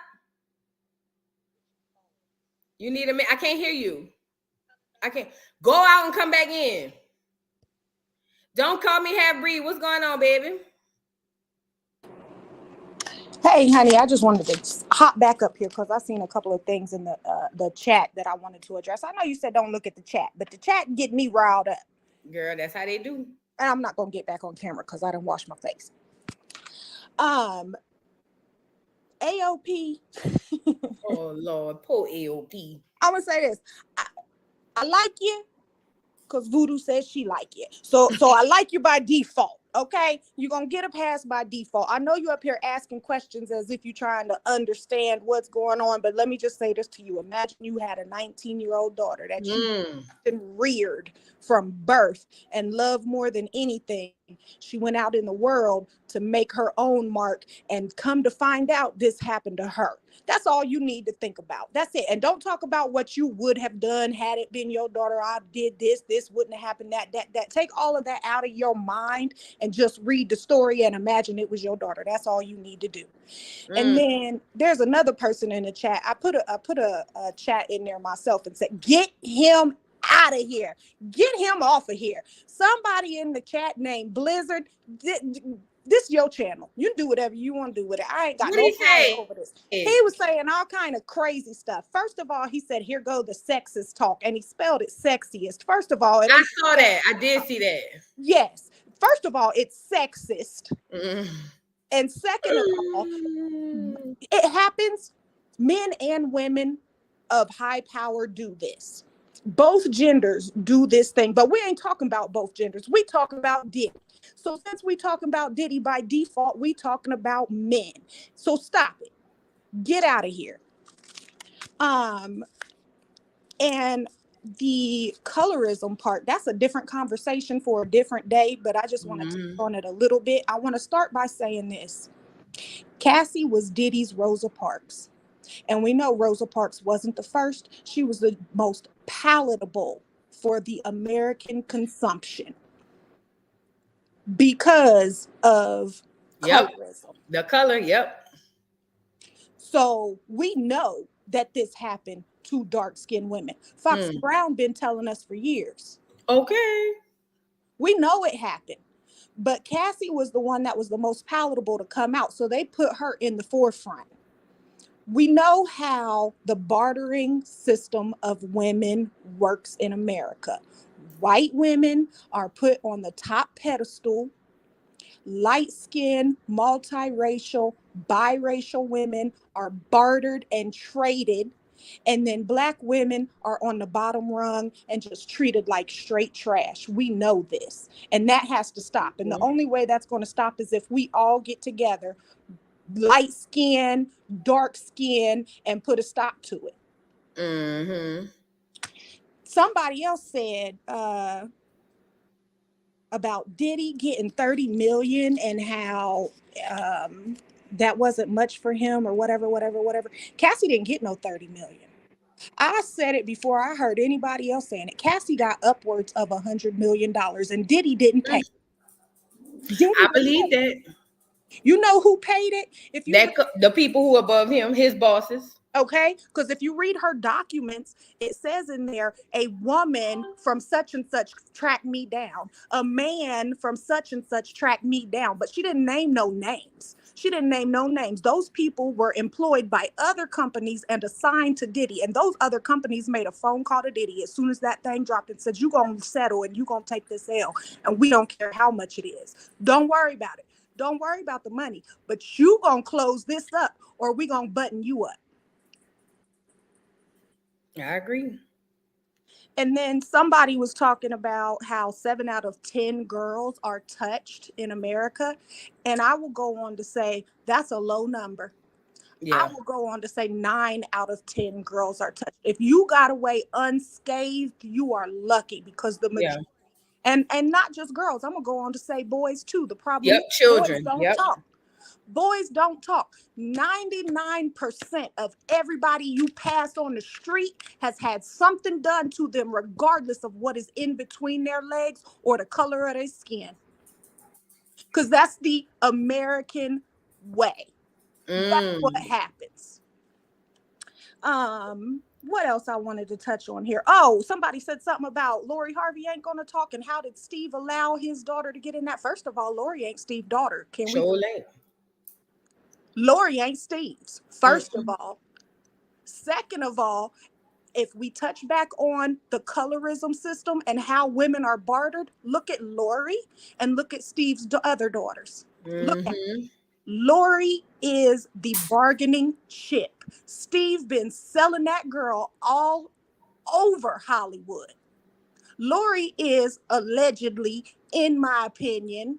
You need a minute. I can't hear you. I can't. Go out and come back in. Don't call me half breed. What's going on, baby? Hey, honey, I just wanted to hop back up here because I seen a couple of things in the chat that I wanted to address. I know you said don't look at the chat, but the chat get me riled up. Girl, that's how they do. And I'm not gonna get back on camera because I didn't wash my face. AOP. Oh Lord, poor AOP. I'm gonna say this. I like you because Voodoo says she like you. So I like you by default. Okay, you're gonna get a pass by default. I know you're up here asking questions as if you're trying to understand what's going on, but let me just say this to you. Imagine you had a 19-year-old daughter that you reared from birth and loved more than anything. She went out in the world to make her own mark, and come to find out this happened to her. That's all you need to think about. That's it. And don't talk about what you would have done had it been your daughter. I did this wouldn't have happened, that. Take all of that out of your mind and just read the story and imagine it was your daughter. That's all you need to do. And then there's another person in the chat. I put a chat in there myself and said, get him out of here. Get him off of here. Somebody in the chat named Blizzard. This your channel. You do whatever you want to do with it. I ain't got no power over this. He was saying all kind of crazy stuff. First of all, he said, here go the sexist talk. And he spelled it sexiest. First of all, I saw that. I did see that. Yes. First of all, it's sexist. And second of all, it happens. Men and women of high power do this. Both genders do this thing, but we ain't talking about both genders. We talking about Diddy. So since we talking about Diddy by default, we talking about men. So stop it. Get out of here. And the colorism part, that's a different conversation for a different day, but I just want to touch on it a little bit. I want to start by saying this. Cassie was Diddy's Rosa Parks. And we know Rosa Parks wasn't the first. She was the most palatable for the American consumption because of colorism. The color, So we know that this happened to dark-skinned women. Foxy Brown been telling us for years. Okay. We know it happened. But Cassie was the one that was the most palatable to come out. So they put her in the forefront. We know how the bartering system of women works in America. White women are put on the top pedestal. Light-skinned, multiracial, biracial women are bartered and traded. And then Black women are on the bottom rung and just treated like straight trash. We know this. And that has to stop. And the only way that's going to stop is if we all get together, light skin, dark skin, and put a stop to it. Somebody else said about Diddy getting 30 million and how that wasn't much for him or whatever. Cassie didn't get no 30 million. I said it before I heard anybody else saying it. Cassie got upwards of $100 million and Diddy didn't pay. I believe that. You know who paid it? If you the people who above him, his bosses. Okay, because if you read her documents, it says in there, a woman from such and such tracked me down. A man from such and such tracked me down. But she didn't name no names. Those people were employed by other companies and assigned to Diddy. And those other companies made a phone call to Diddy as soon as that thing dropped and said, you're going to settle and you're going to take this L. And we don't care how much it is. Don't worry about it. Don't worry about the money. But you going to close this up or we going to button you up. I agree. And then somebody was talking about how 7 out of 10 girls are touched in America. And I will go on to say that's a low number. Yeah. I will go on to say 9 out of 10 girls are touched. If you got away unscathed, you are lucky because the majority, and not just girls. I'm going to go on to say boys too. The problem is children. Boys don't talk. Boys don't talk. 99% of everybody you pass on the street has had something done to them, regardless of what is in between their legs or the color of their skin. Because that's the American way. That's what happens. What else I wanted to touch on here? Oh, somebody said something about Lori Harvey ain't going to talk, and how did Steve allow his daughter to get in that? First of all, Lori ain't Steve's daughter. Lori ain't Steve's, first of all. Second of all, if we touch back on the colorism system and how women are bartered, look at Lori and look at Steve's other daughters. Look at Lori is the bargaining chip. Steve been selling that girl all over Hollywood. Lori is allegedly, in my opinion,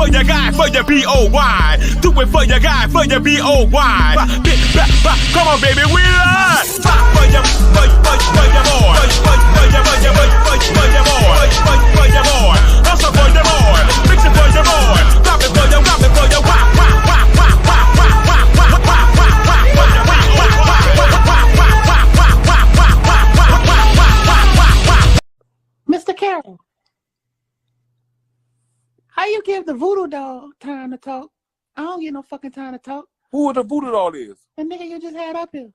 for your guy, for your B-O-Y. Do it for your guy, for your B-O-Y. Come on, baby, we live. For your boy. For your boy. Also for your boy. Fix it for your boy. Drop it for your, Mr. Carroll, how you give the voodoo doll time to talk? I don't get no fucking time to talk. Who the voodoo doll is? The nigga you just had up here.